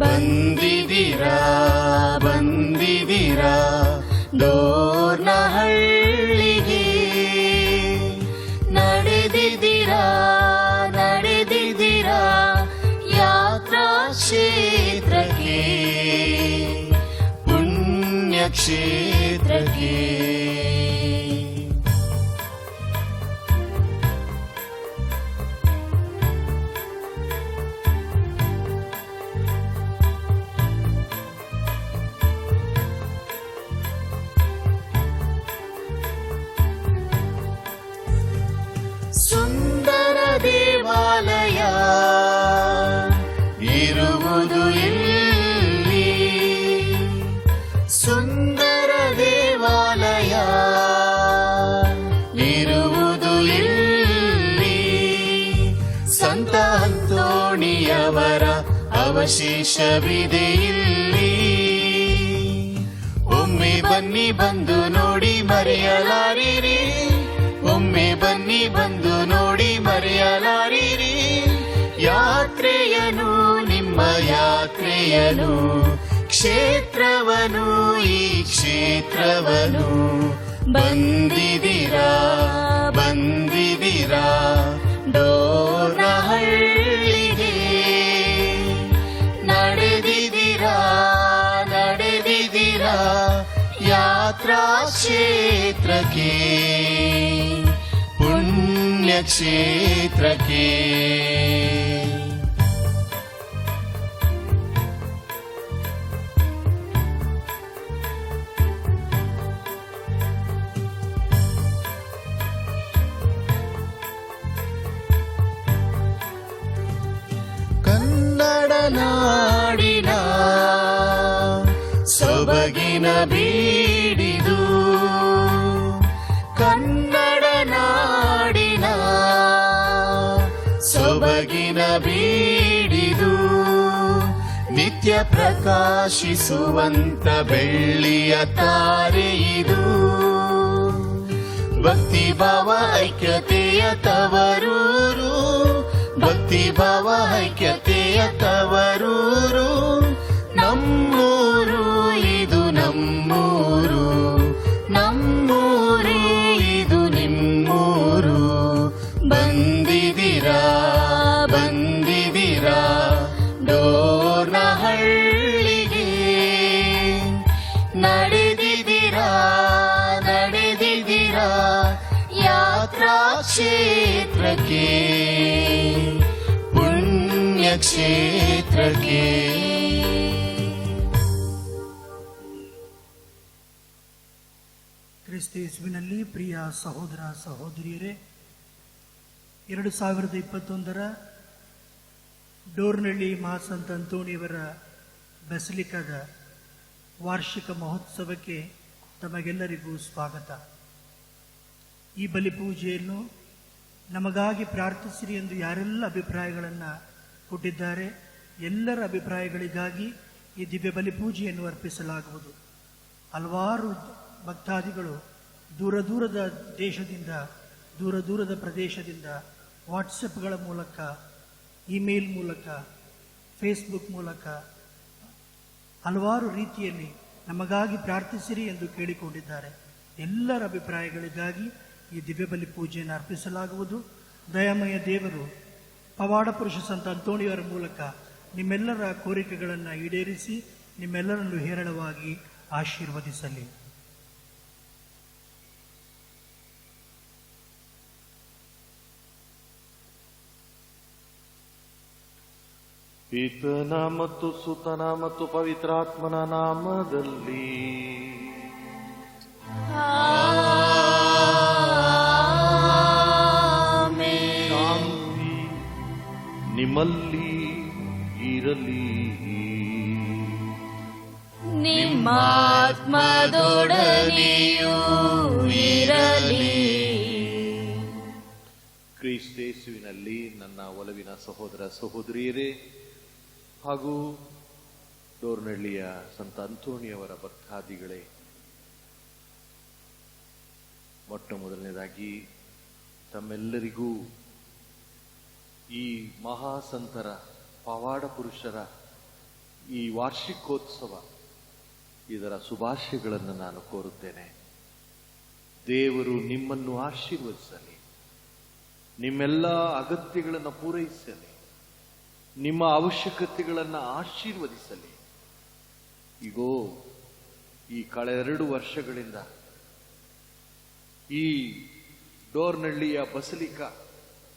ಬಂದಿದಿರಾ ಬಂದಿದಿರಾ ಡೋರ್ನಹಳ್ಳಿಗೆ, ನಡೆದಿದಿರಾ ನಡೆದಿದಿರಾ ಯಾತ್ರಾ ಕ್ಷೇತ್ರಕ್ಕೆ, ಪುಣ್ಯಕ್ಷೇತ್ರಕ್ಕೆ. ಸುಂದರ ದೇವಾಲಯ ಇರುವುದು ಇಲ್ಲಿ, ಸುಂದರ ದೇವಾಲಯ ಇರುವುದು ಇಲ್ಲಿ. ಸಂತ ಅಂತೋಣಿಯವರ ಅವಶೇಷವಿದೆ ಇಲ್ಲಿ. ಒಮ್ಮೆ ಬನ್ನಿ ಬಂದು ನೋಡಿ ಮರೆಯಲಾರಿರಿ, ಒಮ್ಮೆ ಬನ್ನಿ ಬಂದು ನೋಡಿ ಮರೆಯಲಾರಿರಿ. ಯಾತ್ರೆಯನು ನಿಮ್ಮ ಯಾತ್ರೆಯನು, ಕ್ಷೇತ್ರವನು ಈ ಕ್ಷೇತ್ರವನು. ಬಂದಿದಿರಾ ಬಂದಿದಿರಾ ಡೋರ್ನಹಳ್ಳಿಗೆ, ನಡೆದಿದಿರಾ ನಡೆದಿದಿರಾ ಯಾತ್ರಾ ಕ್ಷೇತ್ರಕ್ಕೆ, ಪುಣ್ಯಕ್ಷೇತ್ರಕ್ಕೆ. ಕನ್ನಡ ನಾಡಿನ ಸೊಬಗಿನ ಬೀಡಿದು, ಕನ್ನಡ ನಾಡಿನ ಸೊಬಗಿನ ಬೀಡಿದು. ನಿತ್ಯ ಪ್ರಕಾಶಿಸುವಂತ ಬೆಳ್ಳಿಯ ತಾರೆ ಇದು. ಭಕ್ತಿ ಭಾವ ಐಕ್ಯತೆಯ ತವರೂರು, ಭಕ್ತಿ ಭಾವ ಐಕ್ಯತೆಯ ತವರೂರು. ನಮ್ಮೂರು ಇದು ನಮ್ಮೂರು, ನಮ್ಮೂರು ಇದು ನಿಮ್ಮೂರು. ಬಂದಿದಿರಾ ಬಂದಿದಿರಾ ಡೋರ್ನಹಳ್ಳಿಗೆ, ನಡೆದಿದಿರಾ ನಡೆದಿದಿರಾ ಯಾತ್ರಾ ಕ್ಷೇತ್ರಕ್ಕೆ, ಪುಣ್ಯಕ್ಷೇತ್ರಕ್ಕೆ. ಕ್ರಿಸ್ತೇಸುವಿನಲ್ಲಿ ಪ್ರಿಯ ಸಹೋದರ ಸಹೋದರಿಯರೇ, 2021 ಡೋರ್ನಹಳ್ಳಿ ಮಹಾಸಂತ ಅಂತೋಣಿಯವರ ಬೆಸಲಿಕಾದ ವಾರ್ಷಿಕ ಮಹೋತ್ಸವಕ್ಕೆ ತಮಗೆಲ್ಲರಿಗೂ ಸ್ವಾಗತ. ಈ ಬಲಿಪೂಜೆಯನ್ನು ನಮಗಾಗಿ ಪ್ರಾರ್ಥಿಸಿರಿ ಎಂದು ಯಾರೆಲ್ಲ ಅಭಿಪ್ರಾಯಗಳನ್ನು ಕೊಟ್ಟಿದ್ದಾರೆ, ಎಲ್ಲರ ಅಭಿಪ್ರಾಯಗಳಿಗಾಗಿ ಈ ದಿವ್ಯ ಬಲಿಪೂಜೆಯನ್ನು ಅರ್ಪಿಸಲಾಗುವುದು. ಹಲವಾರು ಭಕ್ತಾದಿಗಳು ದೂರ ದೂರದ ದೇಶದಿಂದ, ದೂರ ದೂರದ ಪ್ರದೇಶದಿಂದ ವಾಟ್ಸಪ್ಗಳ ಮೂಲಕ, ಇಮೇಲ್ ಮೂಲಕ, ಫೇಸ್ಬುಕ್ ಮೂಲಕ ಹಲವಾರು ರೀತಿಯಲ್ಲಿ ನಮಗಾಗಿ ಪ್ರಾರ್ಥಿಸಿರಿ ಎಂದು ಕೇಳಿಕೊಂಡಿದ್ದಾರೆ. ಎಲ್ಲರ ಅಭಿಪ್ರಾಯಗಳಿಗಾಗಿ ಈ ದಿವ್ಯ ಬಲಿ ಪೂಜೆಯನ್ನು ಅರ್ಪಿಸಲಾಗುವುದು. ದಯಾಮಯ ದೇವರು ಪವಾಡ ಪುರುಷ ಸಂತ ಅಂತೋಣಿಯವರ ಮೂಲಕ ನಿಮ್ಮೆಲ್ಲರ ಕೋರಿಕೆಗಳನ್ನು ಈಡೇರಿಸಿ ನಿಮ್ಮೆಲ್ಲರನ್ನು ಹೇರಳವಾಗಿ ಆಶೀರ್ವದಿಸಲಿ. ಪಿತನ ಮತ್ತು ಸುತನ ಮತ್ತು ಪವಿತ್ರಾತ್ಮನ ನಾಮದಲ್ಲಿ ಶಾಂತಿ ನಿಮ್ಮಲ್ಲಿ ಇರಲಿ. ನಿಮ್ಮಾತ್ಮದೊಡನೆಯೂ ಇರಲಿ. ಕ್ರಿಸ್ತೇಸುವಿನಲ್ಲಿ ನನ್ನ ಒಲವಿನ ಸಹೋದರ ಸಹೋದರಿಯರೇ ಹಾಗೂ ಡೋರ್ನಹಳ್ಳಿಯ ಸಂತ ಅಂತೋಣಿಯವರ ಭಕ್ತಾದಿಗಳೇ, ಮೊಟ್ಟ ಮೊದಲನೇದಾಗಿ ತಮ್ಮೆಲ್ಲರಿಗೂ ಈ ಮಹಾಸಂತರ ಪವಾಡ ಪುರುಷರ ಈ ವಾರ್ಷಿಕೋತ್ಸವ ಇದರ ಶುಭಾಶಯಗಳನ್ನು ನಾನು ಕೋರುತ್ತೇನೆ. ದೇವರು ನಿಮ್ಮನ್ನು ಆಶೀರ್ವದಿಸಲಿ, ನಿಮ್ಮೆಲ್ಲ ಅಗತ್ಯಗಳನ್ನು ಪೂರೈಸಲಿ, ನಿಮ್ಮ ಅವಶ್ಯಕತೆಗಳನ್ನು ಆಶೀರ್ವದಿಸಲಿ. ಈಗೋ ಈ ಕಳೆದ 2 ವರ್ಷಗಳಿಂದ ಈ ಡೋರ್ನಹಳ್ಳಿಯ ಬಸಲಿಕಾ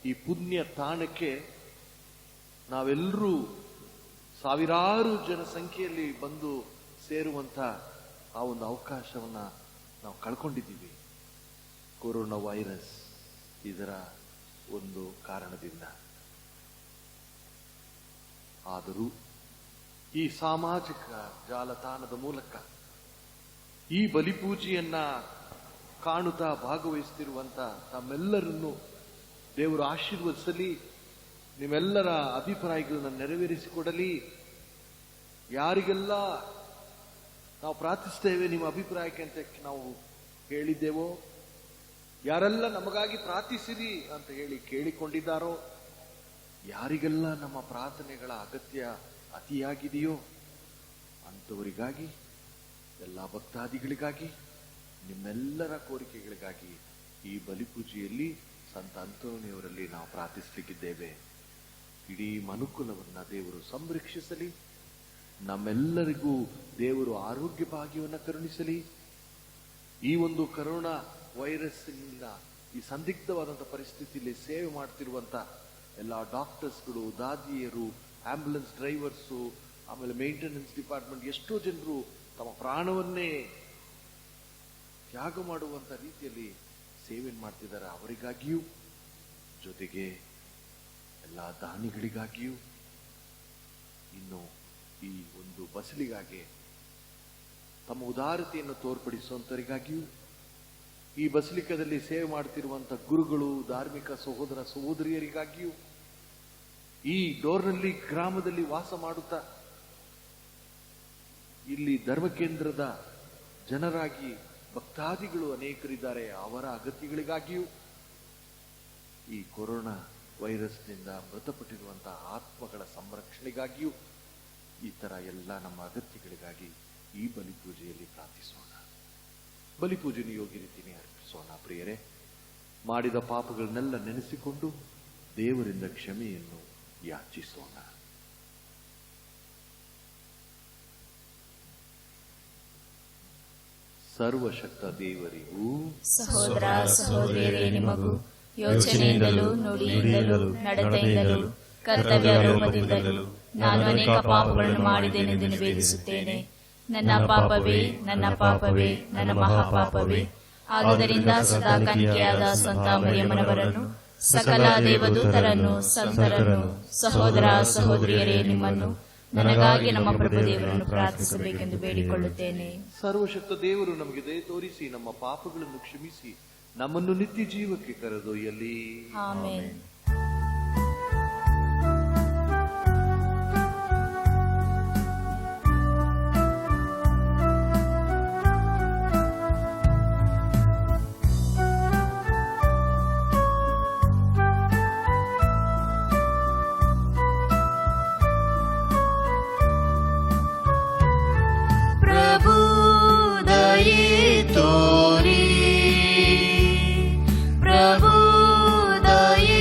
ಈ ಪುಣ್ಯ ತಾಣಕ್ಕೆ ನಾವೆಲ್ಲರೂ ಸಾವಿರಾರು ಜನಸಂಖ್ಯೆಯಲ್ಲಿ ಬಂದು ಸೇರುವಂತ ಆ ಒಂದು ಅವಕಾಶವನ್ನ ನಾವು ಕಳ್ಕೊಂಡಿದ್ದೀವಿ. ಕೊರೋನಾ ವೈರಸ್ ಇದರ ಒಂದು ಕಾರಣದಿಂದ. ಆದರೂ ಈ ಸಾಮಾಜಿಕ ಜಾಲತಾಣದ ಮೂಲಕ ಈ ಬಲಿಪೂಜೆಯನ್ನ ಕಾಣುತ್ತಾ ಭಾಗವಹಿಸುತ್ತಿರುವಂತ ತಮ್ಮೆಲ್ಲರನ್ನು ದೇವರು ಆಶೀರ್ವದಿಸಲಿ, ನಿಮ್ಮೆಲ್ಲರ ಅಭಿಪ್ರಾಯಗಳನ್ನು ನೆರವೇರಿಸಿಕೊಡಲಿ. ಯಾರಿಗೆಲ್ಲ ನಾವು ಪ್ರಾರ್ಥಿಸ್ತೇವೆ ನಿಮ್ಮ ಅಭಿಪ್ರಾಯಕ್ಕೆ ಅಂತ ನಾವು ಹೇಳಿದ್ದೇವೋ, ಯಾರೆಲ್ಲ ನಮಗಾಗಿ ಪ್ರಾರ್ಥಿಸಿರಿ ಅಂತ ಹೇಳಿ ಕೇಳಿಕೊಂಡಿದ್ದಾರೋ, ಯಾರಿಗೆಲ್ಲ ನಮ್ಮ ಪ್ರಾರ್ಥನೆಗಳ ಅಗತ್ಯ ಅತಿಯಾಗಿದೆಯೋ ಅಂಥವರಿಗಾಗಿ, ಎಲ್ಲ ಭಕ್ತಾದಿಗಳಿಗಾಗಿ, ನಿಮ್ಮೆಲ್ಲರ ಕೋರಿಕೆಗಳಿಗಾಗಿ ಈ ಬಲಿಪೂಜೆಯಲ್ಲಿ ಸಂತ ಅಂತೋಣಿಯವರಲ್ಲಿ ನಾವು ಪ್ರಾರ್ಥಿಸಲಿಕ್ಕಿದ್ದೇವೆ. ಇಡೀ ಮನುಕುಲವನ್ನ ದೇವರು ಸಂರಕ್ಷಿಸಲಿ, ನಮ್ಮೆಲ್ಲರಿಗೂ ದೇವರು ಆರೋಗ್ಯ ಭಾಗ್ಯವನ್ನು ಕರುಣಿಸಲಿ. ಈ ಒಂದು ಕರೋನಾ ವೈರಸ್ನಿಂದ ಈ ಸಂದಿಗ್ಧವಾದಂತಹ ಪರಿಸ್ಥಿತಿಯಲ್ಲಿ ಸೇವೆ ಮಾಡ್ತಿರುವಂತ ಎಲ್ಲ ಡಾಕ್ಟರ್ಸ್ಗಳು, ದಾದಿಯರು, ಆಂಬ್ಯುಲೆನ್ಸ್ ಡ್ರೈವರ್ಸು, ಆಮೇಲೆ ಮೇಂಟೆನೆನ್ಸ್ ಡಿಪಾರ್ಟ್ಮೆಂಟ್ ಎಷ್ಟೋ ಜನರು ತಮ್ಮ ಪ್ರಾಣವನ್ನೇ ತ್ಯಾಗ ಮಾಡುವಂತ ರೀತಿಯಲ್ಲಿ ಸೇವೆ ಮಾಡ್ತಿದ್ದಾರೆ. ಅವರಿಗಾಗಿಯೂ, ಜೊತೆಗೆ ಎಲ್ಲ ದಾನಿಗಳಿಗಾಗಿಯೂ, ಇನ್ನು ಈ ಒಂದು ಬಸಲಿಗಾಗಿ ತಮ್ಮ ಉದಾರತೆಯನ್ನು ತೋರ್ಪಡಿಸುವಂತವರಿಗಾಗಿಯೂ, ಈ ಬಸಲಿಕದಲ್ಲಿ ಸೇವೆ ಮಾಡ್ತಿರುವಂತ ಗುರುಗಳು, ಧಾರ್ಮಿಕ ಸಹೋದರ ಸಹೋದರಿಯರಿಗಾಗಿಯೂ, ಈ ಡೋರ್ನಹಳ್ಳಿ ಗ್ರಾಮದಲ್ಲಿ ವಾಸ ಮಾಡುತ್ತಾ ಇಲ್ಲಿ ಧರ್ಮ ಕೇಂದ್ರದ ಜನರಾಗಿ ಭಕ್ತಾದಿಗಳು ಅನೇಕರಿದ್ದಾರೆ, ಅವರ ಅಗತ್ಯಗಳಿಗಾಗಿಯೂ, ಈ ಕೊರೋನಾ ವೈರಸ್ನಿಂದ ಮೃತಪಟ್ಟಿರುವಂತಹ ಆತ್ಮಗಳ ಸಂರಕ್ಷಣೆಗಾಗಿಯೂ, ಈ ತರ ಎಲ್ಲ ನಮ್ಮ ಅಗತ್ಯಗಳಿಗಾಗಿ ಈ ಬಲಿಪೂಜೆಯಲ್ಲಿ ಪ್ರಾರ್ಥಿಸೋಣ. ಬಲಿಪೂಜೆಯನ್ನು ಯೋಗ್ಯ ರೀತಿಯಲ್ಲಿ ಅರ್ಪಿಸೋಣ. ಪ್ರಿಯರೇ, ಮಾಡಿದ ಪಾಪಗಳನ್ನೆಲ್ಲ ನೆನೆಸಿಕೊಂಡು ದೇವರಿಂದ ಕ್ಷಮೆಯನ್ನು ಯಾಚಿಸೋಣ. ಸರ್ವಶಕ್ತ ದೇವರಿಗೂ ಸಹೋದರ ಸಹೋದರಿಯರೇ ನಿಮಗೂ ಯೋಚನೆಯಿಂದಲೂ ನುಡಿಯಿಂದಲೂ ನಡತೆಯಿಂದಲೂ ಕರ್ತವ್ಯ ಲೋಪದಿಂದಲೂ ನಾನು ಅನೇಕ ಪಾಪಗಳನ್ನು ಮಾಡಿದ್ದೇನೆಂದು ನಿವೇದಿಸುತ್ತೇನೆ. ನನ್ನ ಪಾಪವೇ, ನನ್ನ ಪಾಪವೇ, ನನ್ನ ಮಹಾಪಾಪವೇ. ಆದುದರಿಂದ ಸದಾ ಕನ್ಯೆಯಾದ ಸಂತ ಮರಿಯಮ್ಮನವರನ್ನು, ಸಕಲ ದೇವದೂತರನ್ನು, ಸಂತರನ್ನು, ಸಹೋದರ ಸಹೋದರಿಯರೇ ನಿಮ್ಮನ್ನು, ನನಗಾಗಿ ನಮ್ಮ ಪ್ರಭುದೇವರನ್ನು ಪ್ರಾರ್ಥಿಸಬೇಕೆಂದು ಬೇಡಿಕೊಳ್ಳುತ್ತೇನೆ. ಸರ್ವಶಕ್ತ ದೇವರು ನಮಗೆ ದಯೆ ತೋರಿಸಿ ನಮ್ಮ ಪಾಪಗಳನ್ನು ಕ್ಷಮಿಸಿ ನಮ್ಮನ್ನು ನಿತ್ಯ ಜೀವಕ್ಕೆ ಕರೆದೊಯ್ಯಲಿ. ಆಮೆನ್. ಪ್ರಭು ದಯೆ ತೋರಿ, ಪ್ರಭು ದಯೆ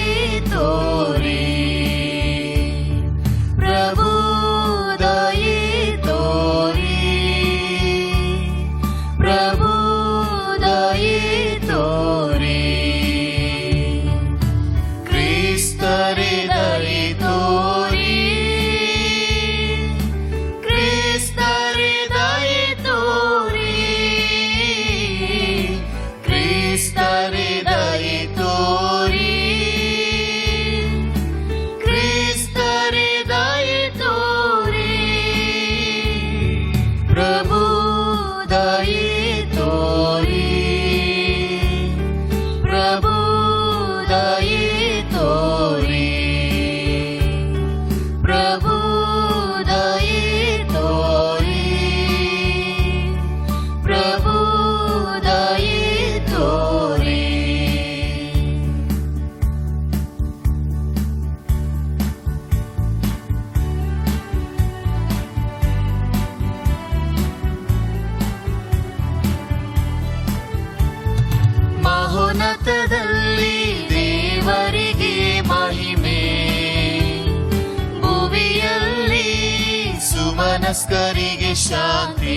ಸುಮನಸ್ಕರಿಗೆ ಶಾಂತಿ.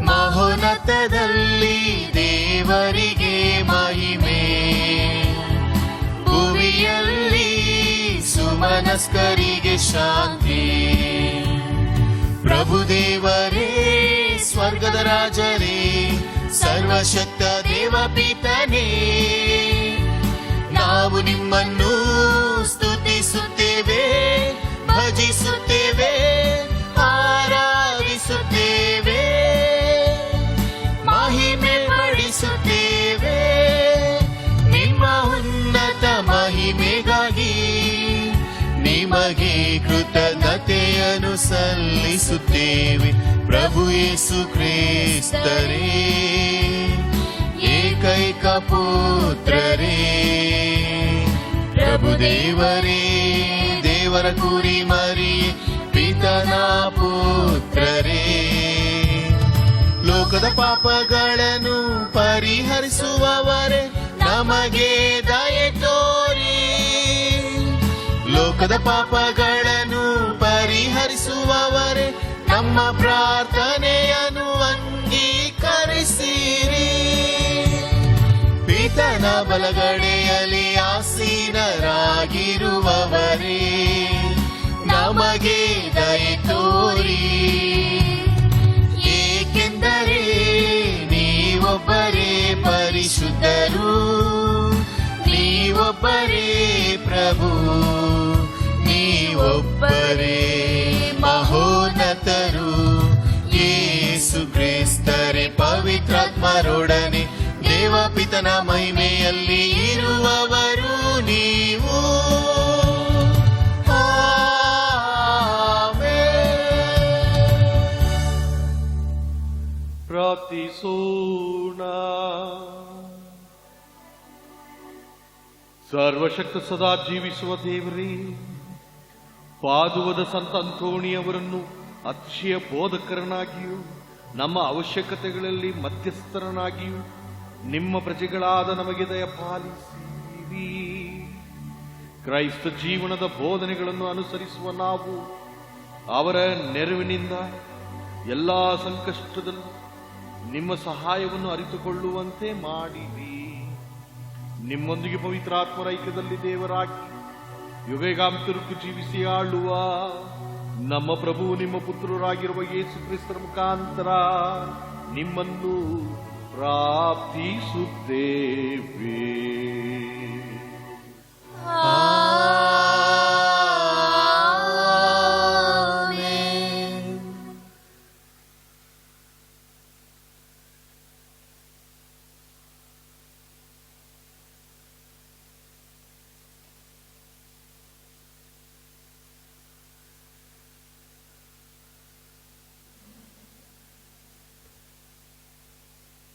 ಮಹೋನ್ನತದಲ್ಲಿ ದೇವರಿಗೆ ಮಹಿಮೆ, ಭುವಿಯಲ್ಲಿ ಸುಮನಸ್ಕರಿಗೆ ಶಾಂತಿ. ಪ್ರಭು ದೇವರೇ, ಸ್ವರ್ಗದ ರಾಜರೇ, ಸರ್ವಶಕ್ತ ದೇವಪಿತನೇ, ನಾವು ನಿಮ್ಮನ್ನು ಸ್ತುತಿಸುತ್ತೇವೆ, ಭಜಿಸುತ್ತೇವೆ, ಆರಾಧಿಸುತ್ತೇವೆ, ಮಹಿಮೆ ಪಡಿಸುತ್ತೇವೆ. ನಿಮ್ಮ ಉನ್ನತ ಮಹಿಮೆಗಾಗಿ ನಿಮಗೆ ಕೃತಜ್ಞತೆಯನ್ನು ಸಲ್ಲಿಸುತ್ತೇವೆ. ಪ್ರಭು ಯೇಸು ಕ್ರಿಸ್ತರೇ, ಏಕೈಕ ಪುತ್ರರೇ, ಪ್ರಭು ದೇವರೇ, ದೇವರ ಕುರಿ ಮರಿ, ಪಿತನ ಪುತ್ರರೇ, ಲೋಕದ ಪಾಪಗಳನ್ನು ಪರಿಹರಿಸುವವರೇ, ನಮಗೆ ದಯೆ ತೋರಿ. ಲೋಕದ ಪಾಪಗಳನ್ನು ಪರಿಹರಿಸುವವರೇ, ನಮ್ಮ ಪ್ರಾರ್ಥನೆಯನ್ನು ಅಂಗೀಕರಿಸಿರಿ. ಪಿತನ ಬಲಗಡೆಯಲ್ಲಿ ಆಸೀನರಾಗಿರುವವರೇ, ನಮಗೆ ದಯೆ ತೋರಿ. ಏಕೆಂದರೆ ನೀವೊಬ್ಬರೇ ಪರಿಶುದ್ಧರು, ನೀವೊಬ್ಬರೇ ಪ್ರಭು, ನೀವೊಬ್ಬರೇ ಮಹೋನ್ನತರು. ಯೇಸು ಕ್ರಿಸ್ತರೇ, ಪವಿತ್ರಾತ್ಮರೊಡನೆ ದೇವಪಿತನ ಮಹಿಮೆಯಲ್ಲಿ ಇರುವವರು ನೀವು. ಪ್ರಾರ್ಥಿಸೋಣ. ಸರ್ವಶಕ್ತ ಸದಾ ಜೀವಿಸುವ ದೇವರೇ, ಪಾದುವದ ಸಂತ ಅಂತೋಣಿಯವರನ್ನು ಅಕ್ಷಯ ಬೋಧಕರನಾಗಿಯೂ ನಮ್ಮ ಅವಶ್ಯಕತೆಗಳಲ್ಲಿ ಮಧ್ಯಸ್ಥರನಾಗಿಯೂ ನಿಮ್ಮ ಪ್ರಜೆಗಳಾದ ನಮಗೆ ದಯಪಾಲಿಸಿರಿ. ಕ್ರೈಸ್ತ ಜೀವನದ ಬೋಧನೆಗಳನ್ನು ಅನುಸರಿಸುವ ನಾವು ಅವರ ನೆರವಿನಿಂದ ಎಲ್ಲಾ ಸಂಕಷ್ಟದಲ್ಲೂ ನಿಮ್ಮ ಸಹಾಯವನ್ನು ಅರಿತುಕೊಳ್ಳುವಂತೆ ಮಾಡಿರಿ. ನಿಮ್ಮೊಂದಿಗೆ ಪವಿತ್ರಾತ್ಮರ ಐಕ್ಯದಲ್ಲಿ ದೇವರಾಗಿ ಯುಗಯುಗಾಂತರಕ್ಕೂ ಜೀವಿಸಿ ಆಳುವ ನಮ್ಮ ಪ್ರಭು ನಿಮ್ಮ ಪುತ್ರರಾಗಿರುವ ಯೇಸು ಕ್ರಿಸ್ತರ ಮುಖಾಂತರ ನಿಮ್ಮನ್ನು ಪ್ರಾರ್ಥಿಸುತ್ತೇವೆ.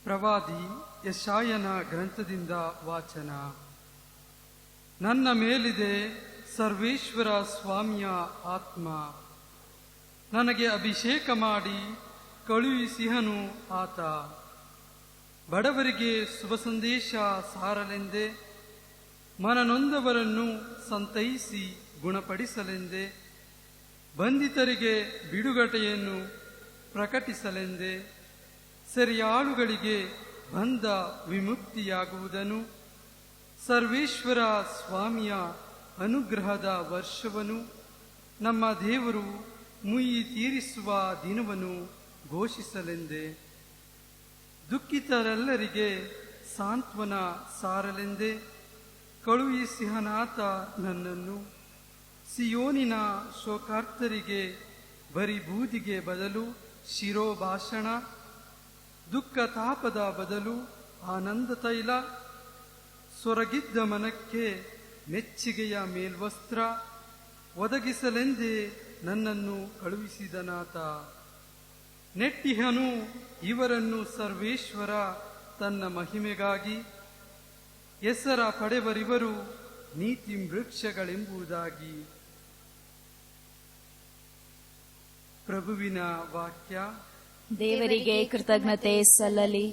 ಪ್ರವಾದಿ ಯೆಶಾಯನ ಗ್ರಂಥದಿಂದ ವಾಚನ. ನನ್ನ ಮೇಲಿದೆ ಸರ್ವೇಶ್ವರ ಸ್ವಾಮಿಯ ಆತ್ಮ, ನನಗೆ ಅಭಿಷೇಕ ಮಾಡಿ ಕಳುಹಿಸಿಹನು ಆತ. ಬಡವರಿಗೆ ಶುಭ ಸಂದೇಶ ಸಾರಲೆಂದೇ, ಮನನೊಂದವರನ್ನು ಸಂತೈಸಿ ಗುಣಪಡಿಸಲೆಂದೇ, ಬಂಧಿತರಿಗೆ ಬಿಡುಗಡೆಯನ್ನು ಪ್ರಕಟಿಸಲೆಂದೇ, ಸೆರೆಯಾಳುಗಳಿಗೆ ಬಂಧ ವಿಮುಕ್ತಿಯಾಗುವುದನ್ನು, ಸರ್ವೇಶ್ವರ ಸ್ವಾಮಿಯ ಅನುಗ್ರಹದ ವರ್ಷವನ್ನು, ನಮ್ಮ ದೇವರು ಮುಯಿ ತೀರಿಸುವ ದಿನವನ್ನು ಘೋಷಿಸಲೆಂದೇ, ದುಃಖಿತರೆಲ್ಲರಿಗೆ ಸಾಂತ್ವನ ಸಾರಲೆಂದೇ ಕಳುಹಿಸಿಹನಾತ ನನ್ನನ್ನು. ಸಿಯೋನಿನ ಶೋಕಾರ್ತರಿಗೆ ಬರಿ ಬೂದಿಗೆ ಬದಲು ಶಿರೋಭಾಷಣ, ದುಃಖ ತಾಪದ ಬದಲು ಆನಂದ ತೈಲ, ಸೊರಗಿದ್ದ ಮನಕ್ಕೆ ಮೆಚ್ಚುಗೆಯ ಮೇಲ್ವಸ್ತ್ರ ಒದಗಿಸಲೆಂದೇ ನನ್ನನ್ನು ಕಳುಹಿಸಿದನಾತ. ನೆಟ್ಟಿಹನು ಇವರನ್ನು ಸರ್ವೇಶ್ವರ ತನ್ನ ಮಹಿಮೆಗಾಗಿ, ಹೆಸರ ಪಡೆವರಿವರು ನೀತಿ ವೃಕ್ಷಗಳೆಂಬುದಾಗಿ. ಪ್ರಭುವಿನ ವಾಕ್ಯ. ದೇವರಿಗೆ ಕೃತಜ್ಞತೆ ಸಲ್ಲಲಿ.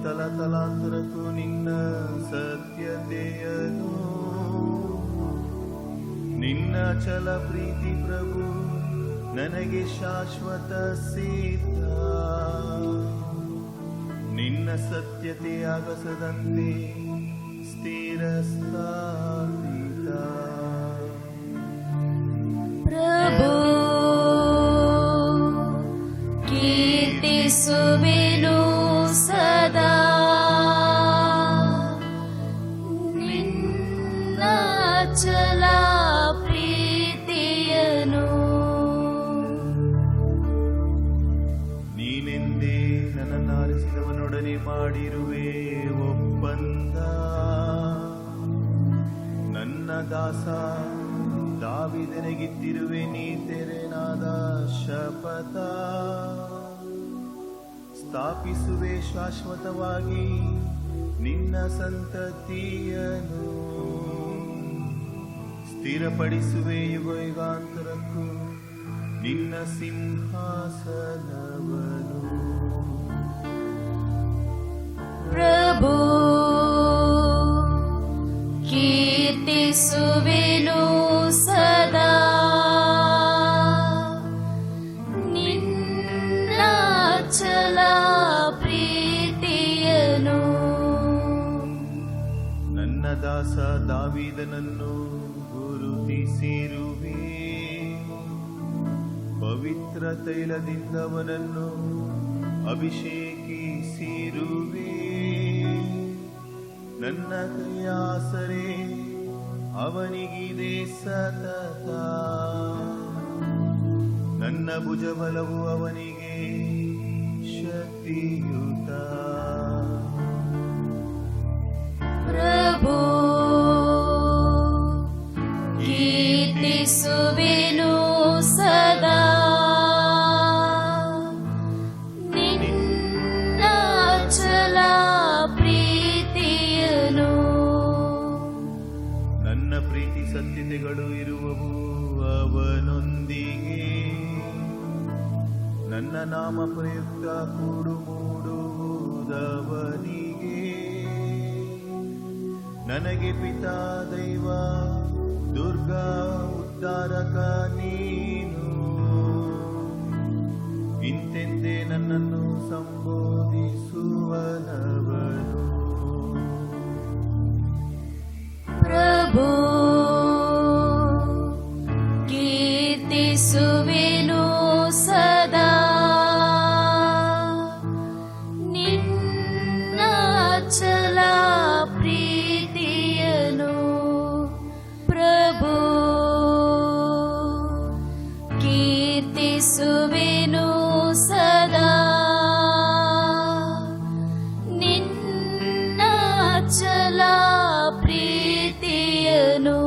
ತಲತಲಾಂತರಕ್ಕೂ ನಿನ್ನ ಸತ್ಯತೆಯನು ನಿನ್ನ ಚಲ ಪ್ರೀತಿ ಪ್ರಭು ನನಗೆ ಶಾಶ್ವತ ಸಿದ್ಧ ನಿನ್ನ ಸತ್ಯತೆ ಆಗಸದಂತೆ ಸ್ಥಿರ ಸ್ಥಾಪಿತ ಪ್ರಭು ಕೀರ್ತಿಸುವೆನು ಸದಾ ನಿನ್ನ ಚಲ ಪ್ರೀತಿಯನು ನೀನೆಂದೇ ನನ್ನನ್ನು ಆರಿಸಿದವನೊಡನೆ ಮಾಡಿರುವೆ ಒಪ್ಪಂದ ನನ್ನ ದಾಸ ದಾವಿದನಿಗಿತ್ತಿರುವೆ ನೀ ತೆರೆನಾದ ಶಪಥ ಸ್ಥಾಪಿಸುವೆ ಶಾಶ್ವತವಾಗಿ ನಿನ್ನ ಸಂತತಿಯನು ಸ್ಥಿರಪಡಿಸುವೆ ಯುಗ ಯುಗಾಂತರಕ್ಕೂ ನಿನ್ನ ಸಿಂಹಾಸನವನು ಪ್ರಭು ಕೀರ್ತಿಸುವೆನು ಸದಾ ನಿನ್ನ ಚಲ ಪ್ರೀತಿಯನು ನನ್ನ ದಾಸ ದಾವೀದನನ್ನು ಗುರುತಿಸಿರುವೆ ಪವಿತ್ರ ತೈಲದಿಂದವನನ್ನು ಅಭಿಷೇಕಿಸಿರುವೆ ನನ್ನ ಕೈಯಾಸರೆ ಅವನಿಗಿದೆ ಸತತ ನನ್ನ ಭುಜಬಲವು ಅವನಿಗೆ ಶಕ್ತಿಯುತ ಪ್ರಭು ಕೀರ್ತಿಸುವೆನು ಸದಾ ನಿನ್ನ ಚಲ ಪ್ರೀತಿಯನು ನನ್ನ ಪ್ರೀತಿ ಸತ್ಯತೆಗಳು ಇರುವವು ಅವನೊಂದಿಗೆ ನನ್ನ ನಾಮ ಪ್ರಯುಕ್ತ ಕೂಡು ಮೂಡುವುದವನಿಗೆ ನನಗೆ ಪಿತಾ ದೈವ ದುರ್ಗಾ ಉದ್ಧಾರಕ ನೀನು ಇಂತೆಂದೇ ನನ್ನನ್ನು ಸಂಬೋಧಿಸುವನವನು ಪ್ರಭು ಕೀರ್ತಿಸುವೆನು ಸದಾ ನಿನ್ನ ಚಲ ಪ್ರೀತಿಯನು ಪ್ರಭು ಕೀರ್ತಿಸುವೆನು ಸದಾ ನಿನ್ನ ಚಲ ಪ್ರೀತಿಯನು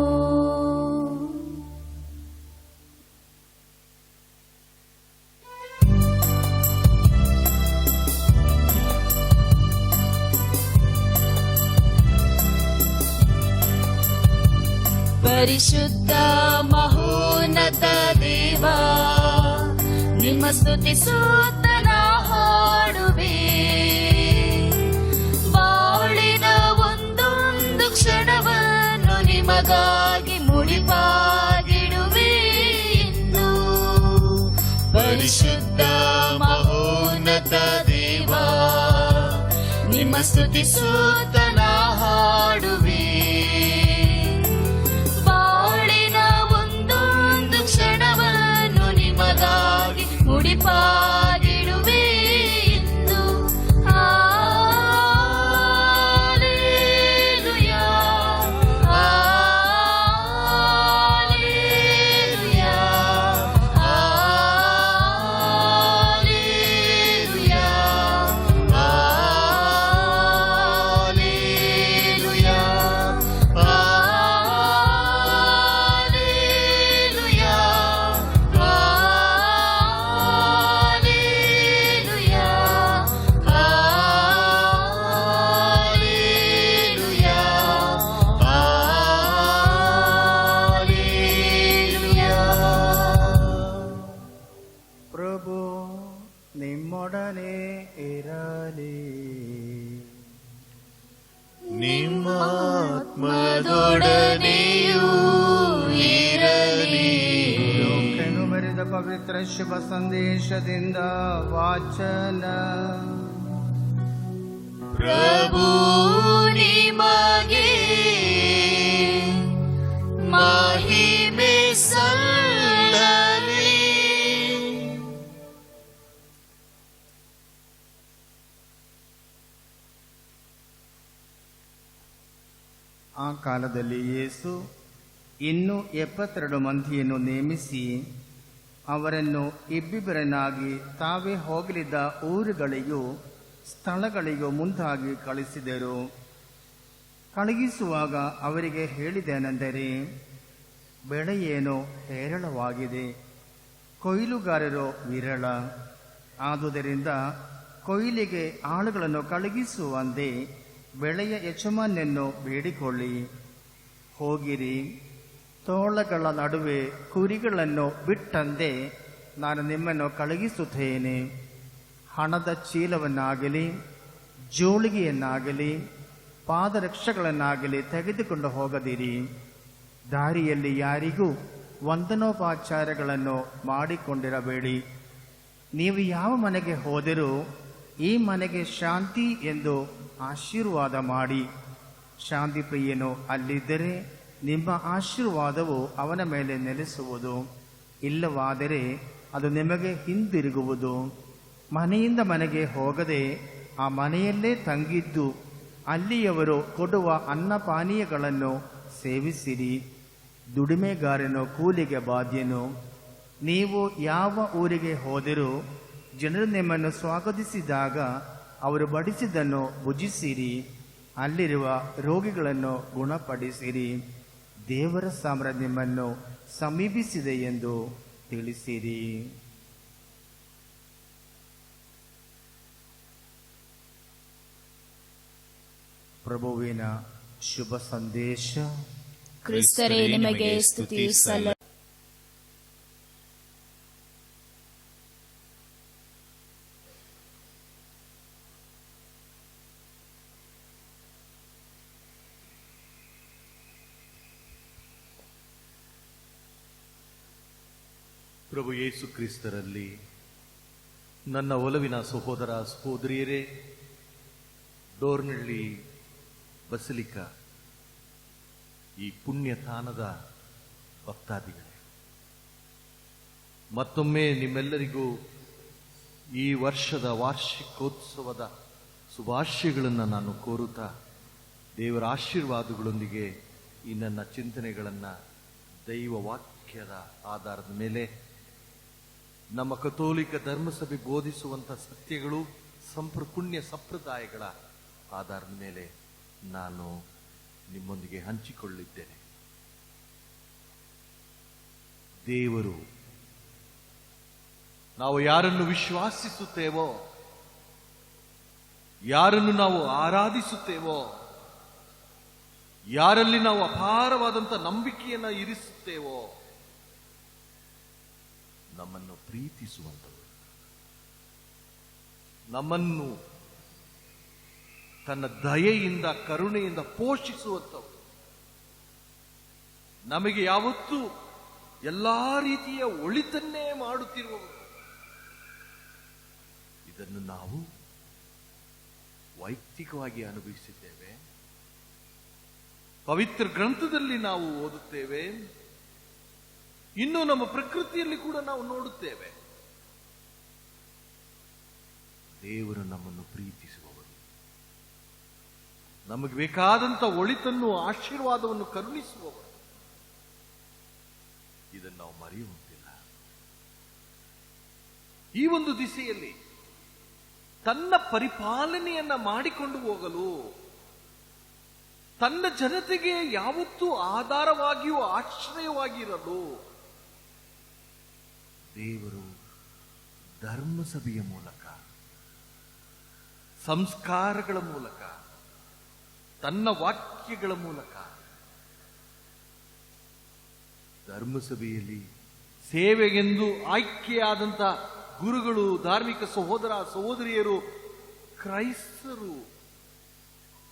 ಪರಿಶುದ್ಧ ಮಹೋನ್ನತ ದೇವ ನಿಮ್ಮ ಸ್ತುತಿಸುತ್ತನ ಹಾಡುವೆ ಬಾಳಿನ ಒಂದೊಂದು ಕ್ಷಣವನ್ನು ನಿಮಗಾಗಿ ಮುಡಿಪಾಗಿಡುವೆ ಎಂದು ಪರಿಶುದ್ಧ ಮಹೋನ್ನತ ದೇವ ನಿಮ್ಮ ಸ್ತುತಿಸುತ್ತನ ಹಾಡುವೆ ಬಾಳಿನ ಒಂದೊಂದು ಕ್ಷಣವನ್ನು ನಿಮಗಾಗಿ ಮುಡಿಪಾಗಿಡುವೆ ಎಂದು ಹಾಲೆಲೂಯಾ ಹಾಲೆಲೂಯಾ ಹಾಲೆಲೂಯಾ ಹಾಲೆಲೂಯಾ ನಿಮ್ಮೊಡನೆ ಇರಲಿ. ನಿಮ್ಮ ಆತ್ಮದೊಡನೆಯೂ ಇರಲಿ. ಲೋಕನು ಬರೆದ ಪವಿತ್ರ ಶುಭ ಸಂದೇಶದಿಂದ ವಾಚನ. ಪ್ರಭು ನಿಮಗೆ ಮಹಿಮೆ ಸಲ್ಲಲಿ. ಆ ಕಾಲದಲ್ಲಿ ಯೇಸು ಇನ್ನೂ 72 ಮಂದಿಯನ್ನು ನೇಮಿಸಿ ಅವರನ್ನು ಇಬ್ಬಿಬ್ಬರನ್ನಾಗಿ ತಾವೇ ಹೋಗಲಿದ್ದ ಊರುಗಳಿಗೂ ಸ್ಥಳಗಳಿಗೂ ಮುಂದಾಗಿ ಕಳಿಸಿದರು. ಕಳುಹಿಸುವಾಗ ಅವರಿಗೆ ಹೇಳಿದ್ದೇನೆಂದರೆ, ಬೆಳೆಯೇನೋ ಹೇರಳವಾಗಿದೆ, ಕೊಯ್ಲುಗಾರರು ವಿರಳ. ಆದುದರಿಂದ ಕೊಯ್ಲಿಗೆ ಆಳುಗಳನ್ನು ಕಳುಹಿಸುವಂತೆ ಬೆಳೆಯ ಯಜಮಾನನನ್ನು ಬೇಡಿಕೊಳ್ಳಿ. ಹೋಗಿರಿ, ತೋಳಗಳ ನಡುವೆ ಕುರಿಗಳನ್ನು ಬಿಟ್ಟಂತೆ ನಾನು ನಿಮ್ಮನ್ನು ಕಳುಹಿಸುತ್ತೇನೆ. ಹಣದ ಚೀಲವನ್ನಾಗಲಿ ಜೋಳಿಗೆಯನ್ನಾಗಲಿ ಪಾದರಕ್ಷೆಗಳನ್ನಾಗಲಿ ತೆಗೆದುಕೊಂಡು ಹೋಗದಿರಿ. ದಾರಿಯಲ್ಲಿ ಯಾರಿಗೂ ವಂದನೋಪಚಾರಗಳನ್ನು ಮಾಡಿಕೊಂಡಿರಬೇಡಿ. ನೀವು ಯಾವ ಮನೆಗೆ ಹೋದರೂ ಈ ಮನೆಗೆ ಶಾಂತಿ ಎಂದು ಆಶೀರ್ವಾದ ಮಾಡಿ. ಶಾಂತಿ ಪ್ರಿಯನು ಅಲ್ಲಿದ್ದರೆ ನಿಮ್ಮ ಆಶೀರ್ವಾದವು ಅವನ ಮೇಲೆ ನೆಲೆಸುವುದು, ಇಲ್ಲವಾದರೆ ಅದು ನಿಮಗೆ ಹಿಂದಿರುಗುವುದು. ಮನೆಯಿಂದ ಮನೆಗೆ ಹೋಗದೆ ಆ ಮನೆಯಲ್ಲೇ ತಂಗಿದ್ದು ಅಲ್ಲಿಯವರು ಕೊಡುವ ಅನ್ನಪಾನೀಯಗಳನ್ನು ಸೇವಿಸಿರಿ. ದುಡಿಮೆಗಾರನು ಕೂಲಿಗೆ ಬಾಧ್ಯನು. ನೀವು ಯಾವ ಊರಿಗೆ ಹೋದರೂ ಜನರು ನಿಮ್ಮನ್ನು ಸ್ವಾಗತಿಸಿದಾಗ ಅವರು ಬಡಿಸಿದ್ದನ್ನು ಭುಜಿಸಿರಿ. ಅಲ್ಲಿರುವ ರೋಗಿಗಳನ್ನು ಗುಣಪಡಿಸಿರಿ. ದೇವರ ಸಾಮ್ರಾಜ್ಯ ನಿಮ್ಮನ್ನು ಸಮೀಪಿಸಿದೆ ಎಂದು ತಿಳಿಸಿರಿ. ಪ್ರಭುವಿನ ಶುಭ ಸಂದೇಶ. ಕ್ರಿಸ್ತರೇ ನಿಮಗೆ ಸ್ತುತಿ ಸಲ್ಲ. ಪ್ರಭು ಯೇಸು ಕ್ರಿಸ್ತರಲ್ಲಿ ನನ್ನ ಒಲವಿನ ಸಹೋದರ ಸಹೋದರಿಯರೇ, ಡೋರ್ನಳ್ಳಿ ಬಸಲಿಕಾ ಈ ಪುಣ್ಯತಾಣದ ಭಕ್ತಾದಿಗಳೇ, ಮತ್ತೊಮ್ಮೆ ನಿಮ್ಮೆಲ್ಲರಿಗೂ ಈ ವರ್ಷದ ವಾರ್ಷಿಕೋತ್ಸವದ ಶುಭಾಶಯಗಳನ್ನು ನಾನು ಕೋರುತ್ತಾ, ದೇವರ ಆಶೀರ್ವಾದಗಳೊಂದಿಗೆ ಈ ನನ್ನ ಚಿಂತನೆಗಳನ್ನು ದೈವ ವಾಕ್ಯದ ಆಧಾರದ ಮೇಲೆ, ನಮ್ಮ ಕಥೋಲಿಕ ಧರ್ಮಸಭೆ ಬೋಧಿಸುವಂಥ ಸತ್ಯಗಳು, ಪುಣ್ಯ ಸಂಪ್ರದಾಯಗಳ ಆಧಾರದ ಮೇಲೆ ನಾನು ನಿಮ್ಮೊಂದಿಗೆ ಹಂಚಿಕೊಳ್ಳಿದ್ದೇನೆ. ದೇವರು ನಾವು ಯಾರನ್ನು ವಿಶ್ವಾಸಿಸುತ್ತೇವೋ, ಯಾರನ್ನು ನಾವು ಆರಾಧಿಸುತ್ತೇವೋ, ಯಾರಲ್ಲಿ ನಾವು ಅಪಾರವಾದಂಥ ನಂಬಿಕೆಯನ್ನು ಇರಿಸುತ್ತೇವೋ, ನಮ್ಮನ್ನು ಪ್ರೀತಿಸುವಂಥವರು, ನಮ್ಮನ್ನು ತನ್ನ ದಯೆಯಿಂದ ಕರುಣೆಯಿಂದ ಪೋಷಿಸುವಂಥವರು, ನಮಗೆ ಯಾವತ್ತೂ ಎಲ್ಲಾ ರೀತಿಯ ಒಳಿತನ್ನೇ ಮಾಡುತ್ತಿರುವವರು, ಇದನ್ನು ನಾವು ವೈಯಕ್ತಿಕವಾಗಿ ಅನುಭವಿಸಿದ್ದೇವೆ. ಪವಿತ್ರ ಗ್ರಂಥದಲ್ಲಿ ನಾವು ಓದುತ್ತೇವೆ, ಇನ್ನು ನಮ್ಮ ಪ್ರಕೃತಿಯಲ್ಲಿ ಕೂಡ ನಾವು ನೋಡುತ್ತೇವೆ. ದೇವರು ನಮ್ಮನ್ನು ಪ್ರೀತಿಸುವವರು, ನಮಗೆ ಬೇಕಾದಂತ ಒಳಿತನ್ನು ಆಶೀರ್ವಾದವನ್ನು ಕರುಣಿಸುವವರು. ಇದನ್ನು ನಾವು ಮರೆಯುವಂತಿಲ್ಲ. ಈ ಒಂದು ದಿಸೆಯಲ್ಲಿ ತನ್ನ ಪರಿಪಾಲನೆಯನ್ನ ಮಾಡಿಕೊಂಡು ಹೋಗಲು, ತನ್ನ ಜನತೆಗೆ ಯಾವತ್ತೂ ಆಧಾರವಾಗಿಯೂ ಆಶ್ರಯವಾಗಿರಲು ದೇವರು ಧರ್ಮಸಭೆಯ ಮೂಲಕ, ಸಂಸ್ಕಾರಗಳ ಮೂಲಕ, ತನ್ನ ವಾಕ್ಯಗಳ ಮೂಲಕ ಧರ್ಮಸಭೆಯಲ್ಲಿ ಸೇವೆಗೆಂದು ಆಯ್ಕೆಯಾದಂಥ ಗುರುಗಳು, ಧಾರ್ಮಿಕ ಸಹೋದರ ಸಹೋದರಿಯರು, ಕ್ರೈಸ್ತರು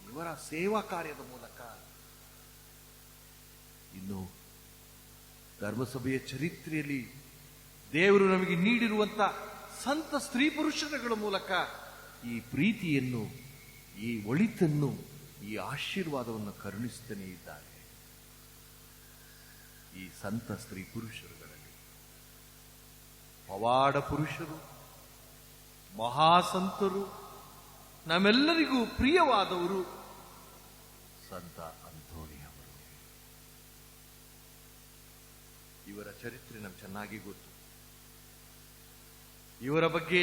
ಇವರ ಸೇವಾ ಕಾರ್ಯದ ಮೂಲಕ, ಇನ್ನು ಧರ್ಮಸಭೆಯ ಚರಿತ್ರೆಯಲ್ಲಿ ದೇವರು ನಮಗೆ ನೀಡಿರುವಂತ ಸಂತ ಸ್ತ್ರೀ ಪುರುಷರುಗಳ ಮೂಲಕ ಈ ಪ್ರೀತಿಯನ್ನು, ಈ ಒಳಿತನ್ನು, ಈ ಆಶೀರ್ವಾದವನ್ನು ಕರುಣಿಸುತ್ತಲೇ ಇದ್ದಾರೆ. ಈ ಸಂತ ಸ್ತ್ರೀ ಪುರುಷರುಗಳಲ್ಲಿ ಪವಾಡ ಪುರುಷರು, ಮಹಾಸಂತರು, ನಮ್ಮೆಲ್ಲರಿಗೂ ಪ್ರಿಯವಾದವರು ಸಂತ ಅಂತೋನಿ ಅವರು. ಇವರ ಚರಿತ್ರೆ ನಮ್ಗೆ ಚೆನ್ನಾಗಿ ಗೊತ್ತು. ಇವರ ಬಗ್ಗೆ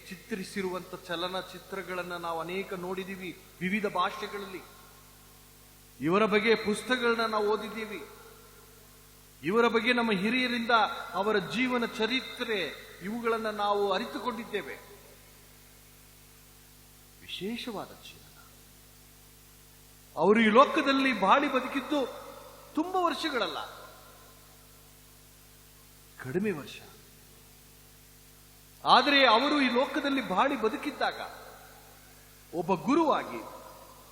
ಚಿತ್ರಿಸಿರುವಂತ ಚಲನಚಿತ್ರಗಳನ್ನ ನಾವು ಅನೇಕ ನೋಡಿದೀವಿ, ವಿವಿಧ ಭಾಷೆಗಳಲ್ಲಿ. ಇವರ ಬಗ್ಗೆ ಪುಸ್ತಕಗಳನ್ನ ನಾವು ಓದಿದ್ದೀವಿ. ಇವರ ಬಗ್ಗೆ ನಮ್ಮ ಹಿರಿಯರಿಂದ ಅವರ ಜೀವನ ಚರಿತ್ರೆ ಇವುಗಳನ್ನ ನಾವು ಅರಿತುಕೊಂಡಿದ್ದೇವೆ. ವಿಶೇಷವಾದ ಜೀವನ. ಅವರು ಈ ಲೋಕದಲ್ಲಿ ಬಾಳಿ ಬದುಕಿದ್ದು ತುಂಬಾ ವರ್ಷಗಳಲ್ಲ, ಕಡಿಮೆ ವರ್ಷ. ಆದರೆ ಅವರು ಈ ಲೋಕದಲ್ಲಿ ಬಾಳಿ ಬದುಕಿದ್ದಾಗ ಒಬ್ಬ ಗುರುವಾಗಿ,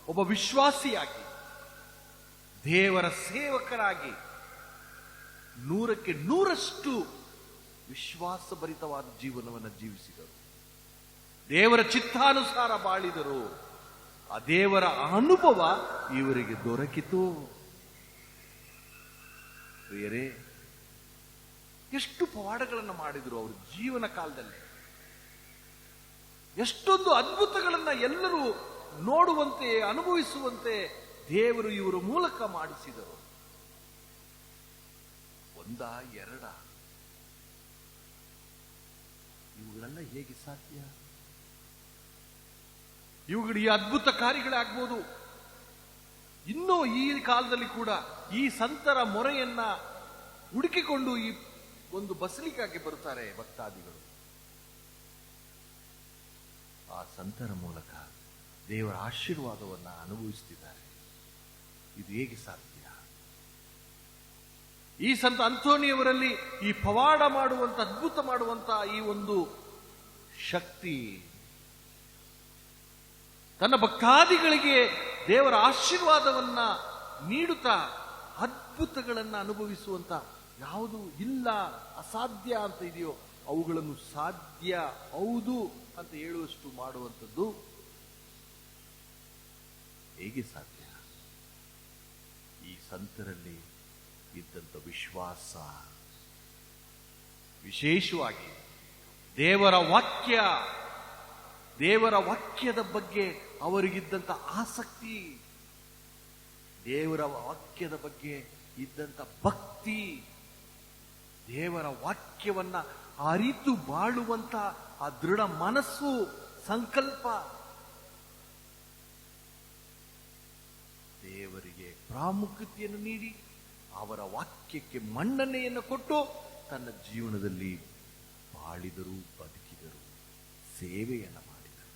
ಒಬ್ಬ ವಿಶ್ವಾಸಿಯಾಗಿ, ದೇವರ ಸೇವಕರಾಗಿ 100ಕ್ಕೆ 100ರಷ್ಟು ವಿಶ್ವಾಸಭರಿತವಾದ ಜೀವನವನ್ನು ಜೀವಿಸಿದರು. ದೇವರ ಚಿತ್ತಾನುಸಾರ ಬಾಳಿದರು. ಆ ದೇವರ ಅನುಭವ ಇವರಿಗೆ ದೊರಕಿತು. ಪ್ರಿಯರೇ, ಎಷ್ಟು ಪವಾಡಗಳನ್ನು ಮಾಡಿದರು ಅವರ ಜೀವನ ಕಾಲದಲ್ಲಿ. ಎಷ್ಟೊಂದು ಅದ್ಭುತಗಳನ್ನ ಎಲ್ಲರೂ ನೋಡುವಂತೆ, ಅನುಭವಿಸುವಂತೆ ದೇವರು ಇವರ ಮೂಲಕ ಮಾಡಿಸಿದರು. ಒಂದ ಎರಡ, ಇವುಗಳೆಲ್ಲ ಹೇಗೆ ಸಾಧ್ಯ? ಇವುಗಳು ಈ ಅದ್ಭುತ ಕಾರ್ಯಗಳಾಗ್ಬೋದು. ಇನ್ನೂ ಈ ಕಾಲದಲ್ಲಿ ಕೂಡ ಈ ಸಂತರ ಮೊರೆಯನ್ನ ಹುಡುಕಿಕೊಂಡು ಈ ಒಂದು ಬಸಲಿಕಾಗೆ ಬರುತ್ತಾರೆ ಭಕ್ತಾದಿಗಳು. ಆ ಸಂತರ ಮೂಲಕ ದೇವರ ಆಶೀರ್ವಾದವನ್ನ ಅನುಭವಿಸುತ್ತಿದ್ದಾರೆ. ಇದು ಹೇಗೆ ಸಾಧ್ಯ? ಈ ಸಂತ ಅಂತೋನಿಯವರಲ್ಲಿ ಈ ಪವಾಡ ಮಾಡುವಂತ, ಅದ್ಭುತ ಮಾಡುವಂತ ಈ ಒಂದು ಶಕ್ತಿ, ತನ್ನ ಭಕ್ತಾದಿಗಳಿಗೆ ದೇವರ ಆಶೀರ್ವಾದವನ್ನ ನೀಡುತ್ತಾ ಅದ್ಭುತಗಳನ್ನ ಅನುಭವಿಸುವಂತ, ಯಾವುದು ಇಲ್ಲ, ಅಸಾಧ್ಯ ಅಂತ ಇದೆಯೋ ಅವುಗಳನ್ನು ಸಾಧ್ಯ, ಹೌದು ಅಂತ ಹೇಳುವಷ್ಟು ಮಾಡುವಂಥದ್ದು ಹೇಗೆ ಸಾಧ್ಯ? ಈ ಸಂತರಲ್ಲಿ ಇದ್ದಂಥ ವಿಶ್ವಾಸ, ವಿಶೇಷವಾಗಿ ದೇವರ ವಾಕ್ಯದ ಬಗ್ಗೆ ಅವರಿಗಿದ್ದಂಥ ಆಸಕ್ತಿ, ದೇವರ ವಾಕ್ಯದ ಬಗ್ಗೆ ಇದ್ದಂಥ ಭಕ್ತಿ, ದೇವರ ವಾಕ್ಯವನ್ನ ಅರಿತು ಬಾಳುವಂತ ಆ ದೃಢ ಮನಸ್ಸು, ಸಂಕಲ್ಪ, ದೇವರಿಗೆ ಪ್ರಾಮುಖ್ಯತೆಯನ್ನು ನೀಡಿ ಅವರ ವಾಕ್ಯಕ್ಕೆ ಮನ್ನಣೆಯನ್ನು ಕೊಟ್ಟು ತನ್ನ ಜೀವನದಲ್ಲಿ ಬಾಳಿದರು, ಬದುಕಿದರು, ಸೇವೆಯನ್ನು ಮಾಡಿದರು.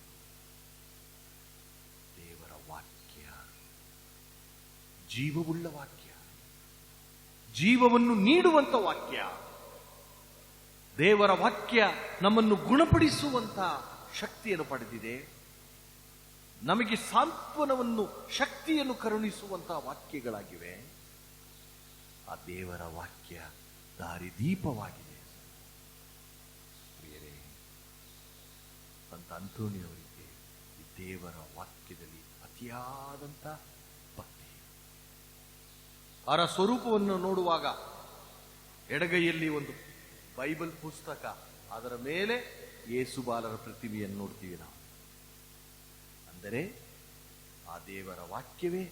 ದೇವರ ವಾಕ್ಯ ಜೀವವುಳ್ಳ ವಾಕ್ಯ, ಜೀವವನ್ನು ನೀಡುವಂತ ವಾಕ್ಯ. ದೇವರ ವಾಕ್ಯ ನಮ್ಮನ್ನು ಗುಣಪಡಿಸುವಂತ ಶಕ್ತಿಯನ್ನು ಪಡೆದಿದೆ. ನಮಗೆ ಸಾಂತ್ವನವನ್ನು, ಶಕ್ತಿಯನ್ನು ಕರುಣಿಸುವಂತಹ ವಾಕ್ಯಗಳಾಗಿವೆ. ಆ ದೇವರ ವಾಕ್ಯ ದಾರಿದೀಪವಾಗಿದೆ. ಪ್ರಿಯರೇ, ಸಂತ ಅಂತೋನಿಯವರಿಗೆ ಈ ದೇವರ ವಾಕ್ಯದಲ್ಲಿ ಅತಿಯಾದಂತ ಭಕ್ತಿ. ಅವರ ಸ್ವರೂಪವನ್ನು ನೋಡುವಾಗ ಎಡಗೈಯಲ್ಲಿ ಒಂದು ಬೈಬಲ್ ಪುಸ್ತಕ, ಅದರ ಮೇಲೆ ಯೇಸು ಬಾಲರ ಪ್ರತಿಮೆಯನ್ನು ನೋಡ್ತೀವಿ ನಾವು. ಅಂದರೆ ಆ ದೇವರ ವಾಕ್ಯವೇ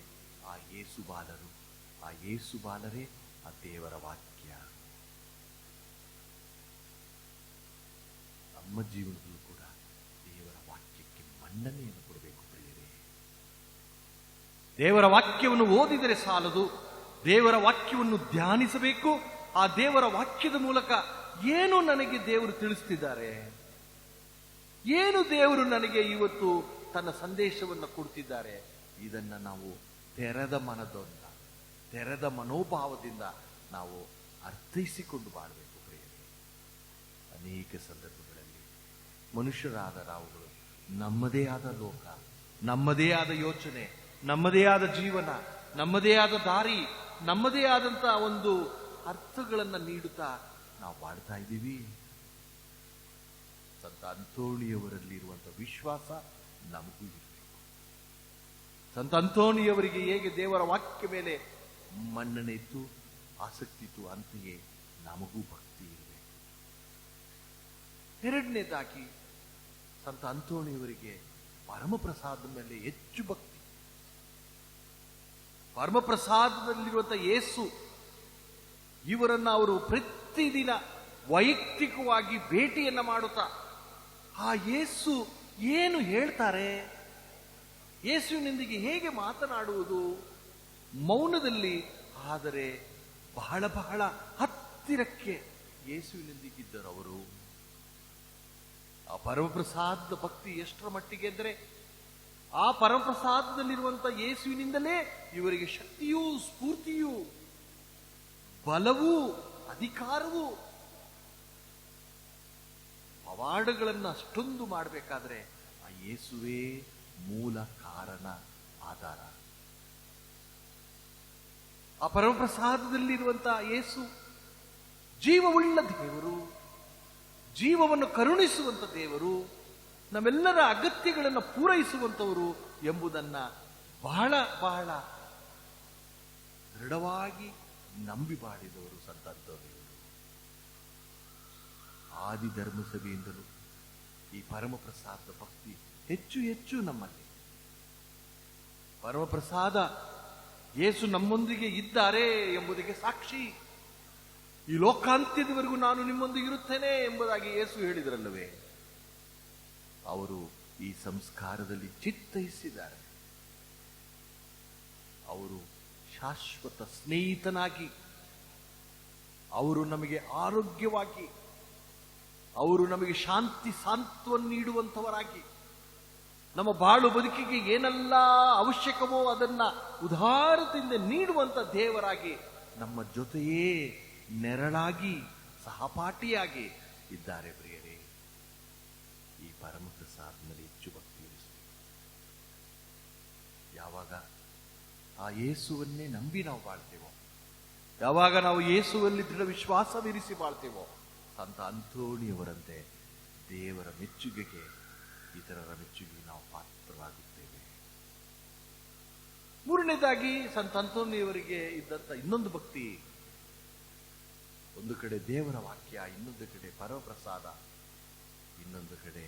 ಆ ಯೇಸು ಬಾಲರು, ಆ ಯೇಸು ಬಾಲರೇ ಆ ದೇವರ ವಾಕ್ಯ. ನಮ್ಮ ಜೀವನದಲ್ಲೂ ಕೂಡ ದೇವರ ವಾಕ್ಯಕ್ಕೆ ಮನ್ನಣೆಯನ್ನು ಕೊಡಬೇಕು ಪ್ರಿಯರೇ. ದೇವರ ವಾಕ್ಯವನ್ನು ಓದಿದರೆ ಸಾಲದು, ದೇವರ ವಾಕ್ಯವನ್ನು ಧ್ಯಾನಿಸಬೇಕು. ಆ ದೇವರ ವಾಕ್ಯದ ಮೂಲಕ ಏನು ನನಗೆ ದೇವರು ತಿಳಿಸ್ತಿದ್ದಾರೆ, ಏನು ದೇವರು ನನಗೆ ಇವತ್ತು ತನ್ನ ಸಂದೇಶವನ್ನು ಕೊಡ್ತಿದ್ದಾರೆ, ಇದನ್ನ ನಾವು ತೆರೆದ ಮನದಿಂದ, ತೆರೆದ ಮನೋಭಾವದಿಂದ ನಾವು ಅರ್ಥೈಸಿಕೊಂಡು ಬಾಳಬೇಕು ಪ್ರಿಯರೇ. ಅನೇಕ ಸಂದರ್ಭಗಳಲ್ಲಿ ಮನುಷ್ಯರಾದ ನಾವುಗಳು ನಮ್ಮದೇ ಆದ ಲೋಕ, ನಮ್ಮದೇ ಆದ ಯೋಚನೆ, ನಮ್ಮದೇ ಆದ ಜೀವನ, ನಮ್ಮದೇ ಆದ ದಾರಿ, ನಮ್ಮದೇ ಆದಂತ ಒಂದು ಅರ್ಥಗಳನ್ನ ನೀಡುತ್ತಾ ನಾವು ಬಾಳ್ತಾ ಇದ್ದೀವಿ. ಸಂತ ಅಂತೋಣಿಯವರಲ್ಲಿ ಇರುವಂತಹ ವಿಶ್ವಾಸ ನಮಗೂ ಇರಬೇಕು. ಸಂತ ಅಂತೋಣಿಯವರಿಗೆ ಹೇಗೆ ದೇವರ ವಾಕ್ಯ ಮೇಲೆ ಮನ್ನಣೆ ಇತ್ತು, ಆಸಕ್ತಿ ಇತ್ತು, ಅಂತೆಯೇ ನಮಗೂ ಭಕ್ತಿ ಇರಬೇಕು. ಎರಡನೇದಾಗಿ ಸಂತ ಅಂತೋಣಿಯವರಿಗೆ ಪರಮಪ್ರಸಾದದ ಮೇಲೆ ಹೆಚ್ಚು ಭಕ್ತಿ. ಪರಮಪ್ರಸಾದದಲ್ಲಿರುವಂತಹ ಯೇಸು ಇವರನ್ನ ಅವರು ಪ್ರತಿದಿನ ವೈಯಕ್ತಿಕವಾಗಿ ಭೇಟಿಯನ್ನ ಮಾಡುತ್ತಾ ಆ ಯೇಸು ಏನು ಹೇಳ್ತಾರೆ, ಯೇಸುವಿನೊಂದಿಗೆ ಹೇಗೆ ಮಾತನಾಡುವುದು, ಮೌನದಲ್ಲಿ ಆದರೆ ಬಹಳ ಬಹಳ ಹತ್ತಿರಕ್ಕೆ ಯೇಸುವಿನೊಂದಿಗಿದ್ದರು ಅವರು. ಆ ಪರಮಪ್ರಸಾದದ ಭಕ್ತಿ ಎಷ್ಟರ ಮಟ್ಟಿಗೆ ಅಂದರೆ ಆ ಪರಮಪ್ರಸಾದದಲ್ಲಿರುವಂತ ಯೇಸುವಿನಿಂದಲೇ ಇವರಿಗೆ ಶಕ್ತಿಯೂ ಸ್ಫೂರ್ತಿಯೂ ಬಲವೂ ಅಧಿಕಾರವೂ. ಪವಾಡಗಳನ್ನ ಅಷ್ಟೊಂದು ಮಾಡಬೇಕಾದ್ರೆ ಆ ಯೇಸುವೇ ಮೂಲ ಕಾರಣ, ಆಧಾರ. ಆ ಪರಮಪ್ರಸಾದದಲ್ಲಿರುವಂತಹ ಯೇಸು ಜೀವವುಳ್ಳ ದೇವರು, ಜೀವವನ್ನು ಕರುಣಿಸುವಂತ ದೇವರು, ನಮ್ಮೆಲ್ಲರ ಅಗತ್ಯಗಳನ್ನು ಪೂರೈಸುವಂತವರು ಎಂಬುದನ್ನ ಬಹಳ ಬಹಳ ದೃಢವಾಗಿ ನಂಬಿ ಬಾಳಿದವರು ಸಂತ ಅಂತೋಣಿಯವರು. ಆದಿ ಧರ್ಮಸಭೆಯಿಂದಲೂ ಈ ಪರಮಪ್ರಸಾದ ಭಕ್ತಿ ಹೆಚ್ಚು ಹೆಚ್ಚು ನಮ್ಮಲ್ಲಿ. ಪರಮಪ್ರಸಾದ ಯೇಸು ನಮ್ಮೊಂದಿಗೆ ಇದ್ದಾರೆ ಎಂಬುದಕ್ಕೆ ಸಾಕ್ಷಿ. ಈ ಲೋಕಾಂತ್ಯದವರೆಗೂ ನಾನು ನಿಮ್ಮೊಂದಿಗೆ ಇರುತ್ತೇನೆ ಎಂಬುದಾಗಿ ಯೇಸು ಹೇಳಿದರಲ್ಲವೇ. ಅವರು ಈ ಸಂಸ್ಕಾರದಲ್ಲಿ ಚಿತ್ತೈಸಿದ್ದಾರೆ. ಅವರು ಶಾಶ್ವತ ಸ್ನೇಹಿತನಾಗಿ, ಅವರು ನಮಗೆ ಆರೋಗ್ಯವಾಗಿ, ಅವರು ನಮಗೆ ಶಾಂತಿ ಸಾಂತ್ವವನ್ನು ನೀಡುವಂಥವರಾಗಿ, ನಮ್ಮ ಬಾಳು ಬದುಕಿಗೆ ಏನೆಲ್ಲ ಅವಶ್ಯಕವೋ ಅದನ್ನ ಉದಾರದಿಂದ ನೀಡುವಂತ ದೇವರಾಗಿ ನಮ್ಮ ಜೊತೆಯೇ ನೆರಳಾಗಿ ಸಹಪಾಠಿಯಾಗಿ ಇದ್ದಾರೆ. ಪ್ರಿಯರೇ, ಈ ಪರಮಪ್ರಸಾದನಲ್ಲಿ ಹೆಚ್ಚು ಭಕ್ತಿ ಇರಿಸಬೇಕು. ಯಾವಾಗ ಆ ಯೇಸುವನ್ನೇ ನಂಬಿ ನಾವು ಬಾಳ್ತೇವೋ, ಯಾವಾಗ ನಾವು ಯೇಸುವಲ್ಲಿ ದೃಢ ವಿಶ್ವಾಸವಿರಿಸಿ ಬಾಳ್ತೇವೋ, ಸಂತ ಅಂತೋಣಿಯವರಂತೆ ದೇವರ ಮೆಚ್ಚುಗೆಗೆ, ಇತರರ ಮೆಚ್ಚುಗೆಗೆ ನಾವು ಪಾತ್ರರಾಗುತ್ತೇವೆ. ಮೂರನೇದಾಗಿ ಸಂತ ಅಂತೋಣಿಯವರಿಗೆ ಇದ್ದಂತ ಇನ್ನೊಂದು ಭಕ್ತಿ, ಒಂದು ಕಡೆ ದೇವರ ವಾಕ್ಯ, ಇನ್ನೊಂದು ಕಡೆ ಪರಮಪ್ರಸಾದ, ಇನ್ನೊಂದು ಕಡೆ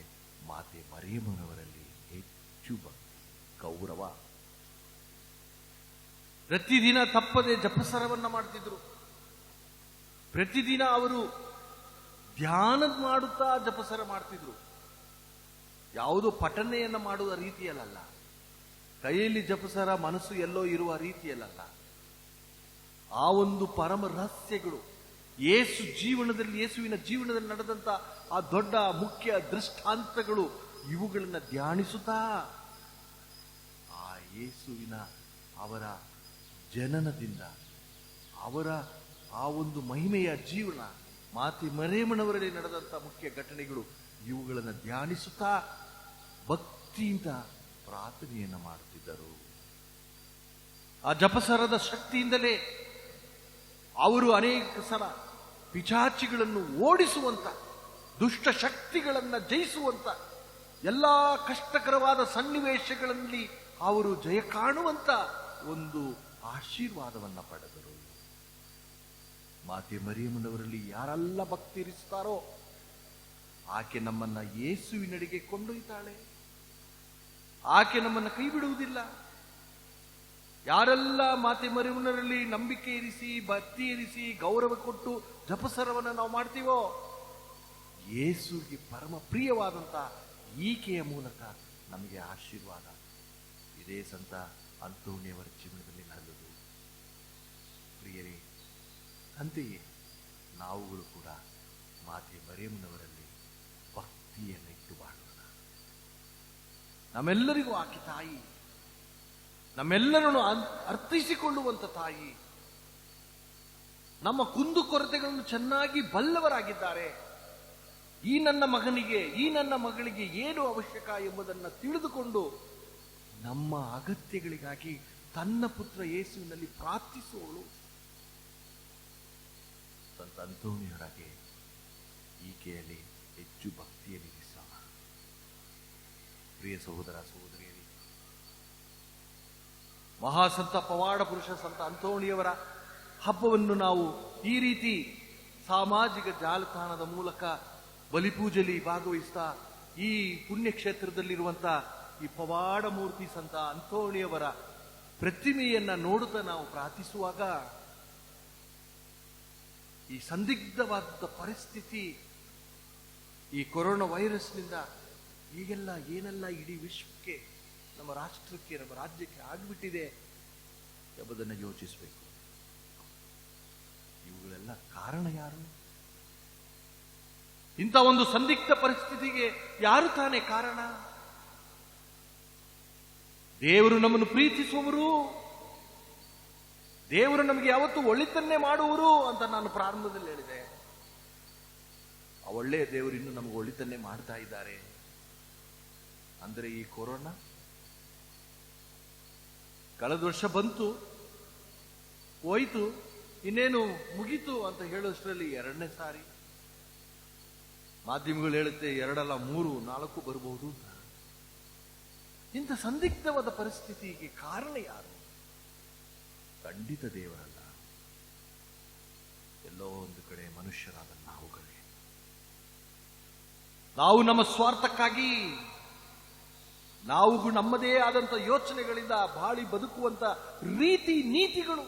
ಮಾತೆ ಮರಿಯಮ್ಮನವರಲ್ಲಿ ಹೆಚ್ಚು ಭಕ್ತಿ, ಗೌರವ. ಪ್ರತಿದಿನ ತಪ್ಪದೆ ಜಪಸರವನ್ನ ಮಾಡ್ತಿದ್ರು. ಪ್ರತಿದಿನ ಅವರು ಧ್ಯಾನ ಮಾಡುತ್ತಾ ಜಪಸರ ಮಾಡ್ತಿದ್ರು. ಯಾವುದೋ ಪಠನೆಯನ್ನ ಮಾಡುವ ರೀತಿಯಲ್ಲ, ಕೈಯಲ್ಲಿ ಜಪಸರ ಮನಸ್ಸು ಎಲ್ಲೋ ಇರುವ ರೀತಿಯಲ್ಲ. ಆ ಒಂದು ಪರಮ ರಹಸ್ಯಗಳು ಯೇಸುವಿನ ಜೀವನದಲ್ಲಿ ನಡೆದಂತ ಆ ದೊಡ್ಡ ಮುಖ್ಯ ದೃಷ್ಟಾಂತಗಳು, ಇವುಗಳನ್ನ ಧ್ಯಾನಿಸುತ್ತಾ ಆ ಯೇಸುವಿನ ಅವರ ಜನನದಿಂದ ಅವರ ಆ ಒಂದು ಮಹಿಮೆಯ ಜೀವನ, ಮಾತೆ ಮರಿಯಮ್ಮನವರಲ್ಲಿ ನಡೆದಂತ ಮುಖ್ಯ ಘಟನೆಗಳು, ಇವುಗಳನ್ನು ಧ್ಯಾನಿಸುತ್ತಾ ಭಕ್ತಿಯಿಂದ ಪ್ರಾರ್ಥನೆಯನ್ನ ಮಾಡುತ್ತಿದ್ದರು. ಆ ಜಪಸರದ ಶಕ್ತಿಯಿಂದಲೇ ಅವರು ಅನೇಕ ಸಲ ಪಿಶಾಚಿಗಳನ್ನು ಓಡಿಸುವಂತ, ದುಷ್ಟ ಶಕ್ತಿಗಳನ್ನ ಜಯಿಸುವಂತ, ಎಲ್ಲಾ ಕಷ್ಟಕರವಾದ ಸನ್ನಿವೇಶಗಳಲ್ಲಿ ಅವರು ಜಯ ಕಾಣುವಂತ ಒಂದು ಆಶೀರ್ವಾದವನ್ನ ಪಡೆದರು. ಮಾತೆ ಮರಿಯಮ್ಮನವರಲ್ಲಿ ಯಾರೆಲ್ಲ ಭಕ್ತಿ ಇರಿಸುತ್ತಾರೋ ಆಕೆ ನಮ್ಮನ್ನ ಯೇಸುವಿನಡೆಗೆ ಕೊಂಡೊಯ್ತಾಳೆ. ಆಕೆ ನಮ್ಮನ್ನ ಕೈ ಬಿಡುವುದಿಲ್ಲ. ಯಾರೆಲ್ಲ ಮಾತೆ ಮರಿಯಮ್ಮನವರಲ್ಲಿ ನಂಬಿಕೆ ಇರಿಸಿ, ಭಕ್ತಿ ಇರಿಸಿ, ಗೌರವ ಕೊಟ್ಟು ಜಪಸರವನ್ನು ನಾವು ಮಾಡ್ತೀವೋ, ಯೇಸುವಿಗೆ ಪರಮ ಪ್ರಿಯವಾದಂತ ಈಕೆಯ ಮೂಲಕ ನಮಗೆ ಆಶೀರ್ವಾದ. ಇದೇ ಸಂತ ಅಂತೋಣಿಯವರ ಜೀವನದಲ್ಲಿ ನಡೆದದು. ಪ್ರಿಯರೇ, ಅಂತೆಯೇ ನಾವುಗಳು ಕೂಡ ಮಾತೆ ಮರಿಯಮ್ಮನವರಲ್ಲಿ ಭಕ್ತಿಯನ್ನು ಇಟ್ಟು ಬಾಳೋಣ. ನಮ್ಮೆಲ್ಲರಿಗೂ ಆಕೆ ತಾಯಿ, ನಮ್ಮೆಲ್ಲರನ್ನು ಅರ್ಥೈಸಿಕೊಳ್ಳುವಂತ ತಾಯಿ, ನಮ್ಮ ಕುಂದು ಕೊರತೆಗಳನ್ನು ಚೆನ್ನಾಗಿ ಬಲ್ಲವರಾಗಿದ್ದಾರೆ. ಈ ನನ್ನ ಮಗನಿಗೆ, ಈ ನನ್ನ ಮಗಳಿಗೆ ಏನು ಅವಶ್ಯಕ ಎಂಬುದನ್ನು ತಿಳಿದುಕೊಂಡು ನಮ್ಮ ಅಗತ್ಯಗಳಿಗಾಗಿ ತನ್ನ ಪುತ್ರ ಯೇಸುವಿನಲ್ಲಿ ಪ್ರಾರ್ಥಿಸುವವಳು ಸಂತ ಅಂತೋಣಿಯವರಾಗೆ ಈಕೆಯಲ್ಲಿ ಹೆಚ್ಚು ಭಕ್ತಿಯಲ್ಲಿ ಇರಿಸೋಣ. ಪ್ರಿಯ ಸಹೋದರ ಸಹೋದರಿಯರೇ, ಮಹಾಸಂತ ಪವಾಡ ಪುರುಷ ಸಂತ ಅಂತೋಣಿಯವರ ಹಬ್ಬವನ್ನು ನಾವು ಈ ರೀತಿ ಸಾಮಾಜಿಕ ಜಾಲತಾಣದ ಮೂಲಕ ಬಲಿಪೂಜೆಯಲ್ಲಿ ಭಾಗವಹಿಸ್ತಾ ಈ ಪುಣ್ಯಕ್ಷೇತ್ರದಲ್ಲಿರುವಂತ ಈ ಪವಾಡ ಮೂರ್ತಿ ಸಂತ ಅಂತೋಣಿಯವರ ಪ್ರತಿಮೆಯನ್ನ ನೋಡುತ್ತಾ ನಾವು ಪ್ರಾರ್ಥಿಸುವಾಗ ಈ ಸಂದಿಗ್ಧವಾದ ಪರಿಸ್ಥಿತಿ, ಈ ಕೊರೋನಾ ವೈರಸ್ನಿಂದ ಈಗೆಲ್ಲ ಏನೆಲ್ಲ ಇಡೀ ವಿಶ್ವಕ್ಕೆ, ನಮ್ಮ ರಾಷ್ಟ್ರಕ್ಕೆ, ನಮ್ಮ ರಾಜ್ಯಕ್ಕೆ ಆಗ್ಬಿಟ್ಟಿದೆ ಎಂಬುದನ್ನು ಯೋಚಿಸಬೇಕು. ಇವುಗಳೆಲ್ಲ ಕಾರಣ ಯಾರು? ಇಂಥ ಒಂದು ಸಂದಿಗ್ಧ ಪರಿಸ್ಥಿತಿಗೆ ಯಾರು ತಾನೇ ಕಾರಣ? ದೇವರು ನಮ್ಮನ್ನು ಪ್ರೀತಿಸುವವರು, ದೇವರು ನಮಗೆ ಯಾವತ್ತೂ ಒಳಿತನ್ನೇ ಮಾಡುವರು ಅಂತ ನಾನು ಪ್ರಾರಂಭದಲ್ಲಿ ಹೇಳಿದೆ. ಆ ಒಳ್ಳೆಯ ದೇವರು ಇನ್ನು ನಮಗೆ ಒಳಿತನ್ನೇ ಮಾಡ್ತಾ ಇದ್ದಾರೆ. ಅಂದರೆ ಈ ಕೊರೋನಾ ಕಳೆದ ವರ್ಷ ಬಂತು, ಹೋಯ್ತು, ಇನ್ನೇನು ಮುಗೀತು ಅಂತ ಹೇಳೋಷ್ಟರಲ್ಲಿ 2ನೇ ಸಾರಿ ಮಾಧ್ಯಮಗಳು ಹೇಳುತ್ತೆ 2 ಅಲ್ಲ 3, 4 ಬರಬಹುದು. ಇಂಥ ಸಂದಿಗ್ಧವಾದ ಪರಿಸ್ಥಿತಿಗೆ ಕಾರಣ ಯಾರು? ಖಂಡಿತ ದೇವರಲ್ಲ, ಎಲ್ಲೋ ಒಂದು ಕಡೆ ಮನುಷ್ಯರಾದ ನಾವುಗಳೇ. ನಾವು ನಮ್ಮ ಸ್ವಾರ್ಥಕ್ಕಾಗಿ, ನಾವು ನಮ್ಮದೇ ಆದಂತ ಯೋಚನೆಗಳಿಂದ ಬಾಳಿ ಬದುಕುವಂತ ರೀತಿ ನೀತಿಗಳು,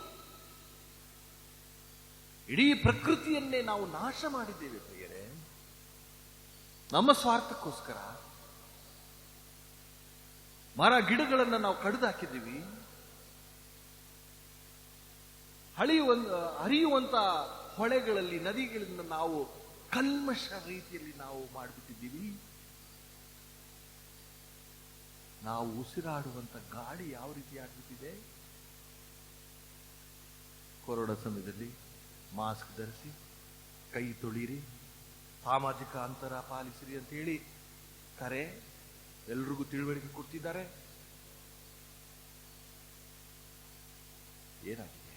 ಇಡೀ ಪ್ರಕೃತಿಯನ್ನೇ ನಾವು ನಾಶ ಮಾಡಿದ್ದೇವೆ ಪ್ರಿಯರೇ, ನಮ್ಮ ಸ್ವಾರ್ಥಕ್ಕೋಸ್ಕರ. ಮರ ಗಿಡಗಳನ್ನು ನಾವು ಕಡಿದು ಹಾಕಿದ್ದೀವಿ, ಹರಿಯುವಂತ ಹೊಳೆಗಳಲ್ಲಿ, ನದಿಗಳಿಂದ ನಾವು ಕಲ್ಮಶ ರೀತಿಯಲ್ಲಿ ನಾವು ಮಾಡಿಬಿಟ್ಟಿದ್ದೀವಿ. ನಾವು ಉಸಿರಾಡುವಂತ ಗಾಳಿ ಯಾವ ರೀತಿ ಆಗ್ಬಿಟ್ಟಿದೆ? ಕೊರೋನಾ ಸಮಯದಲ್ಲಿ ಮಾಸ್ಕ್ ಧರಿಸಿ, ಕೈ ತೊಳೀರಿ, ಸಾಮಾಜಿಕ ಅಂತರ ಪಾಲಿಸಿರಿ ಅಂತ ಹೇಳಿ ಕರೆ ಎಲ್ರಿಗೂ ತಿಳುವಳಿಕೆ ಕೊಡ್ತಿದ್ದಾರೆ. ಏನಾಗಿದೆ?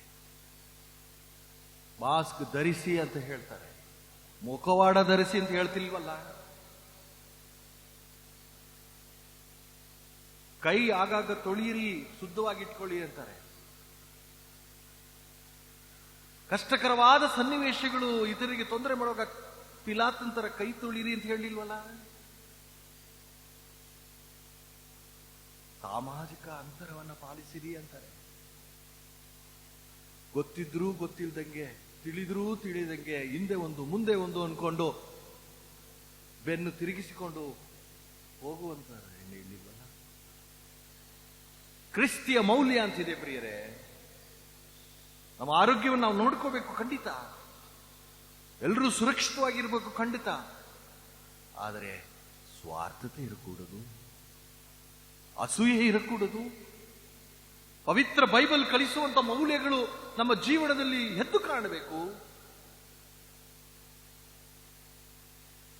ಮಾಸ್ಕ್ ಧರಿಸಿ ಅಂತ ಹೇಳ್ತಾರೆ, ಮುಖವಾಡ ಧರಿಸಿ ಅಂತ ಹೇಳ್ತಿಲ್ವಲ್ಲ. ಕೈ ಆಗಾಗ ತೊಳೀರಿ, ಶುದ್ಧವಾಗಿಟ್ಕೊಳ್ಳಿ ಅಂತಾರೆ. ಕಷ್ಟಕರವಾದ ಸನ್ನಿವೇಶಗಳು, ಇತರಿಗೆ ತೊಂದರೆ ಮಾಡುವಾಗ ಪಿಲಾತಂತರ ಕೈ ತೊಳೀರಿ ಅಂತ ಹೇಳಿಲ್ವಲ್ಲ. ಸಾಮಾಜಿಕ ಅಂತರವನ್ನ ಪಾಲಿಸಿರಿ ಅಂತಾರೆ. ಗೊತ್ತಿದ್ರೂ ಗೊತ್ತಿಲ್ದಂಗೆ, ತಿಳಿದ್ರೂ ತಿಳಿದಂಗೆ ಹಿಂದೆ ಒಂದು ಮುಂದೆ ಒಂದು ಅನ್ಕೊಂಡು ಬೆನ್ನು ತಿರುಗಿಸಿಕೊಂಡು ಹೋಗುವಂತಾರೆ. ಹೇಳಿಲ್ವಲ್ಲ. ಕ್ರಿಸ್ತಿಯ ಮೌಲ್ಯ ಅಂತಿದೆ ಪ್ರಿಯರೇ. ನಮ್ಮ ಆರೋಗ್ಯವನ್ನು ನಾವು ನೋಡ್ಕೋಬೇಕು ಖಂಡಿತ, ಎಲ್ಲರೂ ಸುರಕ್ಷಿತವಾಗಿರ್ಬೇಕು ಖಂಡಿತ. ಆದರೆ ಸ್ವಾರ್ಥತೆ ಇರಕೂಡದು, ಅಸೂಯೆ ಇರಕೂಡದು. ಪವಿತ್ರ ಬೈಬಲ್ ಕಲಿಸುವಂತ ಮೌಲ್ಯಗಳು ನಮ್ಮ ಜೀವನದಲ್ಲಿ ಎದ್ದು ಕಾಣಬೇಕು.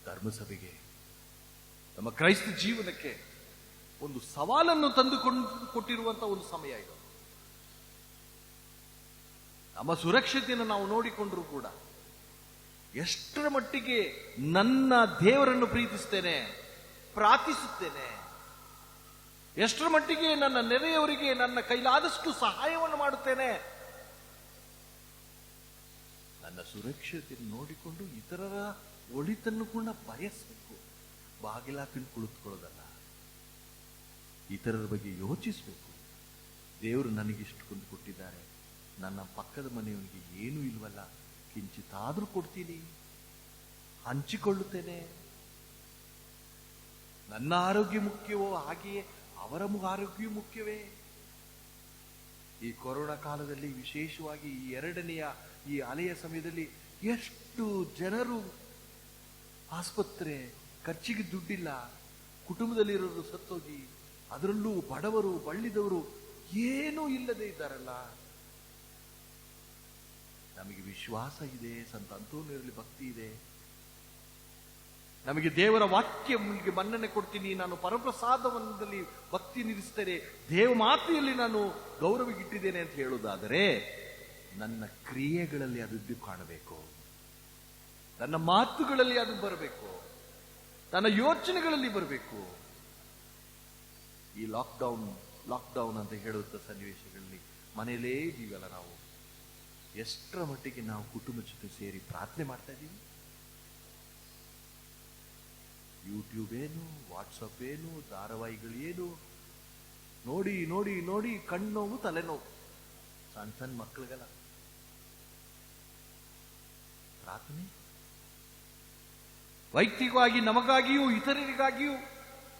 ಧರ್ಮಸಭೆಗೆ, ನಮ್ಮ ಕ್ರೈಸ್ತ ಜೀವನಕ್ಕೆ ಒಂದು ಸವಾಲನ್ನು ಕೊಟ್ಟಿರುವಂತ ಒಂದು ಸಮಯ ಇದು. ನಮ್ಮ ಸುರಕ್ಷತೆಯನ್ನು ನಾವು ನೋಡಿಕೊಂಡ್ರೂ ಕೂಡ ಎಷ್ಟರ ಮಟ್ಟಿಗೆ ನನ್ನ ದೇವರನ್ನು ಪ್ರೀತಿಸ್ತೇನೆ, ಪ್ರಾರ್ಥಿಸುತ್ತೇನೆ, ಎಷ್ಟರ ಮಟ್ಟಿಗೆ ನನ್ನ ನೆರೆಯವರಿಗೆ ನನ್ನ ಕೈಲಾದಷ್ಟು ಸಹಾಯವನ್ನು ಮಾಡುತ್ತೇನೆ, ನನ್ನ ಸುರಕ್ಷತೆಯನ್ನು ನೋಡಿಕೊಂಡು ಇತರರ ಒಳಿತನ್ನು ಕೂಡ ಬಯಸಬೇಕು. ಬಾಗಿಲಾಕಿನ ಕುಳಿತುಕೊಳ್ಳೋದಲ್ಲ, ಇತರರ ಬಗ್ಗೆ ಯೋಚಿಸಬೇಕು. ದೇವರು ನನಗಿಷ್ಟು ಕೊಂದು ಕೊಟ್ಟಿದ್ದಾರೆ, ನನ್ನ ಪಕ್ಕದ ಮನೆಯವನಿಗೆ ಏನೂ ಇಲ್ವಲ್ಲ, ಕಿಂಚಿತಾದ್ರೂ ಕೊಡ್ತೀನಿ, ಹಂಚಿಕೊಳ್ಳುತ್ತೇನೆ. ನನ್ನ ಆರೋಗ್ಯ ಮುಖ್ಯವೋ ಹಾಗೆಯೇ ಅವರ ಆರೋಗ್ಯ ಮುಖ್ಯವೇ. ಈ ಕೊರೋನಾ ಕಾಲದಲ್ಲಿ, ವಿಶೇಷವಾಗಿ ಈ 2ನೆಯ ಈ ಅಲೆಯ ಸಮಯದಲ್ಲಿ ಎಷ್ಟು ಜನರು ಆಸ್ಪತ್ರೆ ಖರ್ಚಿಗೆ ದುಡ್ಡಿಲ್ಲ, ಕುಟುಂಬದಲ್ಲಿರೋರು ಸತ್ತೋಗಿ, ಅದರಲ್ಲೂ ಬಡವರು ಬಳ್ಳಿದವರು ಏನೂ ಇಲ್ಲದೆ ಇದ್ದಾರಲ್ಲ. ನಮಗೆ ವಿಶ್ವಾಸ ಇದೆ, ಸಂತ ಅಂತೋಣಿಯವರಲ್ಲಿ ಭಕ್ತಿ ಇದೆ. ನಮಗೆ ದೇವರ ವಾಕ್ಯಕ್ಕೆ ಮನ್ನಣೆ ಕೊಡ್ತೀನಿ, ನಾನು ಪರಪ್ರಸಾದವನದಲ್ಲಿ ಭಕ್ತಿ ನಿಲ್ಲಿಸ್ತೇನೆ, ದೇವ ಮಾತೆಯಲ್ಲಿ ನಾನು ಗೌರವಗಿಟ್ಟಿದ್ದೇನೆ ಅಂತ ಹೇಳುವುದಾದರೆ ನನ್ನ ಕ್ರಿಯೆಗಳಲ್ಲಿ ಅದು ಇದ್ದು ಕಾಣಬೇಕು, ನನ್ನ ಮಾತುಗಳಲ್ಲಿ ಅದು ಬರಬೇಕು, ನನ್ನ ಯೋಚನೆಗಳಲ್ಲಿ ಬರಬೇಕು. ಈ ಲಾಕ್ಡೌನ್ ಅಂತ ಹೇಳುವಂತ ಸನ್ನಿವೇಶಗಳಲ್ಲಿ ಮನೆಯಲ್ಲೇ ಇದೀವಲ್ಲ, ನಾವು ಎಷ್ಟರ ಮಟ್ಟಿಗೆ ನಾವು ಕುಟುಂಬ ಜೊತೆ ಸೇರಿ ಪ್ರಾರ್ಥನೆ ಮಾಡ್ತಾ ಇದ್ದೀವಿ? ಯೂಟ್ಯೂಬ್ ಏನು, ವಾಟ್ಸಪ್ ಏನು, ಧಾರಾವಾಹಿಗಳು ಏನು, ನೋಡಿ ನೋಡಿ ನೋಡಿ ಕಣ್ಣೋವು ತಲೆನೋವು. ಸಣ್ಣ ಸಣ್ಣ ಮಕ್ಕಳಿಗೆಲ್ಲ ಪ್ರಾರ್ಥನೆ ವೈಯಕ್ತಿಕವಾಗಿ ನಮಗಾಗಿಯೂ ಇತರರಿಗಾಗಿಯೂ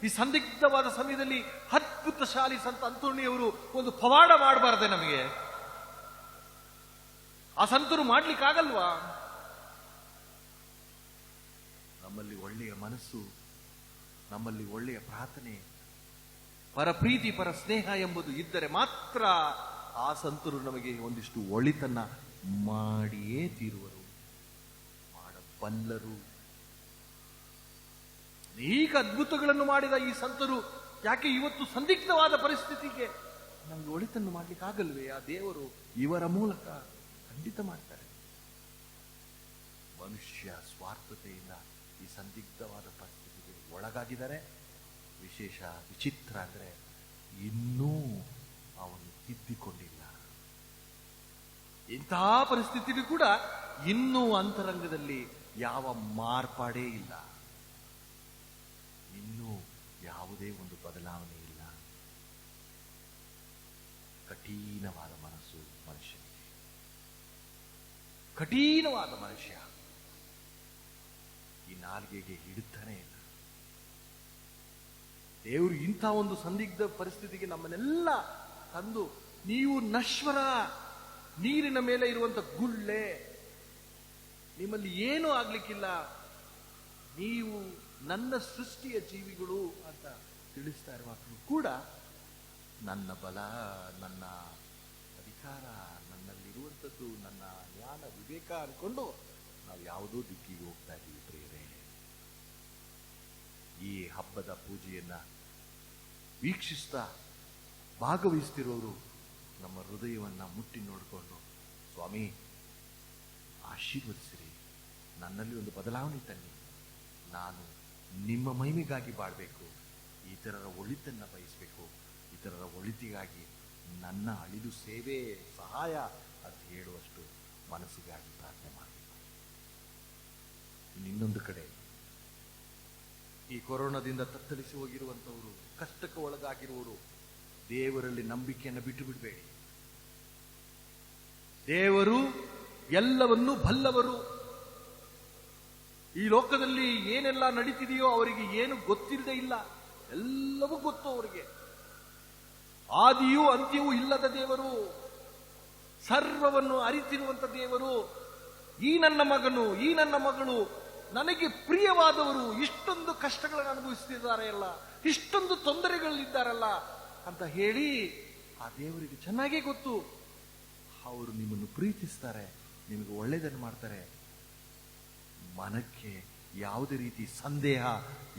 ಈ ಸಂದಿಗ್ಧವಾದ ಸಮಯದಲ್ಲಿ ಅದ್ಭುತಶಾಲಿ ಸಂತ ಅಂತೋಣಿಯವರು ಒಂದು ಪವಾಡ ಮಾಡಬಾರ್ದೆ ನಮಗೆ? ಆ ಸಂತರು ಮಾಡ್ಲಿಕ್ಕಾಗಲ್ವಾ? ನಮ್ಮಲ್ಲಿ ಒಳ್ಳೆಯ ಮನಸ್ಸು, ನಮ್ಮಲ್ಲಿ ಒಳ್ಳೆಯ ಪ್ರಾರ್ಥನೆ, ಪರ ಪ್ರೀತಿ, ಪರ ಸ್ನೇಹ ಎಂಬುದು ಇದ್ದರೆ ಮಾತ್ರ ಆ ಸಂತರು ನಮಗೆ ಒಂದಿಷ್ಟು ಒಳಿತನ್ನ ಮಾಡಿಯೇ ತೀರುವರು, ಮಾಡಬಲ್ಲರು. ಅನೇಕ ಅದ್ಭುತಗಳನ್ನು ಮಾಡಿದ ಈ ಸಂತರು ಯಾಕೆ ಇವತ್ತು ಸಂದಿಗ್ಧವಾದ ಪರಿಸ್ಥಿತಿಗೆ ನಮಗೆ ಒಳಿತನ್ನು ಮಾಡ್ಲಿಕ್ಕಾಗಲ್ವೇ? ಆ ದೇವರು ಇವರ ಮೂಲಕ ಖಂಡಿತ ಮಾಡ್ತಾರೆ. ಮನುಷ್ಯ ಸ್ವಾರ್ಥತೆಯಿಂದ ಈ ಸಂದಿಗ್ಧವಾದ ಪರಿಸ್ಥಿತಿಗೆ ಒಳಗಾಗಿದ್ದಾರೆ. ವಿಶೇಷ ವಿಚಿತ್ರ ಅಂದ್ರೆ ಇನ್ನೂ ಅವನು ತಿದ್ದಿಕೊಂಡಿಲ್ಲ. ಇಂತಹ ಪರಿಸ್ಥಿತಿಯೂ ಕೂಡ ಇನ್ನೂ ಅಂತರಂಗದಲ್ಲಿ ಯಾವ ಮಾರ್ಪಾಡೇ ಇಲ್ಲ, ಇನ್ನೂ ಯಾವುದೇ ಒಂದು ಬದಲಾವಣೆ ಇಲ್ಲ. ಕಠಿಣವಾದ ಮನಸ್ಸು ಮನುಷ್ಯನಿಗೆ, ಕಠಿಣವಾದ ಮನುಷ್ಯ ಈ ನಾಲ್ಗೆಗೆ ಹಿಡಿತಾನೆ ಇಲ್ಲ. ದೇವರು ಇಂಥ ಒಂದು ಸಂದಿಗ್ಧ ಪರಿಸ್ಥಿತಿಗೆ ನಮ್ಮನ್ನೆಲ್ಲ ತಂದು, ನೀವು ನಶ್ವರ ನೀರಿನ ಮೇಲೆ ಇರುವಂತ ಗುಳ್ಳೆ, ನಿಮ್ಮಲ್ಲಿ ಏನೂ ಆಗ್ಲಿಕ್ಕಿಲ್ಲ, ನೀವು ನನ್ನ ಸೃಷ್ಟಿಯ ಜೀವಿಗಳು ಅಂತ ತಿಳಿಸ್ತಾ ಇರುವಾಗಲೂ ಕೂಡ ನನ್ನ ಬಲ, ನನ್ನ ಅಧಿಕಾರ, ನನ್ನಲ್ಲಿರುವಂಥದ್ದು, ನನ್ನ ಜ್ಞಾನ ವಿವೇಕ ಅನ್ಕೊಂಡು ನಾವು ಯಾವುದೋ ದಿಕ್ಕಿಗೆ ಹೋಗ್ತಾ ಇದ್ದೀವಿ ಪ್ರಿಯರೇ. ಈ ಹಬ್ಬದ ಪೂಜೆಯನ್ನ ವೀಕ್ಷಿಸ್ತಾ ಭಾಗವಹಿಸ್ತಿರೋರು ನಮ್ಮ ಹೃದಯವನ್ನ ಮುಟ್ಟಿ ನೋಡಿಕೊಂಡು, ಸ್ವಾಮಿ ಆಶೀರ್ವದಿಸಿರಿ, ನನ್ನಲ್ಲಿ ಒಂದು ಬದಲಾವಣೆ ತನ್ನಿ, ನಾನು ನಿಮ್ಮ ಮಹಿಮೆಗಾಗಿ ಬಾಳ್ಬೇಕು, ಇತರರ ಒಳಿತನ್ನ ಬಯಸಬೇಕು, ಇತರರ ಒಳಿತಿಗಾಗಿ ನನ್ನ ಅಳಿದು ಸೇವೆ ಸಹಾಯ ಅಂತ ಹೇಳುವಷ್ಟು ಮನಸ್ಸಿಗಾಗಿ ಪ್ರಾರ್ಥನೆ ಮಾಡಬೇಕು. ಇನ್ನೊಂದು ಕಡೆ ಈ ಕೊರೋನಾದಿಂದ ತತ್ತರಿಸಿ ಹೋಗಿರುವಂತವರು, ಕಷ್ಟಕ್ಕೆ ಒಳಗಾಗಿರುವವರು, ದೇವರಲ್ಲಿ ನಂಬಿಕೆಯನ್ನು ಬಿಟ್ಟು ಬಿಡಬೇಡಿ. ದೇವರು ಎಲ್ಲವನ್ನೂ ಬಲ್ಲವರು. ಈ ಲೋಕದಲ್ಲಿ ಏನೆಲ್ಲ ನಡೀತಿದೆಯೋ ಅವರಿಗೆ ಏನು ಗೊತ್ತಿಲ್ಲದೆ ಇಲ್ಲ, ಎಲ್ಲವೂ ಗೊತ್ತು ಅವರಿಗೆ. ಆದಿಯೂ ಅಂತ್ಯವೂ ಇಲ್ಲದ ದೇವರು, ಸರ್ವವನ್ನು ಅರಿತಿರುವಂತ ದೇವರು. ಈ ನನ್ನ ಮಗನು, ಈ ನನ್ನ ಮಗಳು ನನಗೆ ಪ್ರಿಯವಾದವರು ಇಷ್ಟೊಂದು ಕಷ್ಟಗಳನ್ನು ಅನುಭವಿಸ್ತಿದ್ದಾರೆ ಅಲ್ಲ, ಇಷ್ಟೊಂದು ತೊಂದರೆಗಳಿದ್ದಾರಲ್ಲ ಅಂತ ಹೇಳಿ ಆ ದೇವರಿಗೆ ಚೆನ್ನಾಗೇ ಗೊತ್ತು. ಅವರು ನಿಮ್ಮನ್ನು ಪ್ರೀತಿಸ್ತಾರೆ, ನಿಮಗೆ ಒಳ್ಳೆಯದನ್ನು ಮಾಡ್ತಾರೆ. ಮನಕ್ಕೆ ಯಾವುದೇ ರೀತಿ ಸಂದೇಹ,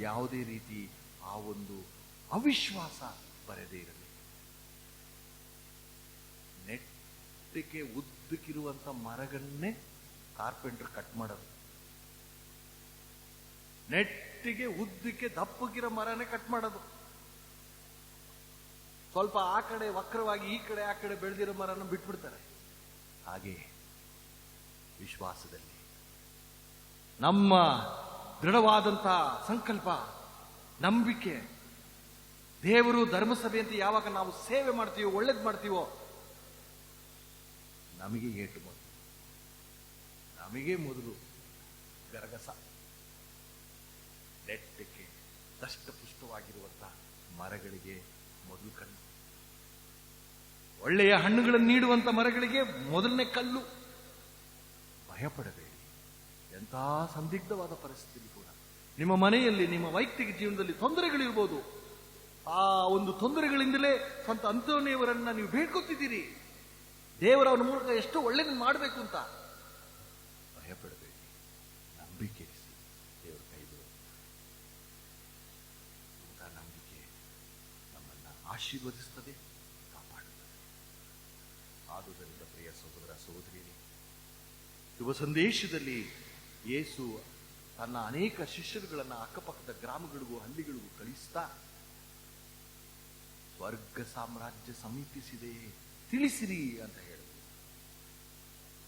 ಯಾವುದೇ ರೀತಿ ಆ ಒಂದು ಅವಿಶ್ವಾಸ ಬರದೇ ಇರಲಿ. ನೆಟ್ಟಿಗೆ ಉದ್ದಕ್ಕಿರುವಂತ ಮರಗಳನ್ನೇ ಕಾರ್ಪೆಂಟರ್ ಕಟ್ ಮಾಡೋದು, ನೆಟ್ಟಿಗೆ ಉದ್ದಕ್ಕೆ ದಪ್ಪಗಿರೋ ಮರನೇ ಕಟ್ ಮಾಡೋದು. ಸ್ವಲ್ಪ ಆ ಕಡೆ ವಕ್ರವಾಗಿ ಈ ಕಡೆ ಆ ಕಡೆ ಬೆಳೆದಿರೋ ಮರನ ಬಿಟ್ಬಿಡ್ತಾರೆ. ಹಾಗೆ ವಿಶ್ವಾಸದಲ್ಲಿ ನಮ್ಮ ದೃಢವಾದಂತ ಸಂಕಲ್ಪ, ನಂಬಿಕೆ, ದೇವರು ಧರ್ಮಸಭೆ ಅಂತ ಯಾವಾಗ ನಾವು ಸೇವೆ ಮಾಡ್ತೀವೋ, ಒಳ್ಳೇದು ಮಾಡ್ತೀವೋ, ನಮಗೆ ಏಟು ಮೊದಲು, ನಮಗೆ ಮೊದಲು ಗರಗಸ. ನೆಟ್ಟಕ್ಕೆ ದಷ್ಟಪುಷ್ಟವಾಗಿರುವಂತ ಮರಗಳಿಗೆ ಮೊದಲು ಕಲ್ಲು, ಒಳ್ಳೆಯ ಹಣ್ಣುಗಳನ್ನು ನೀಡುವಂತ ಮರಗಳಿಗೆ ಮೊದಲನೇ ಕಲ್ಲು. ಭಯಪಡಬೇಡಿ. ಎಂಥ ಸಂದಿಗ್ಧವಾದ ಪರಿಸ್ಥಿತಿ ಕೂಡ ನಿಮ್ಮ ಮನೆಯಲ್ಲಿ, ನಿಮ್ಮ ವೈಯಕ್ತಿಕ ಜೀವನದಲ್ಲಿ ತೊಂದರೆಗಳಿರ್ಬೋದು. ಆ ಒಂದು ತೊಂದರೆಗಳಿಂದಲೇ ಸಂತ ಅಂತೋಣಿಯವರನ್ನ ನೀವು ಬೇಡ್ಕೊತಿದ್ದೀರಿ, ದೇವರವರ ಮೂಲಕ ಎಷ್ಟು ಒಳ್ಳೆಯದನ್ನು ಮಾಡಬೇಕು ಅಂತ. ಭಯಪಡಬೇಡಿ, ನಂಬಿಕೆ ಇರಿಸಿ, ದೇವರ ಕೈ ಆಶೀರ್ವದಿಸುತ್ತದೆ, ಕಾಪಾಡುತ್ತದೆ. ಆದುದರಿಂದ ಪ್ರಿಯ ಸಹೋದರ ಸಹೋದರಿಯರೇ, ಶುಭ ಸಂದೇಶದಲ್ಲಿ ಯೇಸು ತನ್ನ ಅನೇಕ ಶಿಷ್ಯರುಗಳನ್ನ ಅಕ್ಕಪಕ್ಕದ ಗ್ರಾಮಗಳಿಗೂ ಹಳ್ಳಿಗಳಿಗೂ ಕಳಿಸ್ತಾ ಸ್ವರ್ಗ ಸಾಮ್ರಾಜ್ಯ ಸಮೀಪಿಸಿದೆ ತಿಳಿಸಿರಿ ಅಂತ ಹೇಳಿದ್ರು.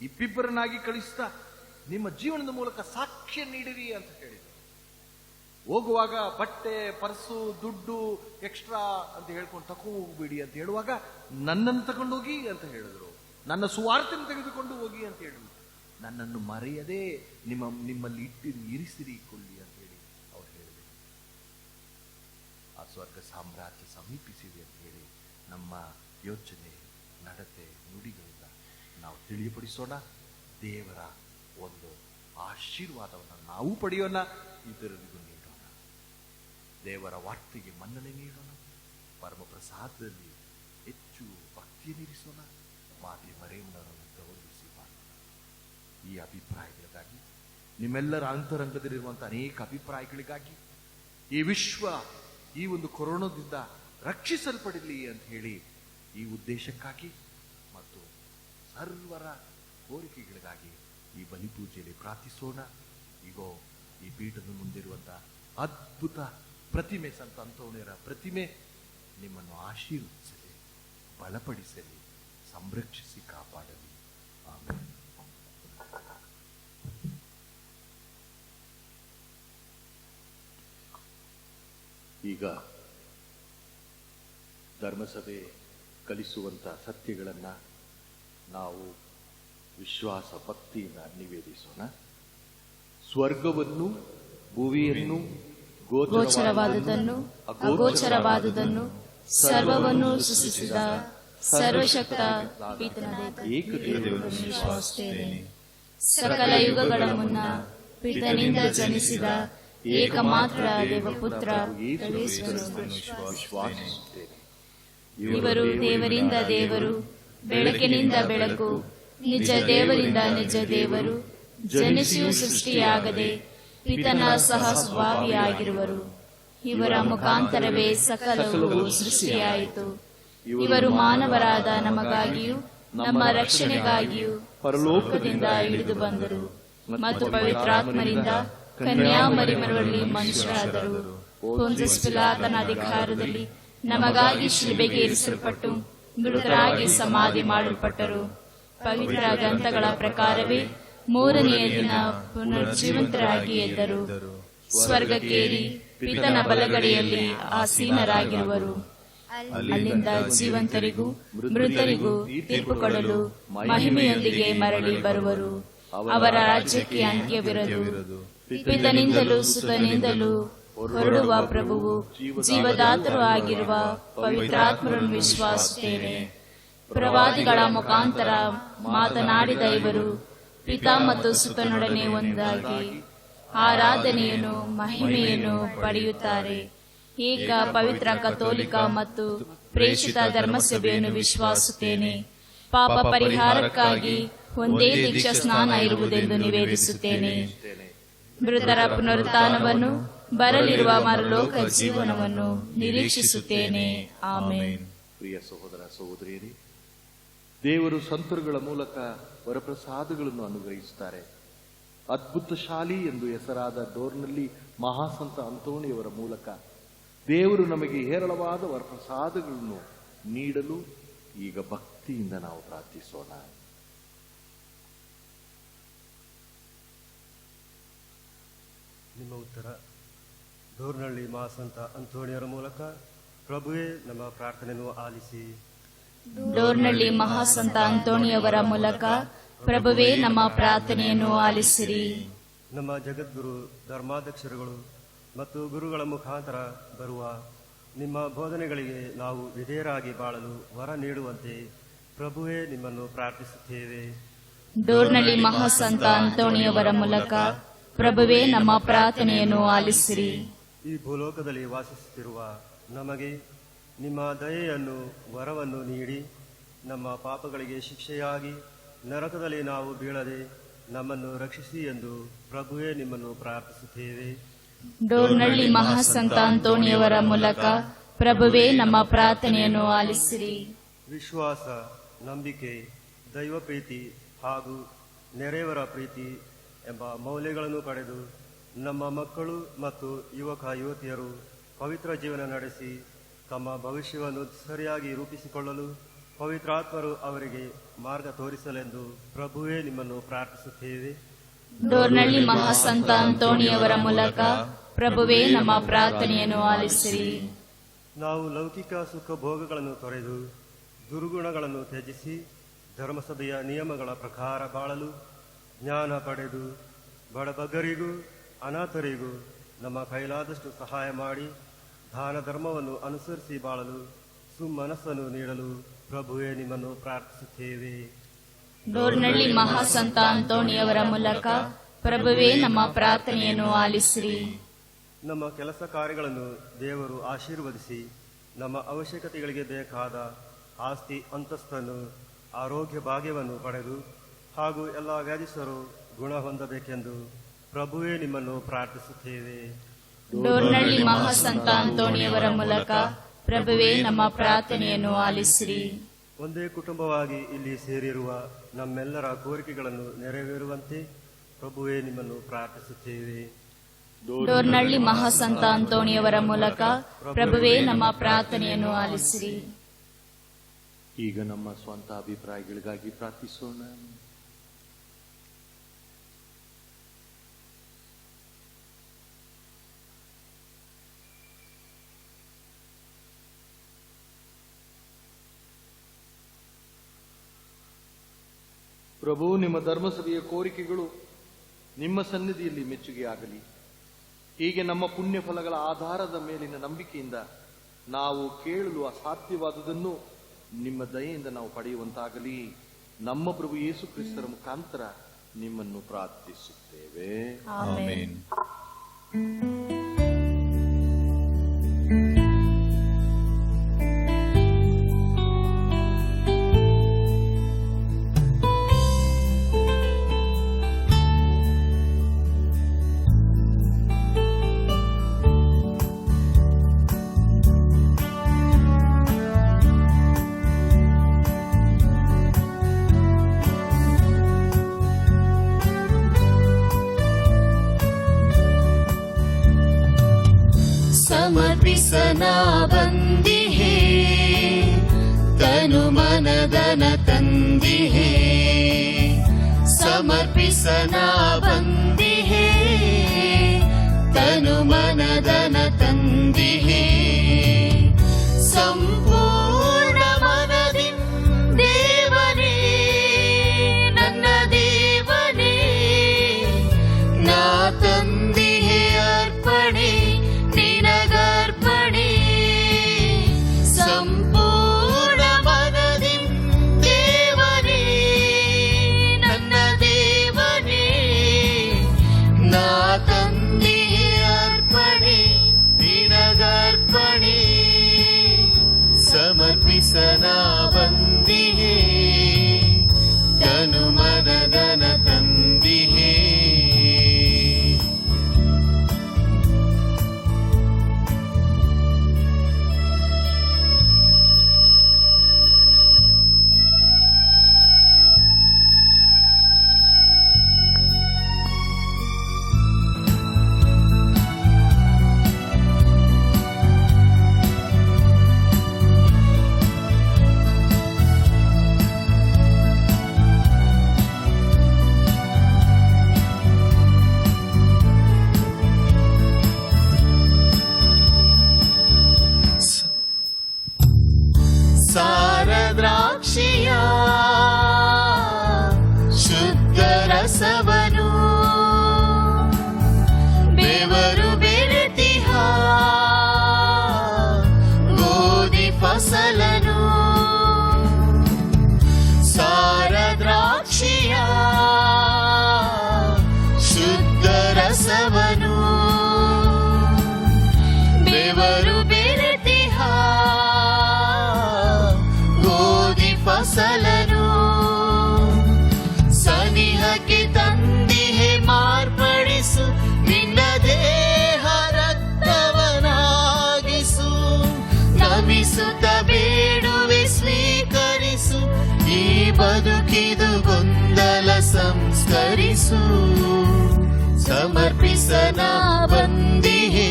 ಇಬ್ಬಿಬ್ಬರನ್ನಾಗಿ ಕಳಿಸ್ತಾ ನಿಮ್ಮ ಜೀವನದ ಮೂಲಕ ಸಾಕ್ಷ್ಯ ನೀಡಿರಿ ಅಂತ ಹೇಳಿದರು. ಹೋಗುವಾಗ ಬಟ್ಟೆ, ಪರ್ಸು, ದುಡ್ಡು ಎಕ್ಸ್ಟ್ರಾ ಅಂತ ಹೇಳ್ಕೊಂಡು ತಕೊಂಡು ಹೋಗ್ಬೇಡಿ ಅಂತ ಹೇಳುವಾಗ ನನ್ನನ್ನು ತಗೊಂಡು ಹೋಗಿ ಅಂತ ಹೇಳಿದ್ರು. ನನ್ನ ಸುವಾರ್ತೆಯನ್ನು ತೆಗೆದುಕೊಂಡು ಹೋಗಿ ಅಂತ ಹೇಳಿದ್ರು. ನನ್ನನ್ನು ಮರೆಯದೆ ನಿಮ್ಮಲ್ಲಿ ಇರಿಸಿರಿಕೊಳ್ಳಿ ಅಂತ ಹೇಳಿ ಅವ್ರು ಹೇಳಿದರು. ಆ ಸ್ವರ್ಗ ಸಾಮ್ರಾಜ್ಯ ಸಮೀಪಿಸಿದೆ ಅಂತ ಹೇಳಿ ನಮ್ಮ ಯೋಚನೆ, ನಡತೆ, ನುಡಿಗಳಿಂದ ನಾವು ತಿಳಿಯಪಡಿಸೋಣ. ದೇವರ ಒಂದು ಆಶೀರ್ವಾದವನ್ನು ನಾವು ಪಡೆಯೋಣ, ಇತರರಿಗೂ ನೀಡೋಣ. ದೇವರ ವಾರ್ತೆಗೆ ಮನ್ನಣೆ ನೀಡೋಣ. ಪರಮ ಪ್ರಸಾದದಲ್ಲಿ ಹೆಚ್ಚು ಭಕ್ತಿಯನ್ನಿರಿಸೋಣ. ಮಾತೆ ಮರೆಯಮ್ಮನವರನ್ನು ಗೌರವಿಸಿ ಮಾಡೋಣ. ಈ ಅಭಿಪ್ರಾಯಗಳಿಗಾಗಿ, ನಿಮ್ಮೆಲ್ಲರ ಅಂತರಂಗದಲ್ಲಿರುವಂತಹ ಅನೇಕ ಅಭಿಪ್ರಾಯಗಳಿಗಾಗಿ, ಈ ವಿಶ್ವ ಈ ಒಂದು ಕೊರೋನಾದಿಂದ ರಕ್ಷಿಸಲ್ಪಡಲಿ ಅಂತ ಹೇಳಿ ಈ ಉದ್ದೇಶಕ್ಕಾಗಿ ಮತ್ತು ಸರ್ವರ ಕೋರಿಕೆಗಳಿಗಾಗಿ ಈ ಬಲಿಪೂಜೆಯಲ್ಲಿ ಪ್ರಾರ್ಥಿಸೋಣ. ಈಗೋ ಈ ಪೀಠದ ಮುಂದಿರುವಂತಹ ಅದ್ಭುತ ಪ್ರತಿಮೆ, ಸಂತ ಅಂತೋಣಿಯರ ಪ್ರತಿಮೆ ನಿಮ್ಮನ್ನು ಆಶೀರ್ವದಿಸಲಿ, ಬಲಪಡಿಸಲಿ, ಸಂರಕ್ಷಿಸಿ ಕಾಪಾಡಲಿ. ಆಮೇಲೆ ಈಗ ಧರ್ಮಸಭೆ ಕಲಿಸುವಂತ ಸತ್ಯಗಳನ್ನ ನಾವು ವಿಶ್ವಾಸ ಭಕ್ತಿಯಿಂದ ನಿವೇದಿಸೋಣ. ಸ್ವರ್ಗವನ್ನು, ಭುವಿಯನ್ನು, ಗೋಚರವಾದುದನ್ನು ಅಗೋಚರವಾದುದನ್ನು ಸರ್ವವನ್ನು ಸೃಷ್ಟಿಸಿದ ಸರ್ವಶಕ್ತ ಪಿತನಾದ ವಿಶ್ವಾಸಿಸುತ್ತೇನೆ. ಸಕಲ ಯುಗಗಳ ಮುನ್ನ ಪಿತನಿಂದ ಜನಿಸಿದ ಏಕಮಾತ್ರ ದೇವಪುತ್ರ ವಿಶ್ವಾಸಿಸುತ್ತೇನೆ. ಇವರು ದೇವರಿಂದ ದೇವರು, ಬೆಳಕಿನಿಂದ ಬೆಳಕು, ನಿಜ ದೇವರಿಂದ ನಿಜ ದೇವರು, ಜನಿಸಿಯೂ ಸೃಷ್ಟಿಯಾಗದೆ ಪಿತನ ಸಹ ಸ್ವಭಾವಿಯಾಗಿರುವರು. ಇವರ ಮುಖಾಂತರವೇ ಸಕಲವು ಸೃಷ್ಟಿಯಾಯಿತು. ಇವರು ಮಾನವರಾದ ನಮಗಾಗಿಯೂ ನಮ್ಮ ರಕ್ಷಣೆಗಾಗಿಯೂ ಪರಲೋಕದಿಂದ ಇಳಿದು ಬಂದರು ಮತ್ತು ಪವಿತ್ರಾತ್ಮರಿಂದ ಕನ್ಯಾಮರಿಯರಲ್ಲಿ ಮನುಷ್ಯರಾದರು. ಪೊಂತಿಯಸ್ ಪಿಲಾತನ ಅಧಿಕಾರದಲ್ಲಿ ನಮಗಾಗಿ ಶಿಲುಬೆಗೆ ಇರಿಸಲ್ಪಟ್ಟು ಮೃತರಾಗಿ ಸಮಾಧಿ ಮಾಡಲ್ಪಟ್ಟರು. ಪವಿತ್ರ ಗ್ರಂಥಗಳ ಪ್ರಕಾರವೇ ಮೂರನೆಯ ದಿನ ಪುನರ್ಜೀವಂತರಾಗಿ ಎದ್ದರು. ಸ್ವರ್ಗಕ್ಕೇರಿ ಪಿತನ ಬಲಗಡೆಯಲ್ಲಿ ಆಸೀನರಾಗಿರುವರು. ಅಲ್ಲಿಂದ ಜೀವಂತರಿಗೂ ಮೃತರಿಗೂ ತೀರ್ಪು ಕೊಡಲು ಮಹಿಮೆಯೊಂದಿಗೆ ಮರಳಿ ಬರುವರು. ಅವರ ರಾಜ್ಯಕ್ಕೆ ಅಂತ್ಯವಿರದು. ಪಿತನಿಂದಲೂ ಸುತನಿಂದಲೂ ಹೊರಡುವ ಪ್ರಭುವು ಜೀವದಾತರು ಆಗಿರುವ ಪವಿತ್ರಾತ್ಮರನ್ನು ವಿಶ್ವಾಸಿಸುತ್ತೇನೆ. ಪ್ರವಾದಿಗಳ ಮುಖಾಂತರ ಮಾತನಾಡಿದ ಇವರು ಪಿತ ಮತ್ತು ಸುತನೊಡನೆ ಒಂದಾಗಿ ಆರಾಧನೆಯನ್ನು ಮಹಿಮೆಯನ್ನು ಪಡೆಯುತ್ತಾರೆ. ಏಕ ಪವಿತ್ರ ಕಥೋಲಿಕ ಮತ್ತು ಪ್ರೇಷಿತ ಧರ್ಮಸಭೆಯನ್ನು ವಿಶ್ವಾಸಿಸುತ್ತೇನೆ. ಪಾಪ ಪರಿಹಾರಕ್ಕಾಗಿ ಒಂದೇ ದೀಕ್ಷಾ ಸ್ನಾನ ಇರುವುದೆಂದು ನಿವೇದಿಸುತ್ತೇನೆ. ಮೃತರ ಪುನರುತ್ಥಾನವನ್ನು, ಬರಲಿರುವ ಮರಲೋಕ ಜೀವನವನ್ನು ನಿರೀಕ್ಷಿಸುತ್ತೇನೆ. ಆಮೇನ್. ಪ್ರಿಯ ಸಹೋದರ ಸಹೋದರಿಯರೇ, ದೇವರು ಸಂತರುಗಳ ಮೂಲಕ ವರಪ್ರಸಾದಗಳನ್ನು ಅನುಗ್ರಹಿಸುತ್ತಾರೆ. ಅದ್ಭುತ ಶಾಲಿ ಎಂದು ಹೆಸರಾದ ಡೋರ್ನಲ್ಲಿ ಮಹಾಸಂತ ಅಂತೋಣಿಯವರ ಮೂಲಕ ದೇವರು ನಮಗೆ ಹೇರಳವಾದ ವರಪ್ರಸಾದಗಳನ್ನು ನೀಡಲು ಈಗ ಭಕ್ತಿಯಿಂದ ನಾವು ಪ್ರಾರ್ಥಿಸೋಣ. ನಿಮ್ಮ ಉತ್ತರ. ಡೋರ್ನಳ್ಳಿ ಮಹಾಸಂತ ಅಂತೋಣಿಯವರ ಮೂಲಕ ಪ್ರಭುವೇ ನಮ್ಮ ಪ್ರಾರ್ಥನೆಯನ್ನು ಆಲಿಸಿ. ಡೋರ್ನಳ್ಳಿ ಮಹಾಸಂತ ಅಂತೋಣಿಯವರ ಮೂಲಕ ಪ್ರಭುವೇ ನಮ್ಮ ಪ್ರಾರ್ಥನೆಯನ್ನು ಆಲಿಸಿರಿ. ನಮ್ಮ ಜಗದ್ಗುರು ಧರ್ಮಾಧ್ಯಕ್ಷರುಗಳು ಮತ್ತು ಗುರುಗಳ ಮುಖಾಂತರ ಬರುವ ನಿಮ್ಮ ಬೋಧನೆಗಳಿಗೆ ನಾವು ವಿಧೇಯರಾಗಿ ಬಾಳಲು ವರ ನೀಡುವಂತೆ ಪ್ರಭುವೇ ನಿಮ್ಮನ್ನು ಪ್ರಾರ್ಥಿಸುತ್ತೇವೆ. ಡೋರ್ನಳ್ಳಿ ಮಹಾಸಂತ ಅಂತೋಣಿಯವರ ಮೂಲಕ ಪ್ರಭುವೇ ನಮ್ಮ ಪ್ರಾರ್ಥನೆಯನ್ನು ಆಲಿಸಿರಿ. ಈ ಭೂಲೋಕದಲ್ಲಿ ವಾಸಿಸುತ್ತಿರುವ ನಮಗೆ ನಿಮ್ಮ ದಯೆಯನ್ನು, ವರವನ್ನು ನೀಡಿ ನಮ್ಮ ಪಾಪಗಳಿಗೆ ಶಿಕ್ಷೆಯಾಗಿ ನರಕದಲ್ಲಿ ನಾವು ಬೀಳದೆ ನಮ್ಮನ್ನು ರಕ್ಷಿಸಿ ಎಂದು ಪ್ರಭುವೇ ನಿಮ್ಮನ್ನು ಪ್ರಾರ್ಥಿಸುತ್ತೇವೆ. ಡೋರ್ನಳ್ಳಿ ಮಹಾಸಂತ ಅಂತೋಣಿಯವರ ಮೂಲಕ ಪ್ರಭುವೇ ನಮ್ಮ ಪ್ರಾರ್ಥನೆಯನ್ನು ಆಲಿಸಿರಿ. ವಿಶ್ವಾಸ, ನಂಬಿಕೆ, ದೈವ ಪ್ರೀತಿ ಹಾಗೂ ನೆರೆಯವರ ಪ್ರೀತಿ ಎಂಬ ಮೌಲ್ಯಗಳನ್ನು ಪಡೆದು ನಮ್ಮ ಮಕ್ಕಳು ಮತ್ತು ಯುವಕ ಯುವತಿಯರು ಪವಿತ್ರ ಜೀವನ ನಡೆಸಿ ತಮ್ಮ ಭವಿಷ್ಯವನ್ನು ಸರಿಯಾಗಿ ರೂಪಿಸಿಕೊಳ್ಳಲು ಪವಿತ್ರಾತ್ಮರು ಅವರಿಗೆ ಮಾರ್ಗ ತೋರಿಸಲೆಂದು ಪ್ರಭುವೇ ನಿಮ್ಮನ್ನು ಪ್ರಾರ್ಥಿಸುತ್ತೇವೆ. ಡೋರ್ನಳ್ಳಿ ಮಹಾಸಂತ ಅಂತೋಣಿಯವರ ಮೂಲಕ ಪ್ರಭುವೇ ನಮ್ಮ ಪ್ರಾರ್ಥನೆಯನ್ನು ಆಲಿಸಿರಿ. ನಾವು ಲೌಕಿಕ ಸುಖ ಭೋಗಗಳನ್ನು ತೊರೆದು ದುರ್ಗುಣಗಳನ್ನು ತ್ಯಜಿಸಿ ಧರ್ಮಸಭೆಯ ನಿಯಮಗಳ ಪ್ರಕಾರ ಬಾಳಲು ಜ್ಞಾನ ಪಡೆದು ಬಡಬಗ್ಗರಿಗೂ ಅನಾಥರಿಗೂ ನಮ್ಮ ಕೈಲಾದಷ್ಟು ಸಹಾಯ ಮಾಡಿ ದಾನ ಧರ್ಮವನ್ನು ಅನುಸರಿಸಿ ಬಾಳಲು ಸುಮನಸ್ಸನ್ನು ನೀಡಲು ಪ್ರಭುವೇ ನಿಮ್ಮನ್ನು ಪ್ರಾರ್ಥಿಸುತ್ತೇವೆ. ಡೋರ್ನಳ್ಳಿ ಮಹಾಸಂತ ಅಂತೋಣಿಯವರ ಮೂಲಕ ಪ್ರಭುವೇ ನಮ್ಮ ಪ್ರಾರ್ಥನೆಯನ್ನು ಆಲಿಸಿರಿ. ನಮ್ಮ ಕೆಲಸ ಕಾರ್ಯಗಳನ್ನು ದೇವರು ಆಶೀರ್ವದಿಸಿ ನಮ್ಮ ಅವಶ್ಯಕತೆಗಳಿಗೆ ಬೇಕಾದ ಆಸ್ತಿ ಅಂತಸ್ತನ್ನು ಆರೋಗ್ಯ ಭಾಗ್ಯವನ್ನು ಪಡೆದು ಹಾಗೂ ಎಲ್ಲ ವ್ಯಾಧಿಸರು ಗುಣ ಹೊಂದಬೇಕೆಂದು ಪ್ರಭುವೇ ನಿಮ್ಮನ್ನು ಪ್ರಾರ್ಥಿಸುತ್ತೇವೆ. ಡೋರ್ನಳ್ಳಿ ಮಹಾಸಂತ ಅಂತೋಣಿಯವರ ಮೂಲಕ ಪ್ರಭುವೇ ನಮ್ಮ ಪ್ರಾರ್ಥನೆಯನ್ನು ಆಲಿಸಿರಿ. ಒಂದೇ ಕುಟುಂಬವಾಗಿ ಇಲ್ಲಿ ಸೇರಿರುವ ನಮ್ಮೆಲ್ಲರ ಕೋರಿಕೆಗಳನ್ನು ನೆರವೇರುವಂತೆ ಪ್ರಭುವೇ ನಿಮ್ಮನ್ನು ಪ್ರಾರ್ಥಿಸುತ್ತೇವೆ. ಡೋರ್ನಳ್ಳಿ ಮಹಾಸಂತ ಅಂತೋಣಿಯವರ ಮೂಲಕ ಪ್ರಭುವೇ ನಮ್ಮ ಪ್ರಾರ್ಥನೆಯನ್ನು ಆಲಿಸಿರಿ. ಈಗ ನಮ್ಮ ಸ್ವಂತ ಅಭಿಪ್ರಾಯಗಳಿಗಾಗಿ ಪ್ರಾರ್ಥಿಸೋಣ. ಪ್ರಭು, ನಿಮ್ಮ ಧರ್ಮಸಭೆಯ ಕೋರಿಕೆಗಳು ನಿಮ್ಮ ಸನ್ನಿಧಿಯಲ್ಲಿ ಮೆಚ್ಚುಗೆಯಾಗಲಿ. ಹೀಗೆ ನಮ್ಮ ಪುಣ್ಯ ಫಲಗಳ ಆಧಾರದ ಮೇಲಿನ ನಂಬಿಕೆಯಿಂದ ನಾವು ಕೇಳಲು ಅಸಾಧ್ಯವಾದುದನ್ನು ನಿಮ್ಮ ದಯೆಯಿಂದ ನಾವು ಪಡೆಯುವಂತಾಗಲಿ. ನಮ್ಮ ಪ್ರಭು ಯೇಸು ಕ್ರಿಸ್ತರ ಮುಖಾಂತರ ನಿಮ್ಮನ್ನು ಪ್ರಾರ್ಥಿಸುತ್ತೇವೆ. ಆಮೆನ್. ಸಮರ್ಪಿಸನ ಬಂದಿಹೇ, ತನು ಮನದನ ತಂದಿಹೇ. ಸಮರ್ಪಿಸನ ಬಂದಿಹೇ, ತನು ಮನದನ ತಂದಿಹೇ. ಸಂಪೂರ್ಣ ಮನದಿ ದೇವನೇ, ನನ್ನ ದೇವನೇ, ನಾ ತಂದಿಹೇ ಅರ್ಪಣೆ ನಿನಗರ್ಪಣೆ. ಸಂಪೂರ್ಣ ಮನದಿ ದೇವನೇ, ನನ್ನ ದೇವನೇ, ನಾ ತಂದಿಹೇ ಅರ್ಪಣೆ ನಿನಗರ್ಪಣೆ. ಸಮರ್ಪಿಸನ ಬಂದಿಹೇ, ತನು ಮನದನ ತಂದಿಹೇ. ಸಾರದ್ರಾಕ್ಷಿಯ ಶುದ್ಧ ರಸವನು, ಬೆವರು ಬೆರೆತಿಹ ಗೋಧಿ ಫಸಲನು. ಸಾರದ್ರಾಕ್ಷಿಯ ಶುದ್ಧ ರಸವನು, ಬೆವರು ಬೆರೆತಿಹ ಗೋಧಿ ಫಸಲನು. ಬದುಕಿದು ಗೊಂದಲ ಸಂಸ್ಕರಿಸು, ಸಮರ್ಪಿಸನ ಬಂದಿಹೇ,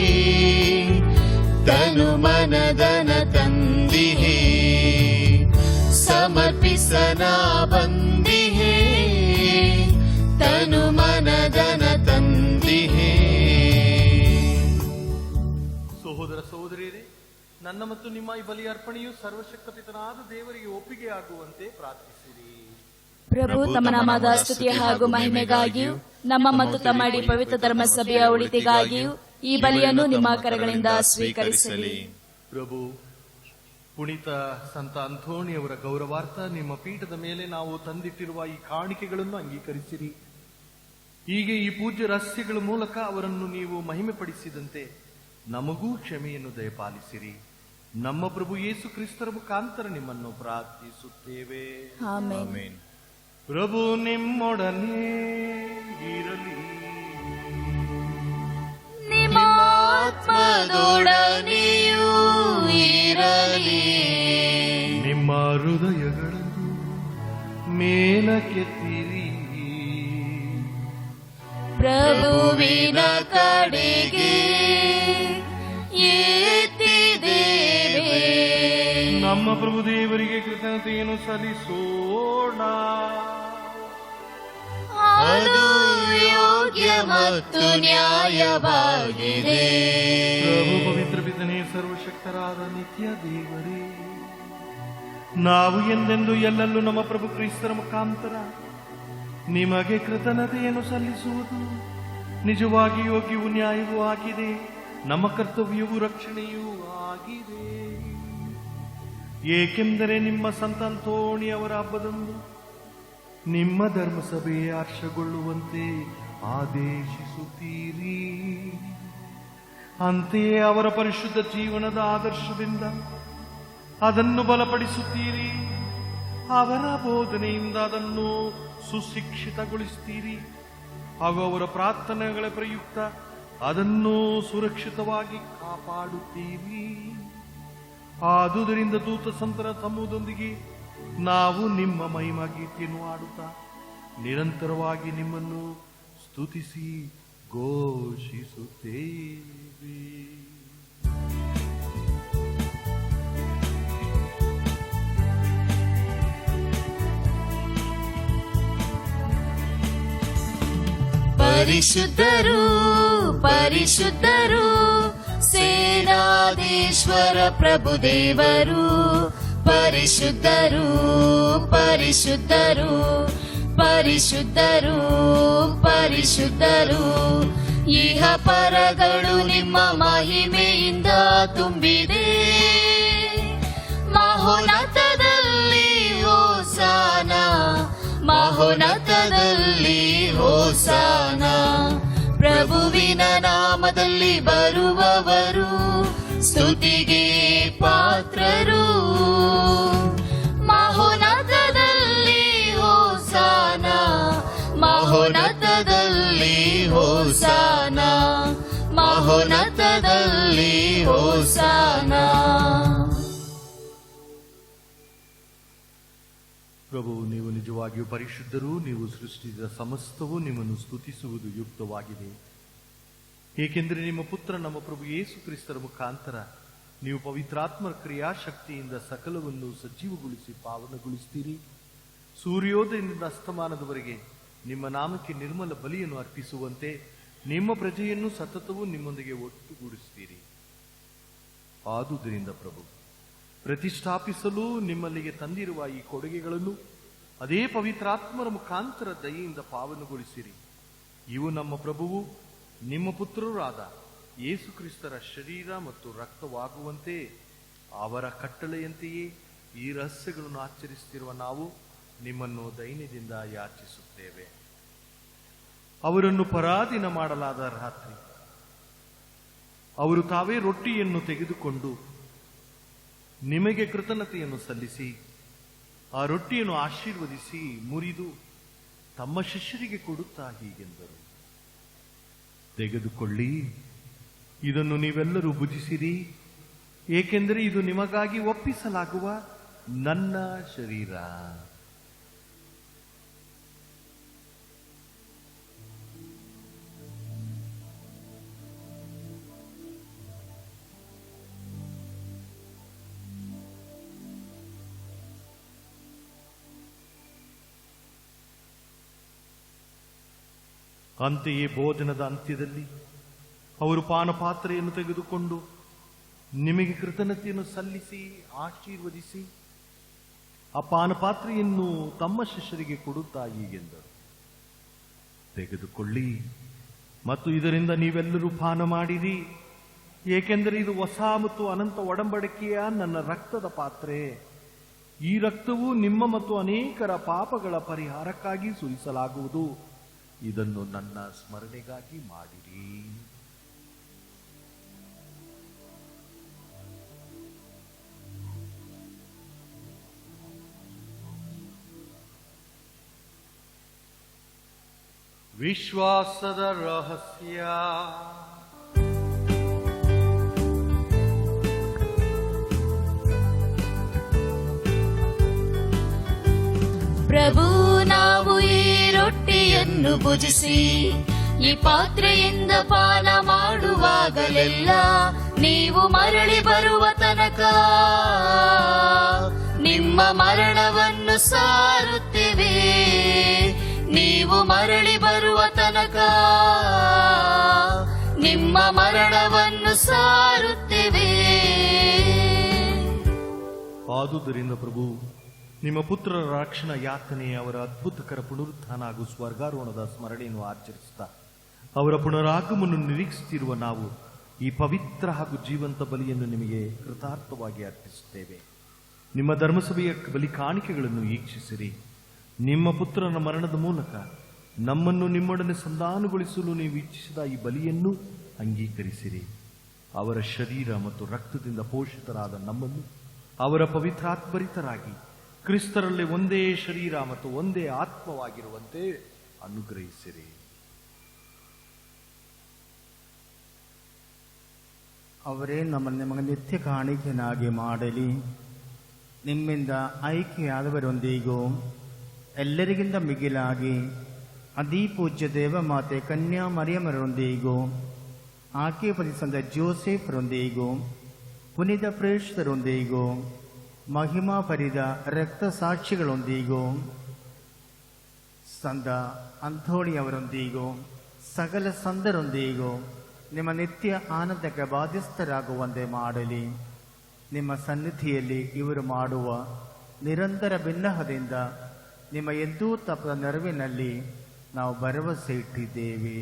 ತನು ಮನದನ ತಂದಿಹೇ, ಸಮರ್ಪಿಸನ ಬಂದಿಹೇ, ತನು ಮನದನ ತಂದಿಹೇ. ಸಹೋದರ ಸಹೋದರಿಯರೇ, ನನ್ನ ಮತ್ತು ನಿಮ್ಮ ಈ ಬಲಿ ಅರ್ಪಣೆಯು ಸರ್ವಶಕ್ತ ಪಿತನಾದ ದೇವರಿಗೆ ಒಪ್ಪಿಗೆ ಆಗುವಂತೆ ಪ್ರಾರ್ಥಿಸಿರಿ. ಪ್ರಭು ತಮ್ಮ ನಾಮದ ಸ್ತುತಿಯ ಹಾಗೂ ಮಹಿಮೆಗಾಗಿಯೂ ನಮ್ಮ ಮತ್ತು ತಮ್ಮ ಇಡೀ ಪವಿತ್ರ ಧರ್ಮ ಸಭೆಯ ಒಳಿತಿಗಾಗಿಯೂ ಈ ಬಲಿಯನ್ನು ನಿಮ್ಮ ಕರಗಳಿಂದ ಸ್ವೀಕರಿಸಲಿ. ಪ್ರಭು, ಪುನೀತ ಸಂತ ಅಂಥೋಣಿಯವರ ಗೌರವಾರ್ಥ ನಿಮ್ಮ ಪೀಠದ ಮೇಲೆ ನಾವು ತಂದಿಟ್ಟಿರುವ ಈ ಕಾಣಿಕೆಗಳನ್ನು ಅಂಗೀಕರಿಸಿರಿ. ಹೀಗೆ ಈ ಪೂಜ್ಯ ರಹಸ್ಯಗಳ ಮೂಲಕ ಅವರನ್ನು ನೀವು ಮಹಿಮೆ ಪಡಿಸಿದಂತೆ ನಮಗೂ ಕ್ಷಮೆಯನ್ನು ದಯಪಾಲಿಸಿರಿ. ನಮ್ಮ ಪ್ರಭು ಯೇಸು ಕ್ರಿಸ್ತರ ಮುಖಾಂತರ ನಿಮ್ಮನ್ನು ಪ್ರಾರ್ಥಿಸುತ್ತೇವೆ. ಆಮೆನ್. ಪ್ರಭು ನಿಮ್ಮೊಡನೆ ಇರಲಿ, ನಿಮ್ಮ ಆತ್ಮದೊಡನೆಯೂ ಇರಲಿ. ನಿಮ್ಮ ಹೃದಯಗಳನ್ನು ಮೇಲಕ್ಕೆತ್ತಿರಿ, ಪ್ರಭುವಿನ ಕಡೆಗೆ ಎತ್ತಿದ್ದೇವೆ. ನಮ್ಮ ಪ್ರಭು ದೇವರಿಗೆ ಕೃತಜ್ಞತೆಯನ್ನು ಸಲ್ಲಿಸೋಣ. ಅದು ಯೋಗ್ಯ ಮತ್ತು ನ್ಯಾಯವಾಗಿದೆ. ಪ್ರಭು ಪವಿತ್ರ ಪಿತನೇ, ಸರ್ವಶಕ್ತರಾದ ನಿತ್ಯ ದೇವರೇ, ನಾವು ಎಂದೆಂದು ಎಲ್ಲೆಲ್ಲೂ ನಮ್ಮ ಪ್ರಭು ಕ್ರಿಸ್ತರ ಮುಖಾಂತರ ನಿಮಗೆ ಕೃತಜ್ಞತೆಯನ್ನು ಸಲ್ಲಿಸುವುದು ನಿಜವಾಗಿ ಯೋಗ್ಯವೂ ನ್ಯಾಯವೂ ಆಗಿದೆ, ನಮ್ಮ ಕರ್ತವ್ಯವೂ ರಕ್ಷಣೆಯೂ ಆಗಿದೆ. ಏಕೆಂದರೆ ನಿಮ್ಮ ಸಂತ ಅಂಥೋಣಿಯವರ ಹಬ್ಬದಂದು ನಿಮ್ಮ ಧರ್ಮಸಭೆಯೇ ಹರ್ಷಗೊಳ್ಳುವಂತೆ ಆದೇಶಿಸುತ್ತೀರಿ. ಅಂತೆಯೇ ಅವರ ಪರಿಶುದ್ಧ ಜೀವನದ ಆದರ್ಶದಿಂದ ಅದನ್ನು ಬಲಪಡಿಸುತ್ತೀರಿ. ಅವರ ಬೋಧನೆಯಿಂದ ಅದನ್ನು ಸುಶಿಕ್ಷಿತಗೊಳಿಸುತ್ತೀರಿ ಹಾಗೂ ಅವರ ಪ್ರಾರ್ಥನೆಗಳ ಪ್ರಯುಕ್ತ ಅದನ್ನು ಸುರಕ್ಷಿತವಾಗಿ ಕಾಪಾಡುತ್ತೀರಿ. ಆದುದರಿಂದ ದೂತ ಸಂತರ ಸಮೂಹದೊಂದಿಗೆ ನಾವು ನಿಮ್ಮ ಮಹಿಮಾ ಗೀತೆಯನ್ನು ಹಾಡುತ್ತಾ ನಿರಂತರವಾಗಿ ನಿಮ್ಮನ್ನು ಸ್ತುತಿಸಿ ಘೋಷಿಸುತ್ತೇವೆ. ಪರಿಶುದ್ಧರು ಪರಿಶುದ್ಧರು ಸೇನಾಧೀಶ್ವರ ಪ್ರಭುದೇವರು, ಪರಿಶುದ್ಧರು ಪರಿಶುದ್ಧರು ಪರಿಶುದ್ಧರು ಪರಿಶುದ್ಧರು. ಇಹ ಪರಗಳು ನಿಮ್ಮ ಮಹಿಮೆಯಿಂದ ತುಂಬಿದೆ. ಮಹೋನ್ನತದಲ್ಲಿ ಹೋಸಾನ, ಮಹೋನ್ನತದಲ್ಲಿ ಹೋಸಾನ. ಪ್ರಭುವಿನ ನಾಮದಲ್ಲಿ ಬರುವವರು ಸ್ತುತಿಗೆ ಪಾತ್ರರು. ಮಹೋನ್ನತದಲ್ಲಿ ಹೋಸಾನ, ಮಹೋನ್ನತದಲ್ಲಿ ಹೋಸಾನ, ಮಹೋನ್ನತದಲ್ಲಿ ಹೋಸಾನ. ಪ್ರಭು, ನೀವು ನಿಜವಾಗಿಯೂ ಪರಿಶುದ್ಧರು. ನೀವು ಸೃಷ್ಟಿಸಿದ ಸಮಸ್ತವೂ ನಿಮ್ಮನ್ನು ಸ್ತುತಿಸುವುದು ಯುಕ್ತವಾಗಿದೆ. ಏಕೆಂದರೆ ನಿಮ್ಮ ಪುತ್ರ ನಮ್ಮ ಪ್ರಭು ಯೇಸು ಕ್ರಿಸ್ತರ ಮುಖಾಂತರ ನೀವು ಪವಿತ್ರಾತ್ಮರ ಕ್ರಿಯಾಶಕ್ತಿಯಿಂದ ಸಕಲವನ್ನು ಸಜೀವಗೊಳಿಸಿ ಪಾವನಗೊಳಿಸುತ್ತೀರಿ. ಸೂರ್ಯೋದಯದಿಂದ ಅಸ್ತಮಾನದವರೆಗೆ ನಿಮ್ಮ ನಾಮಕ್ಕೆ ನಿರ್ಮಲ ಬಲಿಯನ್ನು ಅರ್ಪಿಸುವಂತೆ ನಿಮ್ಮ ಪ್ರಜೆಯನ್ನು ಸತತವೂ ನಿಮ್ಮೊಂದಿಗೆ ಒಟ್ಟುಗೂಡಿಸುತ್ತೀರಿ. ಆದುದರಿಂದ ಪ್ರಭು, ಪ್ರತಿಷ್ಠಾಪಿಸಲು ನಿಮ್ಮಲ್ಲಿಗೆ ತಂದಿರುವ ಈ ಕೊಡುಗೆಗಳನ್ನು ಅದೇ ಪವಿತ್ರಾತ್ಮರ ಮುಖಾಂತರ ದಯೆಯಿಂದ ಪಾವನಗೊಳಿಸಿರಿ. ಇವು ನಮ್ಮ ಪ್ರಭುವು ನಿಮ್ಮ ಪುತ್ರರಾದ ಯೇಸು ಕ್ರಿಸ್ತರ ಶರೀರ ಮತ್ತು ರಕ್ತವಾಗುವಂತೆ ಅವರ ಕಟ್ಟಳೆಯಂತೆಯೇ ಈ ರಹಸ್ಯಗಳನ್ನು ಆಚರಿಸುತ್ತಿರುವ ನಾವು ನಿಮ್ಮನ್ನು ದೈನ್ಯದಿಂದ ಯಾಚಿಸುತ್ತೇವೆ. ಅವರನ್ನು ಪರಾಧೀನ ಮಾಡಲಾದ ರಾತ್ರಿ ಅವರು ತಾವೇ ರೊಟ್ಟಿಯನ್ನು ತೆಗೆದುಕೊಂಡು ನಿಮಗೆ ಕೃತಜ್ಞತೆಯನ್ನು ಸಲ್ಲಿಸಿ ಆ ರೊಟ್ಟಿಯನ್ನು ಆಶೀರ್ವದಿಸಿ ಮುರಿದು ತಮ್ಮ ಶಿಷ್ಯರಿಗೆ ಕೊಡುತ್ತಾ ಹೀಗೆಂದರು, ತೆಗೆದುಕೊಳ್ಳಿ, ಇದನ್ನು ನೀವೆಲ್ಲರೂ ಭುಜಿಸಿರಿ, ಏಕೆಂದರೆ ಇದು ನಿಮಗಾಗಿ ಒಪ್ಪಿಸಲಾಗುವ ನನ್ನ ಶರೀರ. ಅಂತೆಯೇ ಭೋಜನದ ಅಂತ್ಯದಲ್ಲಿ ಅವರು ಪಾನಪಾತ್ರೆಯನ್ನು ತೆಗೆದುಕೊಂಡು ನಿಮಗೆ ಕೃತಜ್ಞತೆಯನ್ನು ಸಲ್ಲಿಸಿ ಆಶೀರ್ವದಿಸಿ ಆ ಪಾನಪಾತ್ರೆಯನ್ನು ತಮ್ಮ ಶಿಷ್ಯರಿಗೆ ಕೊಡುತ್ತಾ ಹೀಗೆಂದರು, ತೆಗೆದುಕೊಳ್ಳಿ ಮತ್ತು ಇದರಿಂದ ನೀವೆಲ್ಲರೂ ಪಾನ ಮಾಡಿರಿ, ಏಕೆಂದರೆ ಇದು ಹೊಸ ಮತ್ತು ಅನಂತ ಒಡಂಬಡಿಕೆಯ ನನ್ನ ರಕ್ತದ ಪಾತ್ರೆ. ಈ ರಕ್ತವು ನಿಮ್ಮ ಮತ್ತು ಅನೇಕರ ಪಾಪಗಳ ಪರಿಹಾರಕ್ಕಾಗಿ ಸುರಿಸಲಾಗುವುದು. ಇದನ್ನು ನನ್ನ ಸ್ಮರಣೆಗಾಗಿ ಮಾಡಿರಿ. ವಿಶ್ವಾಸದ ರಹಸ್ಯ. ಪ್ರಭು, ನಾವು ಈ ರೊಟ್ಟಿಯನ್ನು ಭುಜಿಸಿ ಈ ಪಾತ್ರೆಯಿಂದ ಪಾನ ಮಾಡುವಾಗಲೆಲ್ಲ ನೀವು ಮರಳಿ ಬರುವ ತನಕ ನಿಮ್ಮ ಮರಣವನ್ನು ಸಾರುತ್ತೇವೆ. ನೀವು ಮರಳಿ ಬರುವ ತನಕ ನಿಮ್ಮ ಮರಣವನ್ನು ಸಾರುತ್ತೇವೆ. ಆದುದರಿಂದ ಪ್ರಭು, ನಿಮ್ಮ ಪುತ್ರರ ರಕ್ಷಣಾ ಯಾತನೆ, ಅವರ ಅದ್ಭುತಕರ ಪುನರುತ್ಥಾನ ಹಾಗೂ ಸ್ವರ್ಗಾರೋಹಣದ ಸ್ಮರಣೆಯನ್ನು ಆಚರಿಸುತ್ತಾ ಅವರ ಪುನರಾಗಮನವನ್ನು ನಿರೀಕ್ಷಿಸುತ್ತಿರುವ ನಾವು ಈ ಪವಿತ್ರ ಹಾಗೂ ಜೀವಂತ ಬಲಿಯನ್ನು ನಿಮಗೆ ಕೃತಾರ್ಥವಾಗಿ ಅರ್ಪಿಸುತ್ತೇವೆ. ನಿಮ್ಮ ಧರ್ಮಸಭೆಯ ಬಲಿ ಕಾಣಿಕೆಗಳನ್ನು ವೀಕ್ಷಿಸಿರಿ. ನಿಮ್ಮ ಪುತ್ರನ ಮರಣದ ಮೂಲಕ ನಮ್ಮನ್ನು ನಿಮ್ಮೊಡನೆ ಸಂಧಾನಗೊಳಿಸಲು ನೀವು ಇಚ್ಛಿಸಿದ ಈ ಬಲಿಯನ್ನು ಅಂಗೀಕರಿಸಿರಿ. ಅವರ ಶರೀರ ಮತ್ತು ರಕ್ತದಿಂದ ಪೋಷಿತರಾದ ನಮ್ಮನ್ನು ಅವರ ಪವಿತ್ರಾತ್ಮರಿತರಾಗಿ ಕ್ರಿಸ್ತರಲ್ಲಿ ಒಂದೇ ಶರೀರ ಮತ್ತು ಒಂದೇ ಆತ್ಮವಾಗಿರುವಂತೆ ಅನುಗ್ರಹಿಸಿರಿ. ಅವರೇ ನಮ್ಮನ್ನು ನಿಮಗೆ ನಿತ್ಯ ಕಾಣಿಕೆಯನ್ನಾಗಿ ಮಾಡಲಿ. ನಿಮ್ಮಿಂದ ಆಯ್ಕೆಯಾದವರೊಂದಿಗೂ ಎಲ್ಲರಿಗಿಂತ ಮಿಗಿಲಾಗಿ ಅಧಿಪೂಜ್ಯ ದೇವಮಾತೆ ಕನ್ಯಾ ಮರಿಯಮ್ಮರೊಂದಿಗೂ ಆಕೆ ಪತಿಸಂದ ಜೋಸೆಫ್ರೊಂದಿಗೂ ಪುನೀತ ಪ್ರೇಷಿತರೊಂದಿಗೂ ಮಹಿಮಾ ಪರಿದ ರಕ್ತ ಸಾಕ್ಷಿಗಳೊಂದಿಗೂ ಸಂತ ಅಂಥೋಣಿಯವರೊಂದಿಗೂ ಸಕಲ ಸಂದರೊಂದಿಗೂ ನಿಮ್ಮ ನಿತ್ಯ ಆನಂದಕ್ಕೆ ಬಾಧ್ಯಸ್ಥರಾಗುವಂತೆ ಮಾಡಲಿ. ನಿಮ್ಮ ಸನ್ನಿಧಿಯಲ್ಲಿ ಇವರು ಮಾಡುವ ನಿರಂತರ ಬಿನ್ನಹದಿಂದ ನಿಮ್ಮ ಎಂದೂ ತಪ್ಪದ ನೆರವಿನಲ್ಲಿ ನಾವು ಭರವಸೆ ಇಟ್ಟಿದ್ದೇವೆ.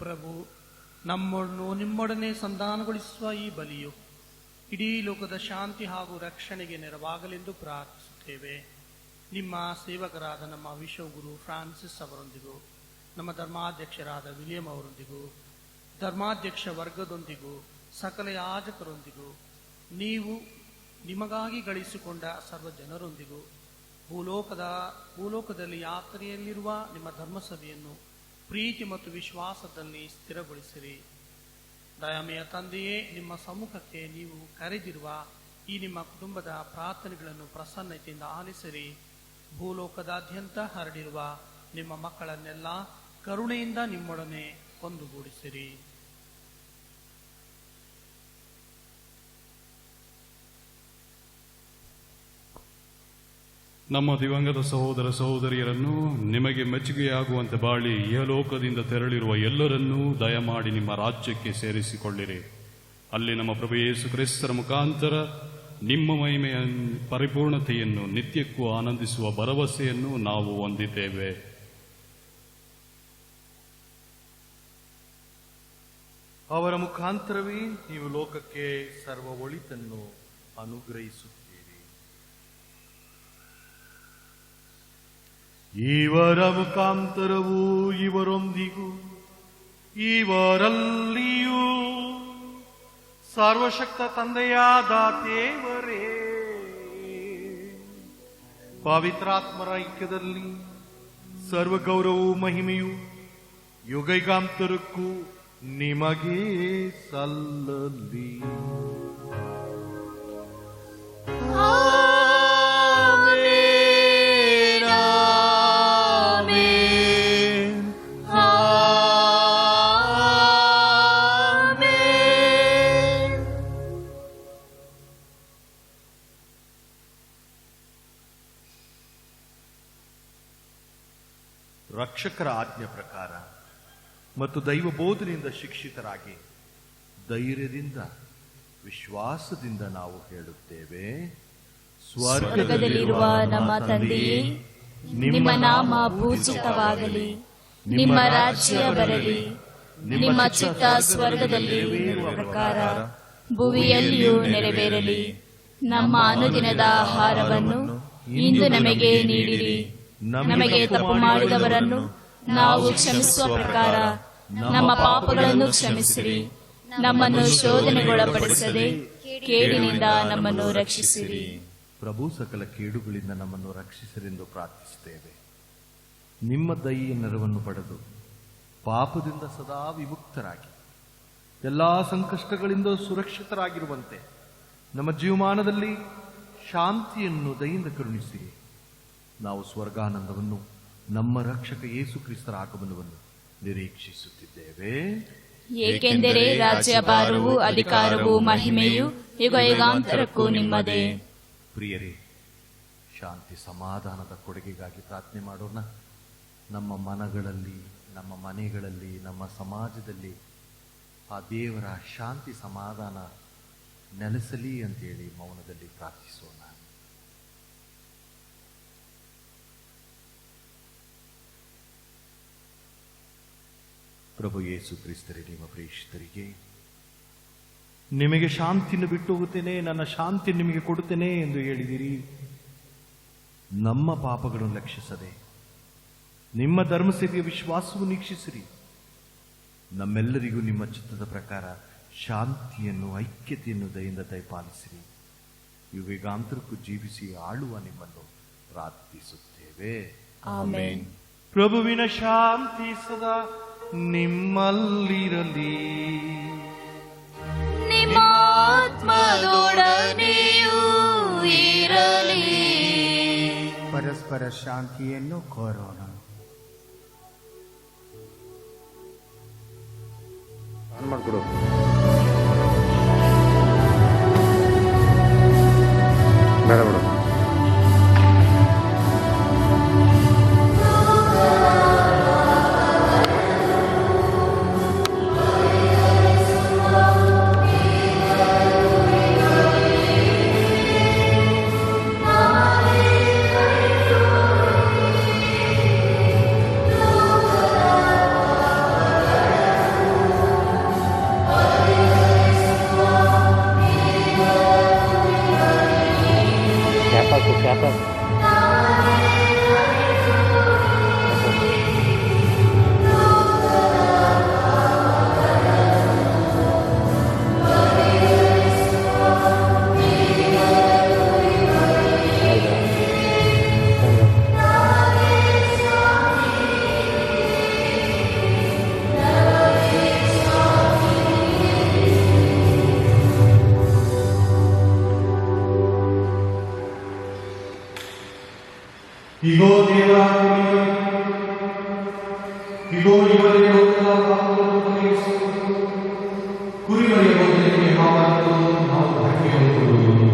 ಪ್ರಭು, ನಮ್ಮನ್ನು ನಿಮ್ಮೊಡನೆ ಸಂಧಾನಗೊಳಿಸುವ ಈ ಬಲಿಯು ಇಡೀ ಲೋಕದ ಶಾಂತಿ ಹಾಗೂ ರಕ್ಷಣೆಗೆ ನೆರವಾಗಲೆಂದು ಪ್ರಾರ್ಥಿಸುತ್ತೇವೆ. ನಿಮ್ಮ ಸೇವಕರಾದ ನಮ್ಮ ವಿಶ್ವಗುರು ಫ್ರಾನ್ಸಿಸ್ ಅವರೊಂದಿಗೂ, ನಮ್ಮ ಧರ್ಮಾಧ್ಯಕ್ಷರಾದ ವಿಲಿಯಂ ಅವರೊಂದಿಗೂ, ಧರ್ಮಾಧ್ಯಕ್ಷ ವರ್ಗದೊಂದಿಗೂ, ಸಕಲ ಯಾಜಕರೊಂದಿಗೂ, ನೀವು ನಿಮಗಾಗಿ ಗಳಿಸಿಕೊಂಡ ಸರ್ವ ಜನರೊಂದಿಗೂ, ಭೂಲೋಕದಲ್ಲಿ ಯಾತ್ರೆಯಲ್ಲಿರುವ ನಿಮ್ಮ ಧರ್ಮಸಭೆಯನ್ನು ಪ್ರೀತಿ ಮತ್ತು ವಿಶ್ವಾಸದಲ್ಲಿ ಸ್ಥಿರಗೊಳಿಸಿರಿ. ದಯಾಮಯ ತಂದೆಯೇ, ನಿಮ್ಮ ಸಮ್ಮುಖಕ್ಕೆ ನೀವು ಕರೆದಿರುವ ಈ ನಿಮ್ಮ ಕುಟುಂಬದ ಪ್ರಾರ್ಥನೆಗಳನ್ನು ಪ್ರಸನ್ನತೆಯಿಂದ ಆಲಿಸಿರಿ. ಭೂಲೋಕದಾದ್ಯಂತ ಹರಡಿರುವ ನಿಮ್ಮ ಮಕ್ಕಳನ್ನೆಲ್ಲ ಕರುಣೆಯಿಂದ ನಿಮ್ಮೊಡನೆ ಒಂದುಗೂಡಿಸಿರಿ. ನಮ್ಮ ದಿವಂಗತ ಸಹೋದರ ಸಹೋದರಿಯರನ್ನು ನಿಮಗೆ ಮೆಚ್ಚುಗೆಯಾಗುವಂತೆ ಬಾಳಿ ಇಹಲೋಕದಿಂದ ತೆರಳಿರುವ ಎಲ್ಲರನ್ನೂ ದಯಮಾಡಿ ನಿಮ್ಮ ರಾಜ್ಯಕ್ಕೆ ಸೇರಿಸಿಕೊಳ್ಳಿರಿ. ಅಲ್ಲಿ ನಮ್ಮ ಪ್ರಭು ಯೇಸು ಕ್ರಿಸ್ತರ ಮುಖಾಂತರ ನಿಮ್ಮ ಮಹಿಮೆಯ ಪರಿಪೂರ್ಣತೆಯನ್ನು ನಿತ್ಯಕ್ಕೂ ಆನಂದಿಸುವ ಭರವಸೆಯನ್ನು ನಾವು ಹೊಂದಿದ್ದೇವೆ. ಅವರ ಮುಖಾಂತರವೇ ನೀವು ಲೋಕಕ್ಕೆ ಸರ್ವ ಒಳಿತನ್ನು ಅನುಗ್ರಹಿಸುತ್ತೀರಿ. ಇವರ ಮುಖಾಂತರವೂ ಇವರೊಂದಿಗೂ ಇವರಲ್ಲಿಯೂ ಸರ್ವಶಕ್ತ ತಂದೆಯಾದ ದೇವರೇ, ಪವಿತ್ರಾತ್ಮರ ಐಕ್ಯದಲ್ಲಿ ಸರ್ವ ಗೌರವವು ಮಹಿಮೆಯು ಯುಗೈಗಾಂತರಕ್ಕೂ ನಿಮಗೆ ಸಲ್ಲಲಿ. ರಕ್ಷಕರ ಆಜ್ಞೆ ಪ್ರಕಾರ ಮತ್ತು ದೈವ ಬೋಧನೆಯಿಂದ ಶಿಕ್ಷಿತರಾಗಿ ಧೈರ್ಯದಿಂದ ವಿಶ್ವಾಸದಿಂದ ನಾವು ಹೇಳುತ್ತೇವೆ, ಸ್ವರ್ಗದಲ್ಲಿರುವ ನಮ್ಮ ತಂದೆಯೇ, ನಿಮ್ಮ ನಾಮ ಪೂಜಿತವಾಗಲಿ, ನಿಮ್ಮ ರಾಜ್ಯ ಬರಲಿ, ನಿಮ್ಮ ಚಿತ್ತ ಸ್ವರ್ಗದಲ್ಲಿ ನೆರವೇರುವ ಪ್ರಕಾರ ಭುವಿಯಲ್ಲಿಯೂ ನೆರವೇರಲಿ. ನಮ್ಮ ಅನುದಿನದ ಆಹಾರವನ್ನು ಇಂದು ನಮಗೆ ನೀಡಿರಿ. ನಮಗೆ ತಪ್ಪು ಮಾಡಿದವರನ್ನು ನಾವು ಕ್ಷಮಿಸುವ ಪ್ರಕಾರ ನಮ್ಮ ಪಾಪಗಳನ್ನು ಕ್ಷಮಿಸಿರಿ. ನಮ್ಮನ್ನು ಶೋಧನೆಗೊಳಪಡಿಸದೆ ಕೇಡಿನಿಂದ ನಮ್ಮನ್ನು ರಕ್ಷಿಸಿರಿ. ಪ್ರಭು ಸಕಲ ಕೇಡುಗಳಿಂದ ನಮ್ಮನ್ನು ರಕ್ಷಿಸರೆಂದು ಪ್ರಾರ್ಥಿಸುತ್ತೇವೆ. ನಿಮ್ಮ ದಯೆಯ ನೆರವನ್ನು ಪಡೆದು ಪಾಪದಿಂದ ಸದಾ ವಿಮುಕ್ತರಾಗಿ ಎಲ್ಲಾ ಸಂಕಷ್ಟಗಳಿಂದ ಸುರಕ್ಷಿತರಾಗಿರುವಂತೆ ನಮ್ಮ ಜೀವಮಾನದಲ್ಲಿ ಶಾಂತಿಯನ್ನು ದಯಿಂದ ಕರುಣಿಸಿರಿ. ನಾವು ಸ್ವರ್ಗಾನಂದವನ್ನು ನಮ್ಮ ರಕ್ಷಕ ಯೇಸು ಕ್ರಿಸ್ತರ ಆಗಮನವನ್ನು ನಿರೀಕ್ಷಿಸುತ್ತಿದ್ದೇವೆ. ಏಕೆಂದರೆ ರಾಜ್ಯಭಾರವು, ಅಧಿಕಾರವು, ಮಹಿಮೆಯು ಯುಗ ಯುಗಾಂತರಕ್ಕೂ ನಿಮ್ಮದೇ. ಪ್ರಿಯರೇ, ಶಾಂತಿ ಸಮಾಧಾನದ ಕೊಡುಗೆಗಾಗಿ ಪ್ರಾರ್ಥನೆ ಮಾಡೋಣ. ನಮ್ಮ ಮನಗಳಲ್ಲಿ, ನಮ್ಮ ಮನೆಗಳಲ್ಲಿ, ನಮ್ಮ ಸಮಾಜದಲ್ಲಿ ಆ ದೇವರ ಶಾಂತಿ ಸಮಾಧಾನ ನೆಲೆಸಲಿ ಅಂತೇಳಿ ಮೌನದಲ್ಲಿ ಪ್ರಾರ್ಥಿಸೋಣ. ಪ್ರಭು ಯೇಸು ಕ್ರಿಸ್ತರೇ, ನಿಮ್ಮ ಪ್ರೇಷಿತರಿಗೆ ನಿಮಗೆ ಶಾಂತಿಯನ್ನು ಬಿಟ್ಟು ಹೋಗುತ್ತೇನೆ, ನನ್ನ ಶಾಂತಿ ನಿಮಗೆ ಕೊಡುತ್ತೇನೆ ಎಂದು ಹೇಳಿದಿರಿ. ನಮ್ಮ ಪಾಪಗಳನ್ನು ಲಕ್ಷಿಸದೆ ನಿಮ್ಮ ಧರ್ಮಸೇವೆಯ ವಿಶ್ವಾಸವನ್ನು ನೀಕ್ಷಿಸಿರಿ. ನಮ್ಮೆಲ್ಲರಿಗೂ ನಿಮ್ಮ ಚಿತ್ತದ ಪ್ರಕಾರ ಶಾಂತಿಯನ್ನು, ಐಕ್ಯತೆಯನ್ನು ದಯಿಂದ ದಯಪಾಲಿಸಿರಿ. ಯುಗಾಂತರಕ್ಕೂ ಜೀವಿಸಿ ಆಳುವ ನಿಮ್ಮನ್ನು ಪ್ರಾರ್ಥಿಸುತ್ತೇವೆ. ಆಮೆನ್. ಪ್ರಭುವಿನ ಶಾಂತಿ ಸದಾ ನಿಮ್ಮಲ್ಲಿರಲಿ. ನಿಮ್ಮ ಆತ್ಮದೊಡನೆಯೂ ಇರಲಿ. ಪರಸ್ಪರ ಶಾಂತಿಯನ್ನು ಕೋರೋಣ. ಮಾಡ್ಕೊಡು. ಬೇಡ ಬಿಡು. ಇಗೋ ದೇವರ ಇಗೋ ಇವರಿಗೆ ಕುರಿಮರಿಯ ಮೊದಲಿಗೆ ಹಾವನ್ನು ನಾವು ಹಾಕಿಕೊಳ್ಳುವುದು.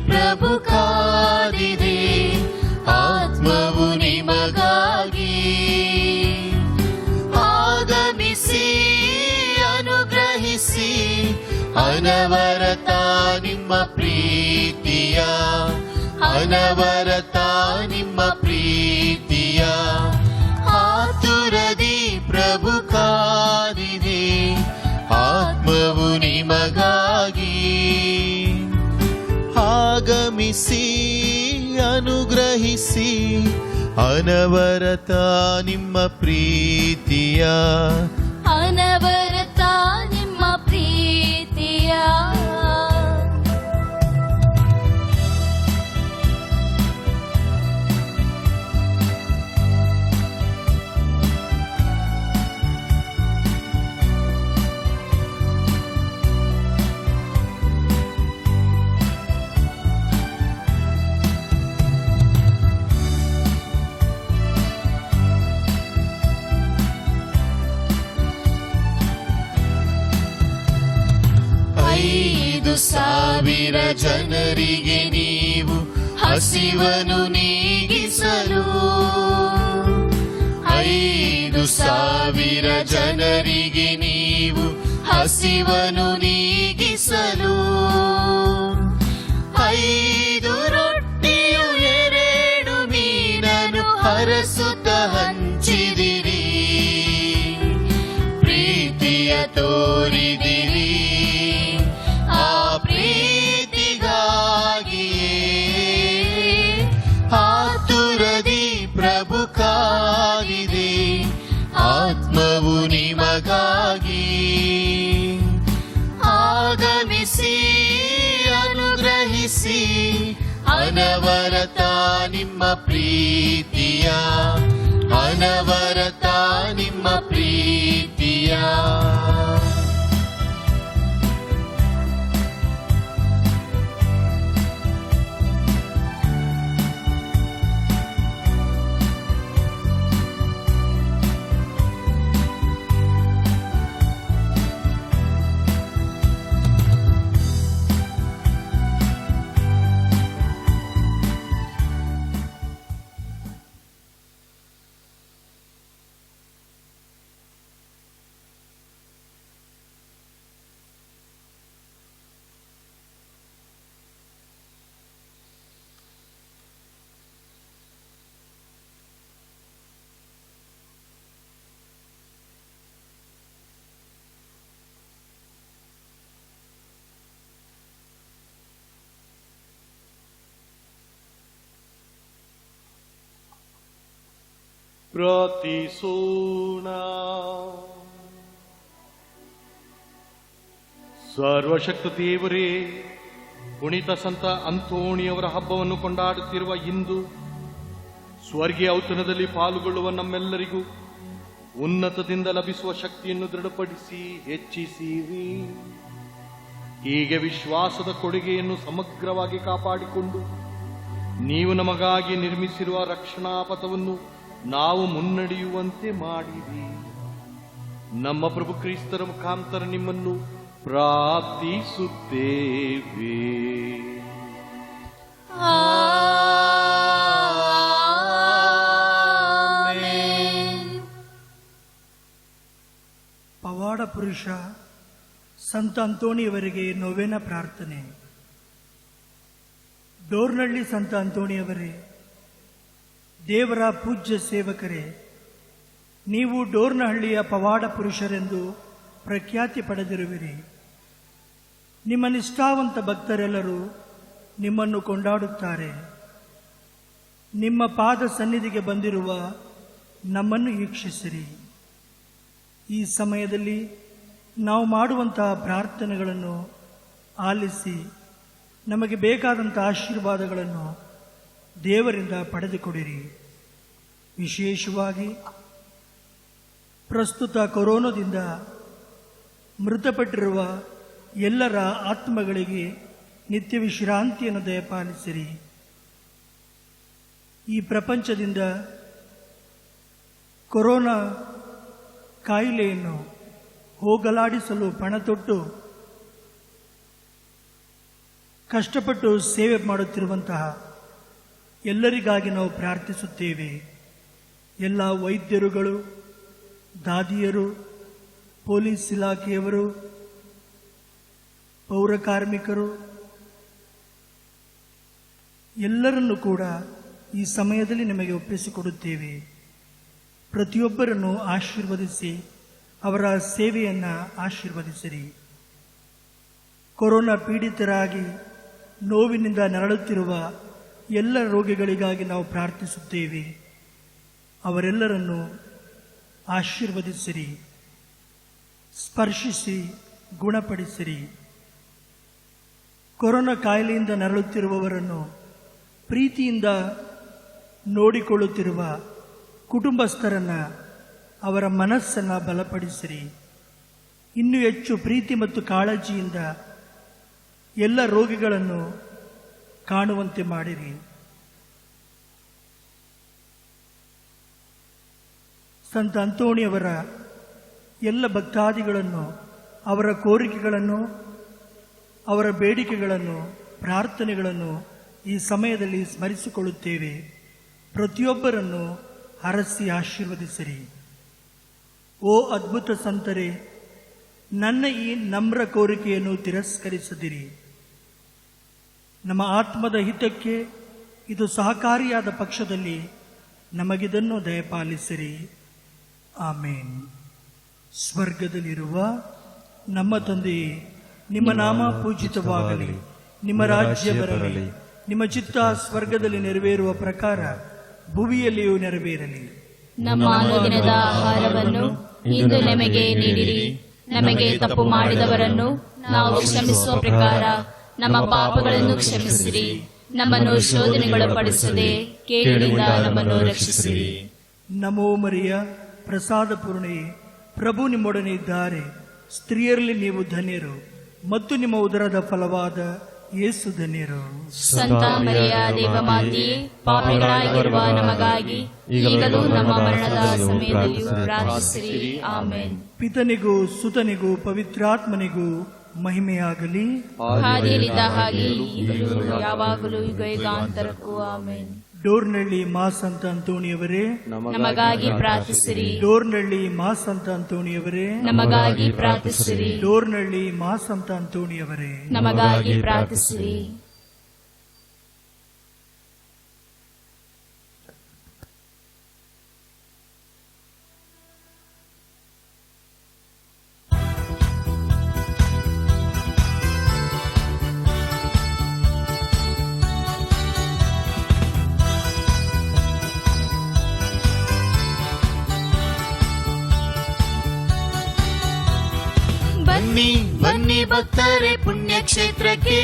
ಪ್ರಭು ಕಾದಿದೆ, ಆತ್ಮವು ನಿಮಗಾಗಿ ಆಗಮಿಸಿ ಅನುಗ್ರಹಿಸಿ ಅನವರತ ನಿಮ್ಮ ಪ್ರೀತಿಯ, ಅನವರತ ನಿಮ್ಮ ಪ್ರೀತಿಯ ಆತುರದಿ ಪ್ರಭು ಕಾದಿದೆ, ಆತ್ಮವು ನಿಮಗಾಗಿ ಆಗಮಿಸಿ ಅನುಗ್ರಹಿಸಿ ಅನವರತ ನಿಮ್ಮ ಪ್ರೀತಿಯ ಅನವರತ ನಿಮ್ಮ ಪ್ರೀತಿಯ ಸಾವಿರ ಜನರಿಗೆ ನೀವು ಹಸಿವನ್ನು ನೀಗಿಸಲು 5,000 ಜನರಿಗೆ ನೀವು ಹಸಿವನ್ನು ನೀಗಿಸಲು 5 ರೊಟ್ಟಿಯು 2 ಮೀನನ್ನು ಹರಸುತ್ತ ಹಂಚಿದಿರಿ ಪ್ರೀತಿಯ ತೋರಿದಿರಿ ಆ ಪ್ರೀತಿಗಾಗಿಯೇ ಆತುರದಿ ಪ್ರಭು ಕಾದಿದೆ ಆತ್ಮವು ನಿಮಗಾಗಿ ಆಗಮಿಸಿ ಅನುಗ್ರಹಿಸಿ ಅನವರತ ನಿಮ್ಮ ಪ್ರೀತಿಯ ಅನವರತ ನಿಮ್ಮ ಪ್ರೀತಿಯ ಪ್ರಾರ್ಥಿಸೋಣ. ಸರ್ವಶಕ್ತ ದೇವರೇ, ಪುನೀತ ಸಂತ ಅಂತೋಣಿಯವರ ಹಬ್ಬವನ್ನು ಕೊಂಡಾಡುತ್ತಿರುವ ಇಂದು ಸ್ವರ್ಗೀಯ ಔತಣದಲ್ಲಿ ಪಾಲ್ಗೊಳ್ಳುವ ನಮ್ಮೆಲ್ಲರಿಗೂ ಉನ್ನತದಿಂದ ಲಭಿಸುವ ಶಕ್ತಿಯನ್ನು ದೃಢಪಡಿಸಿ ಹೆಚ್ಚಿಸಿರಿ. ಹೀಗೆ ವಿಶ್ವಾಸದ ಕೊಡುಗೆಯನ್ನು ಸಮಗ್ರವಾಗಿ ಕಾಪಾಡಿಕೊಂಡು ನೀವು ನಮಗಾಗಿ ನಿರ್ಮಿಸಿರುವ ರಕ್ಷಣಾ ಪಥವನ್ನು ನಾವು ಮುನ್ನಡೆಯುವಂತೆ ಮಾಡಿರಿ. ನಮ್ಮ ಪ್ರಭು ಕ್ರಿಸ್ತರ ಮುಖಾಂತರ ನಿಮ್ಮನ್ನು ಪ್ರಾರ್ಥಿಸುತ್ತೇವೆ. ಪವಾಡ ಪುರುಷ ಸಂತ ಅಂತೋಣಿಯವರಿಗೆ ನೊವೆನ ಪ್ರಾರ್ಥನೆ. ಡೋರ್ನಳ್ಳಿ ಸಂತ ಅಂತೋಣಿಯವರೇ, ದೇವರ ಪೂಜ್ಯ ಸೇವಕರೇ, ನೀವು ಡೋರ್ನಹಳ್ಳಿಯ ಪವಾಡ ಪುರುಷರೆಂದು ಪ್ರಖ್ಯಾತಿ ಪಡೆದಿರುವಿರಿ. ನಿಮ್ಮ ನಿಷ್ಠಾವಂತ ಭಕ್ತರೆಲ್ಲರೂ ನಿಮ್ಮನ್ನು ಕೊಂಡಾಡುತ್ತಾರೆ. ನಿಮ್ಮ ಪಾದ ಸನ್ನಿಧಿಗೆ ಬಂದಿರುವ ನಮ್ಮನ್ನು ವೀಕ್ಷಿಸಿರಿ. ಈ ಸಮಯದಲ್ಲಿ ನಾವು ಮಾಡುವಂತಹ ಪ್ರಾರ್ಥನೆಗಳನ್ನು ಆಲಿಸಿ ನಮಗೆ ಬೇಕಾದಂಥ ಆಶೀರ್ವಾದಗಳನ್ನು ದೇವರಿಂದ ಪಡೆದುಕೊಡಿರಿ. ವಿಶೇಷವಾಗಿ ಪ್ರಸ್ತುತ ಕೊರೋನಾದಿಂದ ಮೃತಪಟ್ಟಿರುವ ಎಲ್ಲರ ಆತ್ಮಗಳಿಗೆ ನಿತ್ಯ ವಿಶ್ರಾಂತಿಯನ್ನು ದಯಪಾಲಿಸಿರಿ. ಈ ಪ್ರಪಂಚದಿಂದ ಕೊರೋನಾ ಕಾಯಿಲೆಯನ್ನು ಹೋಗಲಾಡಿಸಲು ಪಣತೊಟ್ಟು ಕಷ್ಟಪಟ್ಟು ಸೇವೆ ಮಾಡುತ್ತಿರುವಂತಹ ಎಲ್ಲರಿಗಾಗಿ ನಾವು ಪ್ರಾರ್ಥಿಸುತ್ತೇವೆ. ಎಲ್ಲ ವೈದ್ಯರುಗಳು, ದಾದಿಯರು, ಪೊಲೀಸ್ ಇಲಾಖೆಯವರು, ಪೌರ ಕಾರ್ಮಿಕರು ಎಲ್ಲರನ್ನೂ ಕೂಡ ಈ ಸಮಯದಲ್ಲಿ ನಿಮಗೆ ಒಪ್ಪಿಸಿಕೊಡುತ್ತೇವೆ. ಪ್ರತಿಯೊಬ್ಬರನ್ನು ಆಶೀರ್ವದಿಸಿ ಅವರ ಸೇವೆಯನ್ನು ಆಶೀರ್ವದಿಸಿರಿ. ಕೊರೋನಾ ಪೀಡಿತರಾಗಿ ನೋವಿನಿಂದ ನರಳುತ್ತಿರುವ ಎಲ್ಲ ರೋಗಿಗಳಿಗಾಗಿ ನಾವು ಪ್ರಾರ್ಥಿಸುತ್ತೇವೆ. ಅವರೆಲ್ಲರನ್ನು ಆಶೀರ್ವದಿಸಿರಿ, ಸ್ಪರ್ಶಿಸಿ, ಗುಣಪಡಿಸಿರಿ. ಕೊರೋನಾ ಕಾಯಿಲೆಯಿಂದ ನರಳುತ್ತಿರುವವರನ್ನು ಪ್ರೀತಿಯಿಂದ ನೋಡಿಕೊಳ್ಳುತ್ತಿರುವ ಕುಟುಂಬಸ್ಥರನ್ನು, ಅವರ ಮನಸ್ಸನ್ನು ಬಲಪಡಿಸಿರಿ. ಇನ್ನೂ ಹೆಚ್ಚು ಪ್ರೀತಿ ಮತ್ತು ಕಾಳಜಿಯಿಂದ ಎಲ್ಲ ರೋಗಿಗಳನ್ನು ಕಾಣುವಂತೆ ಮಾಡಿರಿ. ಸಂತ ಅಂತೋಣಿಯವರ ಎಲ್ಲ ಭಕ್ತಾದಿಗಳನ್ನು, ಅವರ ಕೋರಿಕೆಗಳನ್ನು, ಅವರ ಬೇಡಿಕೆಗಳನ್ನು, ಪ್ರಾರ್ಥನೆಗಳನ್ನು ಈ ಸಮಯದಲ್ಲಿ ಸ್ಮರಿಸಿಕೊಳ್ಳುತ್ತೇವೆ. ಪ್ರತಿಯೊಬ್ಬರನ್ನು ಹರಸಿ ಆಶೀರ್ವದಿಸಿರಿ. ಓ ಅದ್ಭುತ ಸಂತರೇ, ನನ್ನ ಈ ನಮ್ರ ಕೋರಿಕೆಯನ್ನು ತಿರಸ್ಕರಿಸದಿರಿ. ನಮ್ಮ ಆತ್ಮದ ಹಿತಕ್ಕೆ ಇದು ಸಹಕಾರಿಯಾದ ಪಕ್ಷದಲ್ಲಿ ನಮಗಿದನ್ನು ದಯಪಾಲಿಸಿರಿ. ಆಮೇನ್. ಸ್ವರ್ಗದಲ್ಲಿರುವ ನಮ್ಮ ತಂದೆಯೇ, ನಿಮ್ಮ ನಾಮ ಪೂಜಿತವಾಗಲಿ, ನಿಮ್ಮ ರಾಜ್ಯ ಬರಲಿ, ನಿಮ್ಮ ಚಿತ್ತ ಸ್ವರ್ಗದಲ್ಲಿ ನೆರವೇರುವ ಪ್ರಕಾರ ಭುವಿಯಲ್ಲಿಯೂ ನೆರವೇರಲಿ. ನಮ್ಮ ಅನುದಿನದ ಆಹಾರವನ್ನು ಇಂದು ನಮಗೆ ನೀಡಿರಿ. ನಮಗೆ ತಪ್ಪು ಮಾಡಿದವರನ್ನು ನಾವು ಕ್ಷಮಿಸುವ ಪ್ರಕಾರ ನಮ್ಮ ಪಾಪಗಳನ್ನು ಕ್ಷಮಿಸಿರಿ. ನಮ್ಮನ್ನು ಶೋಧನೆಗೊಳಪಡಿಸದೆ ಕೇಡಿನಿಂದ ನಮ್ಮನ್ನು ರಕ್ಷಿಸಿರಿ. ನಮೋ ಮರಿಯ, ಪ್ರಸಾದ ಪೂರ್ಣೆಯೇ, ಪ್ರಭು ನಿಮ್ಮೊಡನೆ ಇದ್ದಾರೆ. ಸ್ತ್ರೀಯರಲ್ಲಿ ನೀವು ಧನ್ಯರು, ಮತ್ತು ನಿಮ್ಮ ಉದರದ ಫಲವಾದ ಯೇಸು ಧನ್ಯರು. ಸಂತ ಮರಿಯ ದೇವಮಾತೆಯೇ, ಪಾಪಿಗಳಾಗಿರುವ ನಮಗಾಗಿ ಈಗಲೂ ನಮ್ಮ ಮರಣದ ಸಮಯದಲ್ಲಿಯೂ ಪ್ರಾರ್ಥಿಸಿರಿ. ಆಮೇನ್. ಪಿತನಿಗೂ ಸುತನಿಗೂ ಪವಿತ್ರಾತ್ಮನಿಗೂ ಮಹಿಮೆಯಾಗಲಿ. ಹಾದಿಯಲ್ಲಿದ್ದ ಹಾಗೆ ಈಗಲೂ ಯಾವಾಗಲೂ ಯುಗಾಂತರಕ್ಕೂ. ಆಮೇನ್. ಡೋರ್ನಳ್ಳಿ ಮಾ ಸಂತ ಅಂತೋಣಿಯವರೇ, ನಮಗಾಗಿ ಪ್ರಾರ್ಥಿಸಿರಿ. ಡೋರ್ನಳ್ಳಿ ಮಾ ಸಂತ ಅಂತೋಣಿಯವರೇ, ನಮಗಾಗಿ ಪ್ರಾರ್ಥಿಸಿರಿ. ಡೋರ್ನಳ್ಳಿ ಮಾ ಸಂತ ಅಂತೋಣಿಯವರೇ, ನಮಗಾಗಿ ಪ್ರಾರ್ಥಿಸಿರಿ. ಬನ್ನಿ ಬನ್ನಿ ಭಕ್ತರೆ ಪುಣ್ಯಕ್ಷೇತ್ರಕ್ಕೆ,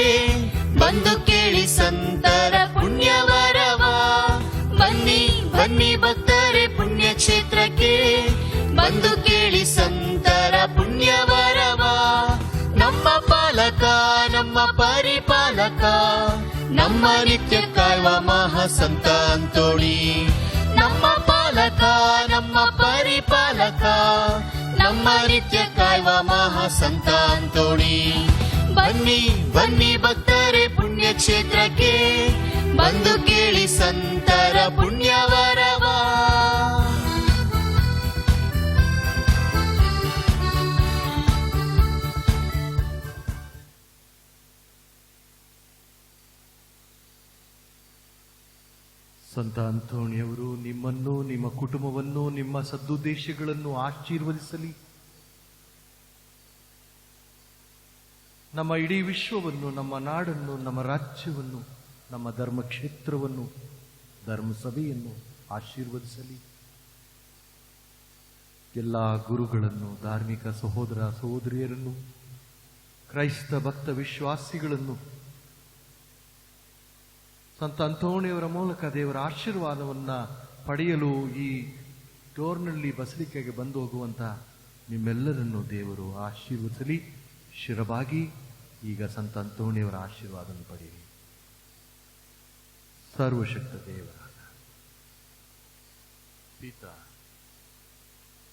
ಬಂದು ಕೇಳಿ ಸಂತರ ಪುಣ್ಯವರವ. ಬನ್ನಿ ಬನ್ನಿ ಭಕ್ತರೆ ಪುಣ್ಯಕ್ಷೇತ್ರಕ್ಕೆ, ಬಂದು ಕೇಳಿ ಸಂತರ ಪುಣ್ಯವರವ. ನಮ್ಮ ಪಾಲಕ, ನಮ್ಮ ಪರಿಪಾಲಕ, ನಮ್ಮ ನಿತ್ಯ ಕಾಯುವ ಮಹಾಸಂತ ಅಂತೋಣಿ. ನಮ್ಮ ಪಾಲಕ, ನಮ್ಮ ಪರಿಪಾಲಕ, ನಮ್ಮ ನಿತ್ಯ ಕಾಯುವ ಮಹಾಸಂತ ಅಂತೋಣಿ. ಬನ್ನಿ ಬನ್ನಿ ಭಕ್ತರೆ ಪುಣ್ಯಕ್ಷೇತ್ರಕ್ಕೆ, ಬಂದು ಕೇಳಿ ಸಂತರ ಪುಣ್ಯವರವ. ಸಂತ ಅಂತೋಣಿಯವರು ನಿಮ್ಮನ್ನು, ನಿಮ್ಮ ಕುಟುಂಬವನ್ನು, ನಿಮ್ಮ ಸದುದ್ದೇಶಗಳನ್ನು ಆಶೀರ್ವದಿಸಲಿ. ನಮ್ಮ ಇಡೀ ವಿಶ್ವವನ್ನು, ನಮ್ಮ ನಾಡನ್ನು, ನಮ್ಮ ರಾಜ್ಯವನ್ನು, ನಮ್ಮ ಧರ್ಮಕ್ಷೇತ್ರವನ್ನು, ಧರ್ಮಸಭೆಯನ್ನು ಆಶೀರ್ವದಿಸಲಿ. ಎಲ್ಲ ಗುರುಗಳನ್ನು, ಧಾರ್ಮಿಕ ಸಹೋದರ ಸಹೋದರಿಯರನ್ನು, ಕ್ರೈಸ್ತ ಭಕ್ತ ವಿಶ್ವಾಸಿಗಳನ್ನು ಸಂತ ಅಂತೋಣಿಯವರ ಮೂಲಕ ದೇವರ ಆಶೀರ್ವಾದವನ್ನ ಪಡೆಯಲು ಈ ಡೋರ್ನಳ್ಳಿ ಬಸಲಿಕೆಗೆ ಬಂದು ಹೋಗುವಂತ ನಿಮ್ಮೆಲ್ಲರನ್ನು ದೇವರು ಆಶೀರ್ವದಿಸಲಿ. ಶಿರವಾಗಿ ಈಗ ಸಂತ ಅಂತೋಣಿಯವರ ಆಶೀರ್ವಾದವನ್ನು ಪಡೆಯಿರಿ. ಸರ್ವಶಕ್ತ ದೇವರಾದ ಪಿತ,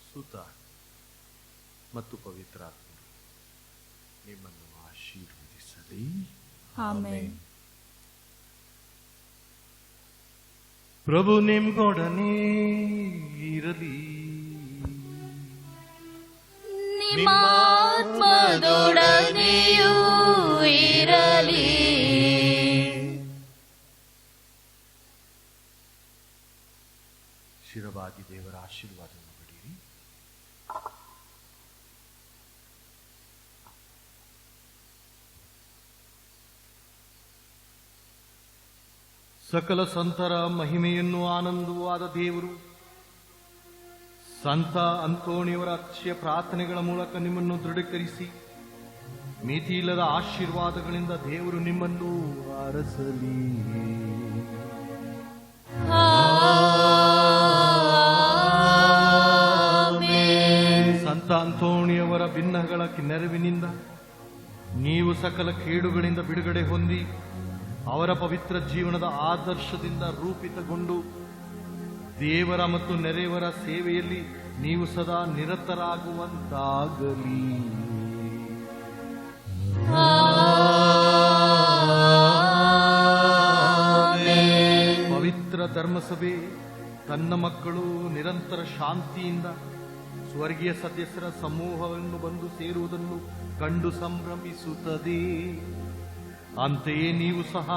ಸುತ ಮತ್ತು ಪವಿತ್ರಾತ್ಮ ನಿಮ್ಮನ್ನು ಆಶೀರ್ವದಿಸಲಿ. ಆಮೆನ್. ಪ್ರಭು ನಿಮ್ಗೊಡನೆ ಇರಲಿ. ನಿಮ್ಮ ಆತ್ಮದೊಡನೆಯೂ ಇರಲಿ. ಶಿರವಾಗಿ ದೇವರ ಆಶೀರ್ವಾದವನ್ನು ಪಡೆಯಿರಿ. ಸಕಲ ಸಂತರ ಮಹಿಮೆಯನ್ನು ಆನಂದವೂ ಆದ ದೇವರು ಸಂತ ಅಂತೋಣಿಯವರ ಅಕ್ಷಯ ಪ್ರಾರ್ಥನೆಗಳ ಮೂಲಕ ನಿಮ್ಮನ್ನು ದೃಢೀಕರಿಸಿ ಮಿತಿಯಿಲ್ಲದ ಆಶೀರ್ವಾದಗಳಿಂದ ದೇವರು ನಿಮ್ಮನ್ನು ಅರಸಲಿ. ಸಂತ ಅಂತೋಣಿಯವರ ಭಿನ್ನಗಳ ನೆರವಿನಿಂದ ನೀವು ಸಕಲ ಕೇಡುಗಳಿಂದ ಬಿಡುಗಡೆ ಹೊಂದಿ ಅವರ ಪವಿತ್ರ ಜೀವನದ ಆದರ್ಶದಿಂದ ರೂಪಿತಗೊಂಡು ದೇವರ ಮತ್ತು ನೆರೆಯವರ ಸೇವೆಯಲ್ಲಿ ನೀವು ಸದಾ ನಿರತರಾಗುವಂತಾಗಲಿ. ಪವಿತ್ರ ಧರ್ಮಸಭೆ ತನ್ನ ಮಕ್ಕಳು ನಿರಂತರ ಶಾಂತಿಯಿಂದ ಸ್ವರ್ಗೀಯ ಸದಸ್ಯರ ಸಮೂಹವನ್ನು ಬಂದು ಸೇರುವುದನ್ನು ಕಂಡು ಸಂಭ್ರಮಿಸುತ್ತದೆ. ಅಂತೆಯೇ ನೀವು ಸಹ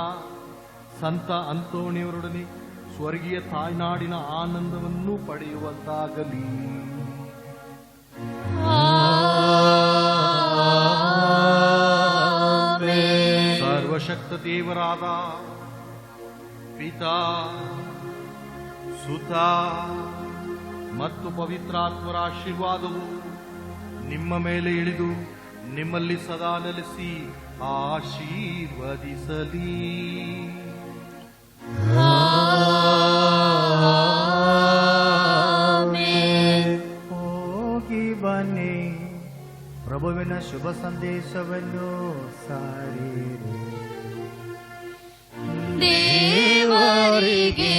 ಸಂತ ಅಂತೋಣಿಯವರೊಡನೆ ಸ್ವರ್ಗೀಯ ತಾಯ್ನಾಡಿನ ಆನಂದವನ್ನು ಪಡೆಯುವಂತಾಗಲಿ. ಸರ್ವಶಕ್ತ ದೇವರಾದ ಪಿತಾ, ಸುತ ಮತ್ತು ಪವಿತ್ರಾತ್ಮರ ಆಶೀರ್ವಾದವು ನಿಮ್ಮ ಮೇಲೆ ಇಳಿದು ನಿಮ್ಮಲ್ಲಿ ಸದಾ ನೆಲೆಸಿ ಆಶೀರ್ವದಿಸಲಿ. ಹೋಗಿ ಬನ್ನಿ, ಪ್ರಭುವಿನ ಶುಭ ಸಂದೇಶವನ್ನು ಸಾರಿರಿ. ದೇವರಿಗೆ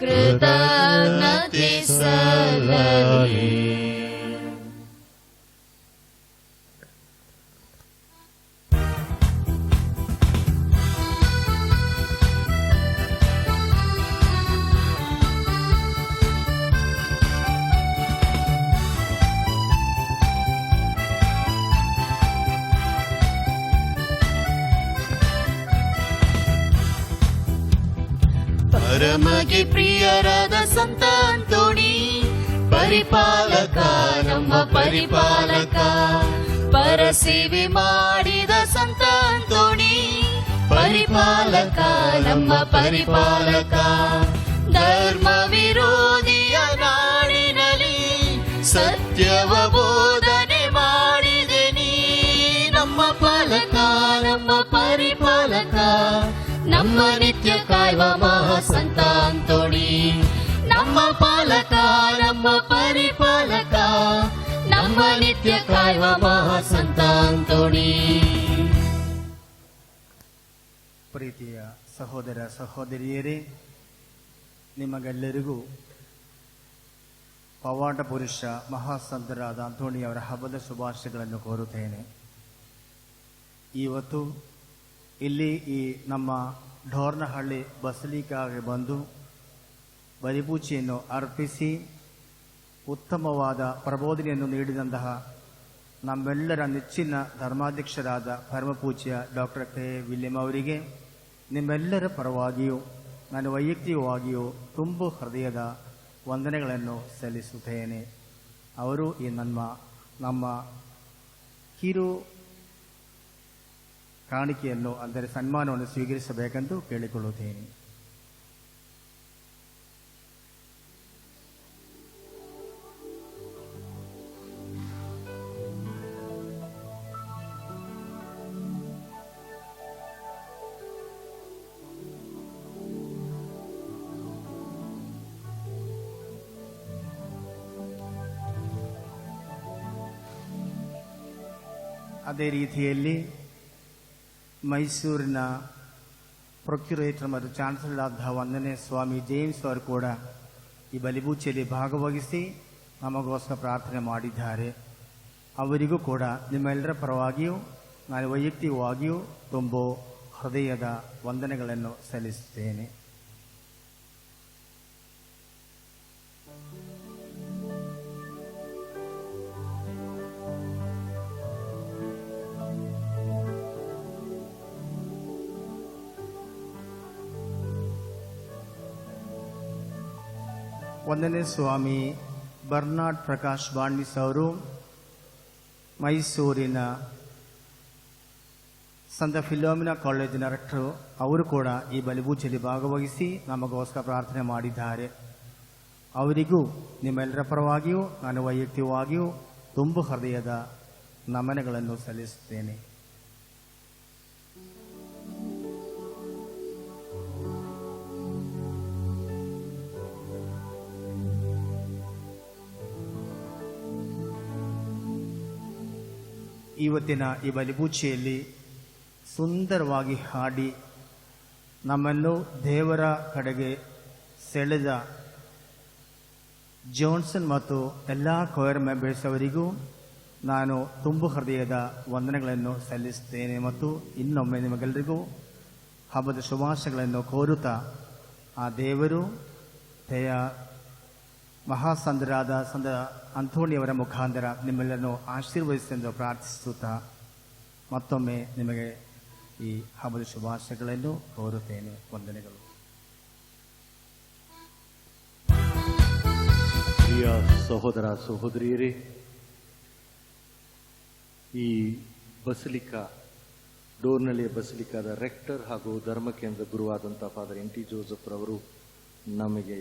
ಕೃತಜ್ಞತೆ ಸಲ್ಲಲಿ. ಪರಮಗೆ ಪ್ರಿಯರಾದ ಸಂತ ಅಂತೋಣಿ, ಪರಿಪಾಲಕ ನಮ್ಮ ಪರಿಪಾಲಕ, ಪರಸೇವೆ ಮಾಡಿದ ಸಂತ ಅಂತೋಣಿ, ಪರಿಪಾಲಕ ನಮ್ಮ ಪರಿಪಾಲಕ, ಧರ್ಮ ವಿರೋಧಿಯ ನಾಡಿನಲ್ಲಿ ಸತ್ಯವ ಬೋಧನೆ ಮಾಡಿದೆ ನೀ, ನಮ್ಮ ಪಾಲಕ ನಮ್ಮ ಪರಿಪಾಲಕ, ನಮ್ಮ ನಿತ್ಯ ಕಾಯುವ ಮಹಾಸಂತ ಅಂತೋಣಿ, ನಮ್ಮ ಪಾಲಕ ನಮ್ಮ ಪರಿಪಾಲಕ, ನಮ್ಮ ನಿತ್ಯ ಕಾಯುವ ಮಹಾಸಂತ ಅಂತೋಣಿ. ಪ್ರೀತಿಯ ಸಹೋದರ ಸಹೋದರಿಯರೇ, ನಿಮಗೆಲ್ಲರಿಗೂ ಪವಾಡ ಪುರುಷ ಮಹಾಸಂತರಾದ ಅಂತೋಣಿಯವರ ಹಬ್ಬದ ಶುಭಾಶಯಗಳನ್ನು ಕೋರುತ್ತೇನೆ. ಇವತ್ತು ಇಲ್ಲಿ ಈ ನಮ್ಮ ಢೋರ್ನಹಳ್ಳಿ ಬಸಲಿಕಾಗೆ ಬಂದು ಬಲಿಪೂಜೆಯನ್ನು ಅರ್ಪಿಸಿ ಉತ್ತಮವಾದ ಪ್ರಬೋಧನೆಯನ್ನು ನೀಡಿದಂತಹ ನಮ್ಮೆಲ್ಲರ ನೆಚ್ಚಿನ ಧರ್ಮಾಧ್ಯಕ್ಷರಾದ ಪರಮಪೂಜ್ಯ ಡಾಕ್ಟರ್ ಕೆ ವಿಲಿಯಂ ಅವರಿಗೆ ನಿಮ್ಮೆಲ್ಲರ ಪರವಾಗಿಯೂ ನಾನು ವೈಯಕ್ತಿಕವಾಗಿಯೂ ತುಂಬ ಹೃದಯದ ವಂದನೆಗಳನ್ನು ಸಲ್ಲಿಸುತ್ತೇನೆ. ಅವರು ಈ ನಮ್ಮ ಕಿರು ಕಾಣಿಕೆಯನ್ನು ಅಂದರೆ ಸನ್ಮಾನವನ್ನು ಸ್ವೀಕರಿಸಬೇಕೆಂದು ಕೇಳಿಕೊಳ್ಳುತ್ತೇನೆ. ಅದೇ ರೀತಿಯಲ್ಲಿ ಮೈಸೂರಿನ ಪ್ರೊಕ್ಯುರೇಟರ್ ಮತ್ತು ಚಾನ್ಸಲರ್ ಆದ ವಂದನೆ ಸ್ವಾಮಿ ಜೇಮ್ಸ್ ಅವರು ಕೂಡ ಈ ಬಲಿಪೂಜೆಯಲ್ಲಿ ಭಾಗವಹಿಸಿ ನಮಗೋಸ್ಕರ ಪ್ರಾರ್ಥನೆ ಮಾಡಿದ್ದಾರೆ. ಅವರಿಗೂ ಕೂಡ ನಿಮ್ಮೆಲ್ಲರ ಪರವಾಗಿಯೂ ನಾನು ವೈಯಕ್ತಿಕವಾಗಿಯೂ ತುಂಬ ಹೃದಯದ ವಂದನೆಗಳನ್ನು ಸಲ್ಲಿಸುತ್ತೇನೆ. ವಂದನೆ ಸ್ವಾಮಿ ಬರ್ನಾಡ್ ಪ್ರಕಾಶ್ ಬಾಂಡಿಸ್ ಅವರು ಮೈಸೂರಿನ ಸಂತ ಫಿಲೋಮಿನಾ ಕಾಲೇಜಿನ ಡೈರೆಕ್ಟರು ಅವರು ಕೂಡ ಈ ಬಲಿಪೂಜೆಯಲ್ಲಿ ಭಾಗವಹಿಸಿ ನಮಗೋಸ್ಕರ ಪ್ರಾರ್ಥನೆ ಮಾಡಿದ್ದಾರೆ. ಅವರಿಗೂ ನಿಮ್ಮೆಲ್ಲರ ಪರವಾಗಿಯೂ ನಾನು ವೈಯಕ್ತಿಕವಾಗಿಯೂ ತುಂಬು ಹೃದಯದ ನಮನಗಳನ್ನು ಸಲ್ಲಿಸುತ್ತೇನೆ. ಇವತ್ತಿನ ಈ ಬಲಿಪೂಜೆಯಲ್ಲಿ ಸುಂದರವಾಗಿ ಹಾಡಿ ನಮ್ಮನ್ನು ದೇವರ ಕಡೆಗೆ ಸೆಳೆದ ಜಾನ್ಸನ್ ಮತ್ತು ಎಲ್ಲ ಕೊಯರ್ ಮೆಂಬರ್ಸ್ ಅವರಿಗೂ ನಾನು ತುಂಬು ಹೃದಯದ ವಂದನೆಗಳನ್ನು ಸಲ್ಲಿಸುತ್ತೇನೆ ಮತ್ತು ಇನ್ನೊಮ್ಮೆ ನಿಮಗೆಲ್ಲರಿಗೂ ಹಬ್ಬದ ಶುಭಾಶಯಗಳನ್ನು ಕೋರುತ್ತಾ ಆ ದೇವರು ಮಹಾಸಂತರಾದ ಸಂತ ಅಂಥೋಣಿಯವರ ಮುಖಾಂತರ ನಿಮ್ಮೆಲ್ಲರನ್ನು ಆಶೀರ್ವದಿಸೆಂದು ಪ್ರಾರ್ಥಿಸುತ್ತಾ ಮತ್ತೊಮ್ಮೆ ನಿಮಗೆ ಈ ಹಬ್ಬದ ಶುಭಾಶಯಗಳನ್ನು ಕೋರುತ್ತೇನೆ. ವಂದನೆಗಳು. ಪ್ರಿಯ ಸಹೋದರ ಸಹೋದರಿಯರೇ, ಈ ಬಸಲಿಕಾ ಡೋರ್ನಳ್ಳಿಯ ಬಸಲಿಕಾದ ರೆಕ್ಟರ್ ಹಾಗೂ ಧರ್ಮ ಕೇಂದ್ರ ಗುರುವಾದಂಥ ಫಾದರ್ ಎನ್ ಟಿ ಜೋಸೆಫ್ ರವರು ನಮಗೆ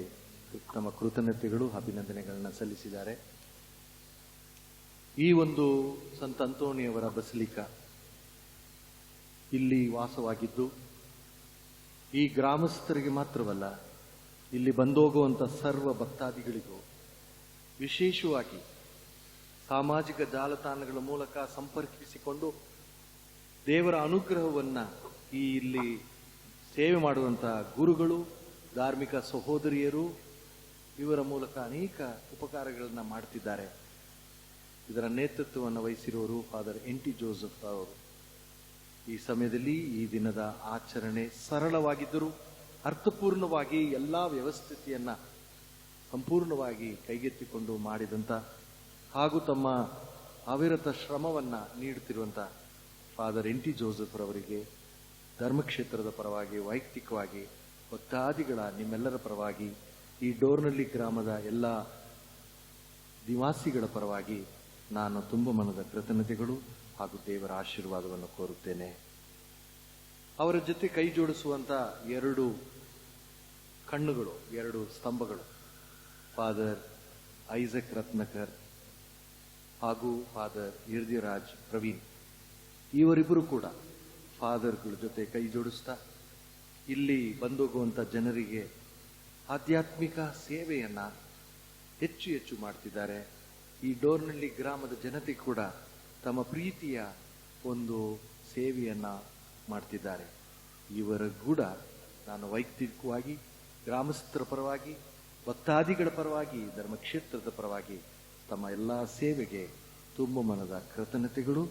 ತಮ್ಮ ಕೃತಜ್ಞತೆಗಳು ಅಭಿನಂದನೆಗಳನ್ನು ಸಲ್ಲಿಸಿದ್ದಾರೆ. ಈ ಒಂದು ಸಂತ ಅಂತೋಣಿಯವರ ಬಸಲಿಕಾ ಇಲ್ಲಿ ವಾಸವಾಗಿದ್ದು ಈ ಗ್ರಾಮಸ್ಥರಿಗೆ ಮಾತ್ರವಲ್ಲ, ಇಲ್ಲಿ ಬಂದೋಗುವಂಥ ಸರ್ವ ಭಕ್ತಾದಿಗಳಿಗೂ ವಿಶೇಷವಾಗಿ ಸಾಮಾಜಿಕ ಜಾಲತಾಣಗಳ ಮೂಲಕ ಸಂಪರ್ಕಿಸಿಕೊಂಡು ದೇವರ ಅನುಗ್ರಹವನ್ನು ಇಲ್ಲಿ ಸೇವೆ ಮಾಡುವಂತಹ ಗುರುಗಳು, ಧಾರ್ಮಿಕ ಸಹೋದರಿಯರು ಇವರ ಮೂಲಕ ಅನೇಕ ಉಪಕಾರಗಳನ್ನು ಮಾಡ್ತಿದ್ದಾರೆ. ಇದರ ನೇತೃತ್ವವನ್ನು ವಹಿಸಿರುವವರು ಫಾದರ್ ಎನ್ ಟಿ ಜೋಸೆಫ್ ಅವರು. ಈ ಸಮಯದಲ್ಲಿ ಈ ದಿನದ ಆಚರಣೆ ಸರಳವಾಗಿದ್ದರೂ ಅರ್ಥಪೂರ್ಣವಾಗಿ ಎಲ್ಲ ವ್ಯವಸ್ಥೆಯನ್ನ ಸಂಪೂರ್ಣವಾಗಿ ಕೈಗೆತ್ತಿಕೊಂಡು ಮಾಡಿದಂಥ ಹಾಗೂ ತಮ್ಮ ಅವಿರತ ಶ್ರಮವನ್ನ ನೀಡುತ್ತಿರುವಂಥ ಫಾದರ್ ಎನ್ ಟಿ ಜೋಸೆಫ್ ರವರಿಗೆ ಧರ್ಮಕ್ಷೇತ್ರದ ಪರವಾಗಿ, ವೈಯಕ್ತಿಕವಾಗಿ, ಭಕ್ತಾದಿಗಳ ನಿಮ್ಮೆಲ್ಲರ ಪರವಾಗಿ, ಈ ಡೋರ್ನಳ್ಳಿ ಗ್ರಾಮದ ಎಲ್ಲ ನಿವಾಸಿಗಳ ಪರವಾಗಿ ನಾನು ತುಂಬ ಮನದ ಕೃತಜ್ಞತೆಗಳು ಹಾಗೂ ದೇವರ ಆಶೀರ್ವಾದವನ್ನು ಕೋರುತ್ತೇನೆ. ಅವರ ಜೊತೆ ಕೈ ಜೋಡಿಸುವಂತ ಎರಡು ಕಣ್ಣುಗಳು, ಎರಡು ಸ್ತಂಭಗಳು, ಫಾದರ್ ಐಸಕ್ ರತ್ನಕರ್ ಹಾಗೂ ಫಾದರ್ ಇರ್ದಿರಾಜ್ ಪ್ರವೀಣ್, ಇವರಿಬ್ಬರು ಕೂಡ ಫಾದರ್ಗಳ ಜೊತೆ ಕೈ ಜೋಡಿಸ್ತಾ ಇಲ್ಲಿ ಬಂದೋಗುವಂತ ಜನರಿಗೆ ಆಧ್ಯಾತ್ಮಿಕ ಸೇವೆಯನ್ನ ಹೆಚ್ಚು ಹೆಚ್ಚು ಮಾಡ್ತಿದ್ದಾರೆ. ಈ ಡೋರ್ನಳ್ಳಿ ಗ್ರಾಮದ ಜನತೆ ಕೂಡ ತಮ್ಮ ಪ್ರೀತಿಯ ಒಂದು ಸೇವೆಯನ್ನ ಮಾಡ್ತಿದ್ದಾರೆ. ಇವರ ಕೂಡ ನಾನು ವೈಯಕ್ತಿಕವಾಗಿ, ಗ್ರಾಮಸ್ಥರ ಪರವಾಗಿ, ಭಕ್ತಾದಿಗಳ ಪರವಾಗಿ, ಧರ್ಮಕ್ಷೇತ್ರದ ಪರವಾಗಿ ತಮ್ಮ ಎಲ್ಲ ಸೇವೆಗೆ ತುಂಬ ಮನದ ಕೃತಜ್ಞತೆಗಳು,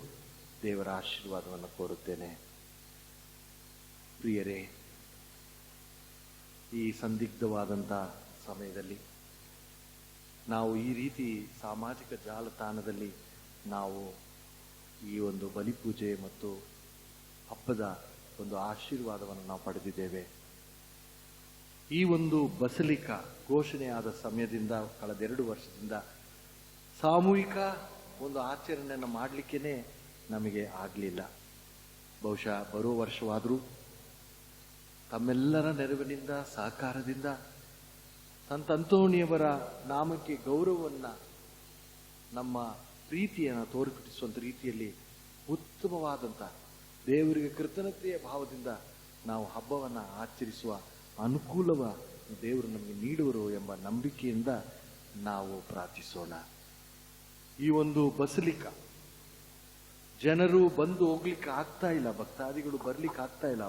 ದೇವರ ಆಶೀರ್ವಾದವನ್ನು ಕೋರುತ್ತೇನೆ. ಪ್ರಿಯರೇ, ಈ ಸಂದಿಗ್ಧವಾದಂಥ ಸಮಯದಲ್ಲಿ ನಾವು ಈ ರೀತಿ ಸಾಮಾಜಿಕ ಜಾಲತಾಣದಲ್ಲಿ ನಾವು ಈ ಒಂದು ಬಲಿಪೂಜೆ ಮತ್ತು ಹಬ್ಬದ ಒಂದು ಆಶೀರ್ವಾದವನ್ನು ನಾವು ಪಡೆದಿದ್ದೇವೆ. ಈ ಒಂದು ಬಸಲಿಕಾ ಘೋಷಣೆಯಾದ ಸಮಯದಿಂದ ಕಳೆದ 2 ವರ್ಷದಿಂದ ಸಾಮೂಹಿಕ ಒಂದು ಆಚರಣೆಯನ್ನು ಮಾಡಲಿಕ್ಕೇನೆ ನಮಗೆ ಆಗಲಿಲ್ಲ. ಬಹುಶಃ ಬರುವ ವರ್ಷವಾದರೂ ತಮ್ಮೆಲ್ಲರ ನೆರವಿನಿಂದ, ಸಹಕಾರದಿಂದ ಸಂತ ಅಂತೋಣಿಯವರ ನಾಮಕ್ಕೆ ಗೌರವವನ್ನು, ನಮ್ಮ ಪ್ರೀತಿಯನ್ನು ತೋರ್ಪಡಿಸುವಂಥ ರೀತಿಯಲ್ಲಿ ಉತ್ತಮವಾದಂಥ ದೇವರಿಗೆ ಕೃತಜ್ಞತೆಯ ಭಾವದಿಂದ ನಾವು ಹಬ್ಬವನ್ನು ಆಚರಿಸುವ ಅನುಕೂಲವ ದೇವರು ನಮಗೆ ನೀಡುವರು ಎಂಬ ನಂಬಿಕೆಯಿಂದ ನಾವು ಪ್ರಾರ್ಥಿಸೋಣ. ಈ ಒಂದು ಬಸಲಿಕಾ ಜನರು ಬಂದು ಹೋಗ್ಲಿಕ್ಕೆ ಆಗ್ತಾ ಇಲ್ಲ, ಭಕ್ತಾದಿಗಳು ಬರ್ಲಿಕ್ಕೆ ಆಗ್ತಾ ಇಲ್ಲ.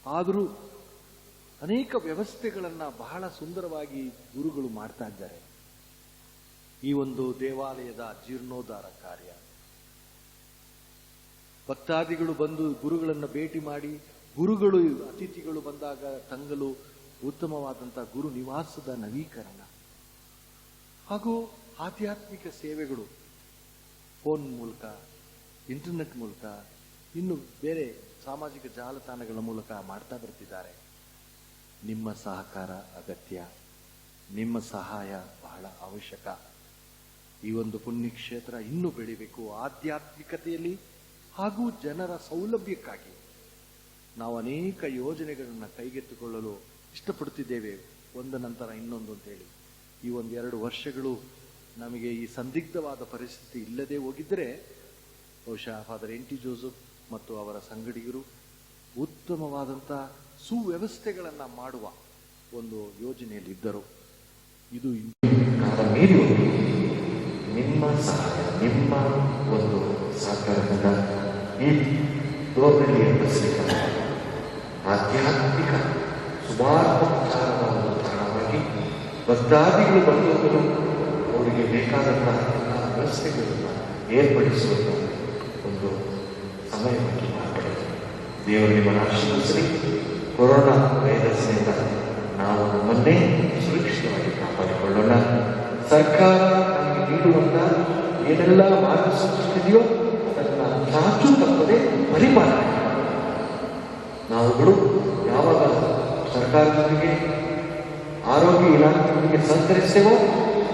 ಆದರೂ ಅನೇಕ ವ್ಯವಸ್ಥೆಗಳನ್ನ ಬಹಳ ಸುಂದರವಾಗಿ ಗುರುಗಳು ಮಾಡ್ತಾ ಇದ್ದಾರೆ. ಈ ಒಂದು ದೇವಾಲಯದ ಜೀರ್ಣೋದ್ಧಾರ ಕಾರ್ಯ, ಭಕ್ತಾದಿಗಳು ಬಂದು ಗುರುಗಳನ್ನು ಭೇಟಿ ಮಾಡಿ, ಗುರುಗಳು ಅತಿಥಿಗಳು ಬಂದಾಗ ತಂಗಲು ಉತ್ತಮವಾದಂತಹ ಗುರು ನಿವಾಸದ ನವೀಕರಣ ಹಾಗೂ ಆಧ್ಯಾತ್ಮಿಕ ಸೇವೆಗಳು ಫೋನ್ ಮೂಲಕ, ಇಂಟರ್ನೆಟ್ ಮೂಲಕ, ಇನ್ನು ಬೇರೆ ಸಾಮಾಜಿಕ ಜಾಲತಾಣಗಳ ಮೂಲಕ ಮಾಡ್ತಾ ಬರ್ತಿದ್ದಾರೆ. ನಿಮ್ಮ ಸಹಕಾರ ಅಗತ್ಯ, ನಿಮ್ಮ ಸಹಾಯ ಬಹಳ ಅವಶ್ಯಕ. ಈ ಒಂದು ಪುಣ್ಯಕ್ಷೇತ್ರ ಇನ್ನೂ ಬೆಳಿಬೇಕು, ಆಧ್ಯಾತ್ಮಿಕತೆಯಲ್ಲಿ ಹಾಗೂ ಜನರ ಸೌಲಭ್ಯಕ್ಕಾಗಿ ನಾವು ಅನೇಕ ಯೋಜನೆಗಳನ್ನು ಕೈಗೆತ್ತಿಕೊಳ್ಳಲು ಇಷ್ಟಪಡುತ್ತಿದ್ದೇವೆ, ಒಂದು ನಂತರ ಇನ್ನೊಂದು ಅಂತೇಳಿ. ಈ 1-2 ವರ್ಷಗಳು ನಮಗೆ ಈ ಸಂದಿಗ್ಧವಾದ ಪರಿಸ್ಥಿತಿ ಇಲ್ಲದೆ ಹೋಗಿದ್ದರೆ ಬಹುಶಃ ಫಾದರ್ ಎನ್ ಟಿ ಜೋಸೆಫ್ ಮತ್ತು ಅವರ ಸಂಗಡಿಗರು ಉತ್ತಮವಾದಂಥ ಸುವ್ಯವಸ್ಥೆಗಳನ್ನು ಮಾಡುವ ಒಂದು ಯೋಜನೆಯಲ್ಲಿದ್ದರು. ಇದು ಮೀರಿ ನಿಮ್ಮ ಸಹಾಯ, ನಿಮ್ಮ ಒಂದು ಸಹಕಾರದಿಂದ ಈ ಡೋರ್ನಳ್ಳಿಯ ಬಸಲಿಕ ಆಧ್ಯಾತ್ಮಿಕ ಸುಮಾರ್ಪಚಾರದ ಒಂದು ತಾಣವಾಗಿ ಭಕ್ತಾದಿಗಳು ಬಂದವರು ಅವರಿಗೆ ಬೇಕಾದಂತಹ ಎಲ್ಲ ವ್ಯವಸ್ಥೆಗಳನ್ನು ಏರ್ಪಡಿಸುವಂಥ ಒಂದು ಸಮಯವಾಗಿ ಮಾರ್ಪಡಿದೆ. ದೇವರು ನಿಮ್ಮನ್ನು ಆಶೀರ್ವದಿಸಲಿ. ಕೊರೋನಾ ವೈರಸ್ನಿಂದ ನಾವು ನಮ್ಮನ್ನೇ ಸುರಕ್ಷಿತವಾಗಿ ಕಾಪಾಡಿಕೊಳ್ಳೋಣ. ಸರ್ಕಾರ ನಮಗೆ ನೀಡುವಂತ ಏನೆಲ್ಲ ಮಾರ್ಗಸೂಚಿಸಿದೆಯೋ ಅದನ್ನು ಚಾಚು ತಪ್ಪದೆ ಪರಿಪಾಲನೆ ನಾವುಗಳು ಯಾವಾಗ ಸರ್ಕಾರದೊಂದಿಗೆ ಆರೋಗ್ಯ ಇಲಾಖೆಯೊಂದಿಗೆ ಸಹಕರಿಸ್ತೇವೋ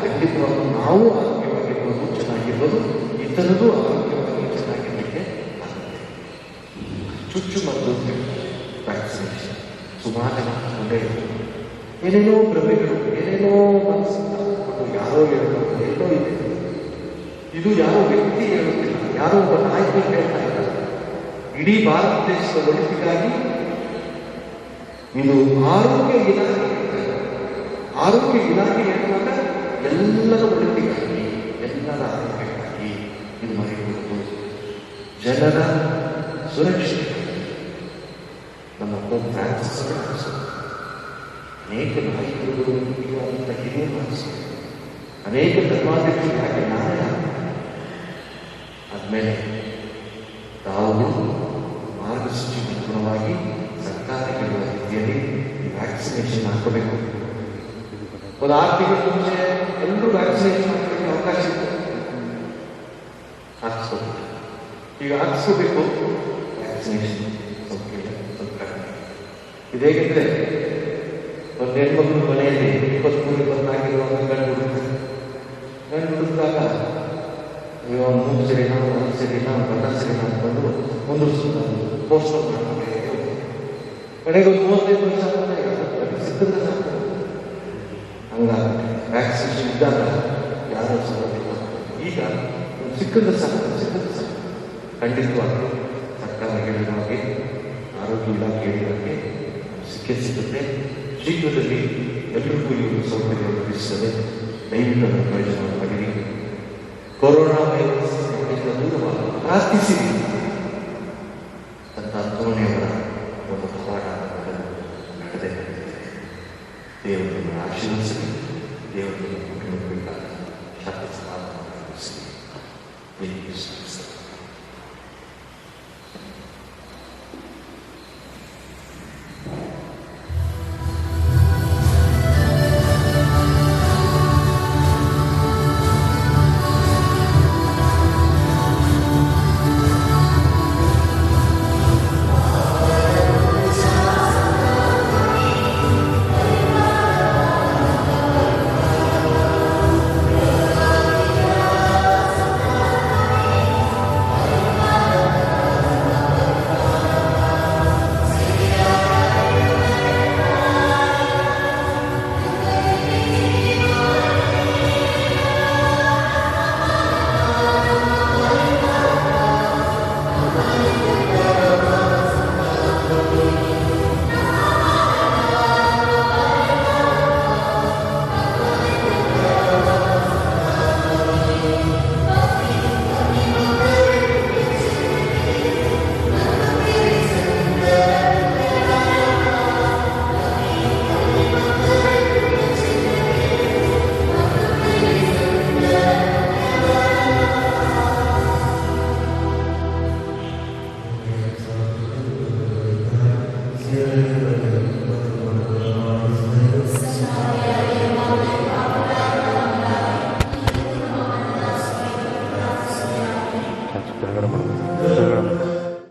ಖಂಡಿತವಾಗೂ ನಾವು ಆರೋಗ್ಯವಾಗಿರ್ಬೋದು, ಚೆನ್ನಾಗಿರ್ಬೋದು, ಇತರರು ಆರೋಗ್ಯವಾಗಿ ಚೆನ್ನಾಗಿರಲಿಕ್ಕೆ ಆಗುತ್ತೆ. ಚುಚ್ಚುಮದ್ದು ವ್ಯಾಕ್ಸಿನೇಷನ್ ಸುಮಾರು ಜನ ಮುಂದೆ ಏನೇನೋ ಭ್ರಮೆಗಳು, ಏನೇನೋ ಮನಸ್ಸು ಯಾರೋ ಹೇಳೋದು ಎಲ್ಲೋ ಇದೆ. ಇದು ಯಾರೋ ವ್ಯಕ್ತಿ ಹೇಳುತ್ತಿಲ್ಲ, ಯಾರೋ ಒಬ್ಬ ನಾಯಕರು ಹೇಳ್ತಾ ಇದ್ದಾರೆ. ಇಡೀ ಭಾರತ ದೇಶದ ಒಳಿತಿಗಾಗಿ ಇದು ಆರೋಗ್ಯ ಇಲಾಖೆ ಆರೋಗ್ಯ ಇಲಾಖೆ ಹೇಳುವಾಗ ಎಲ್ಲರ ಒಳಿತಿಗಾಗಿ, ಎಲ್ಲರ ಆರೋಗ್ಯಕ್ಕಾಗಿ ಇದು ಮರೆಯುವುದು. ಜನರ ಸುರಕ್ಷತೆ ನಮ್ಮ ಪೋಪ್ ಫ್ರಾನ್ಸಿಸ್ ಅನೇಕ ನಾಯಕರುಗಳು ಅಂತ ಹಿರಿಯ ಮನಸ್ಸು, ಅನೇಕ ಧರ್ಮಾಧ್ಯಕ್ಷರು ಯಾಕೆ ನಾನೇ ಆದ್ಮೇಲೆ ತಾವು ಮಾರ್ಗಸೂಚಿ ಅನುಗುಣವಾಗಿ ಸರ್ಕಾರ ಹೇಳುವ ರೀತಿಯಲ್ಲಿ ವ್ಯಾಕ್ಸಿನೇಷನ್ ಹಾಕಬೇಕು. ಒಂದು 6 ತಿಂಗಳ ಮುಂಚೆ ಎಲ್ಲರೂ ವ್ಯಾಕ್ಸಿನೇಷನ್ ಹಾಕೋಕ್ಕೆ ಅವಕಾಶ ಇತ್ತು, ಹಾಕಿಸ್ಕೋಬೇಕು. ಈಗ ಹಾಕಿಸ್ಕೋಬೇಕು ವ್ಯಾಕ್ಸಿನೇಷನ್ ಇದು ಹೇಗೆಂದ್ರೆ ಒಂದು ಹೆಣ್ಮಕ್ಳು ಮನೆಯಲ್ಲಿ 23-24 ಇರುವಾಗ ಗಂಡು ಹುಡುಕಿದಾಗ 3 ಸರಿನಾ 1 ಸರಿನಾ 1 ಸರಿನಾ ಅಂತಂದು ಮುಂದುವರಿಸ್ತಾರೆ. ಪೋಸ್ಟರ್ ಕಡೆಗೆ ಒಂದು 35 ವರ್ಷ ಸಿದ್ಧತೆ ಸಾಕು. ಹಂಗಾಗಿ ವ್ಯಾಕ್ಸಿನೇಷನ್ ಇದ್ದಾಗ ಯಾರೋ ಸೌಲಭ್ಯ ಈಗ ಸಿಕ್ಕದ ಸಿದ್ಧತೆ ಸಾಕು. ಖಂಡಿತವಾಗಿ ಸರ್ಕಾರ ಹೇಳಿದ ಹಾಗೆ, ಆರೋಗ್ಯ ಇಲಾಖೆ ಹೇಳಿದ ಹಾಗೆ ಸಿಗುತ್ತೆ. ಶೀಘ್ರದಲ್ಲಿ ಎಲ್ಲರಿಗೂ ಇವರು ಸೌಕರ್ಯ ಒದಗಿಸುತ್ತದೆ. ದಯವಿಟ್ಟು ಅದನ್ನು ಪ್ರಯೋಜನ ಮಾಡಿರಿ. ಕೊರೋನಾ ವೈರಸ್ ದೂರವಾಗಿ ಪ್ರಾರ್ಥಿಸಿ ಸಂತ ಅಂತೋಣಿಯವರ ಒಂದು ಹೋರಾಟ ನಡೆದೇ ದೇವರನ್ನು ಆಶೀರ್ವದಿಸಲಿ. ದೇವರನ್ನು ಮುಖ್ಯಮಂತ್ರಿಗಳ ಶಾಂತಿ ಸಮಾಧಾನ Yeah.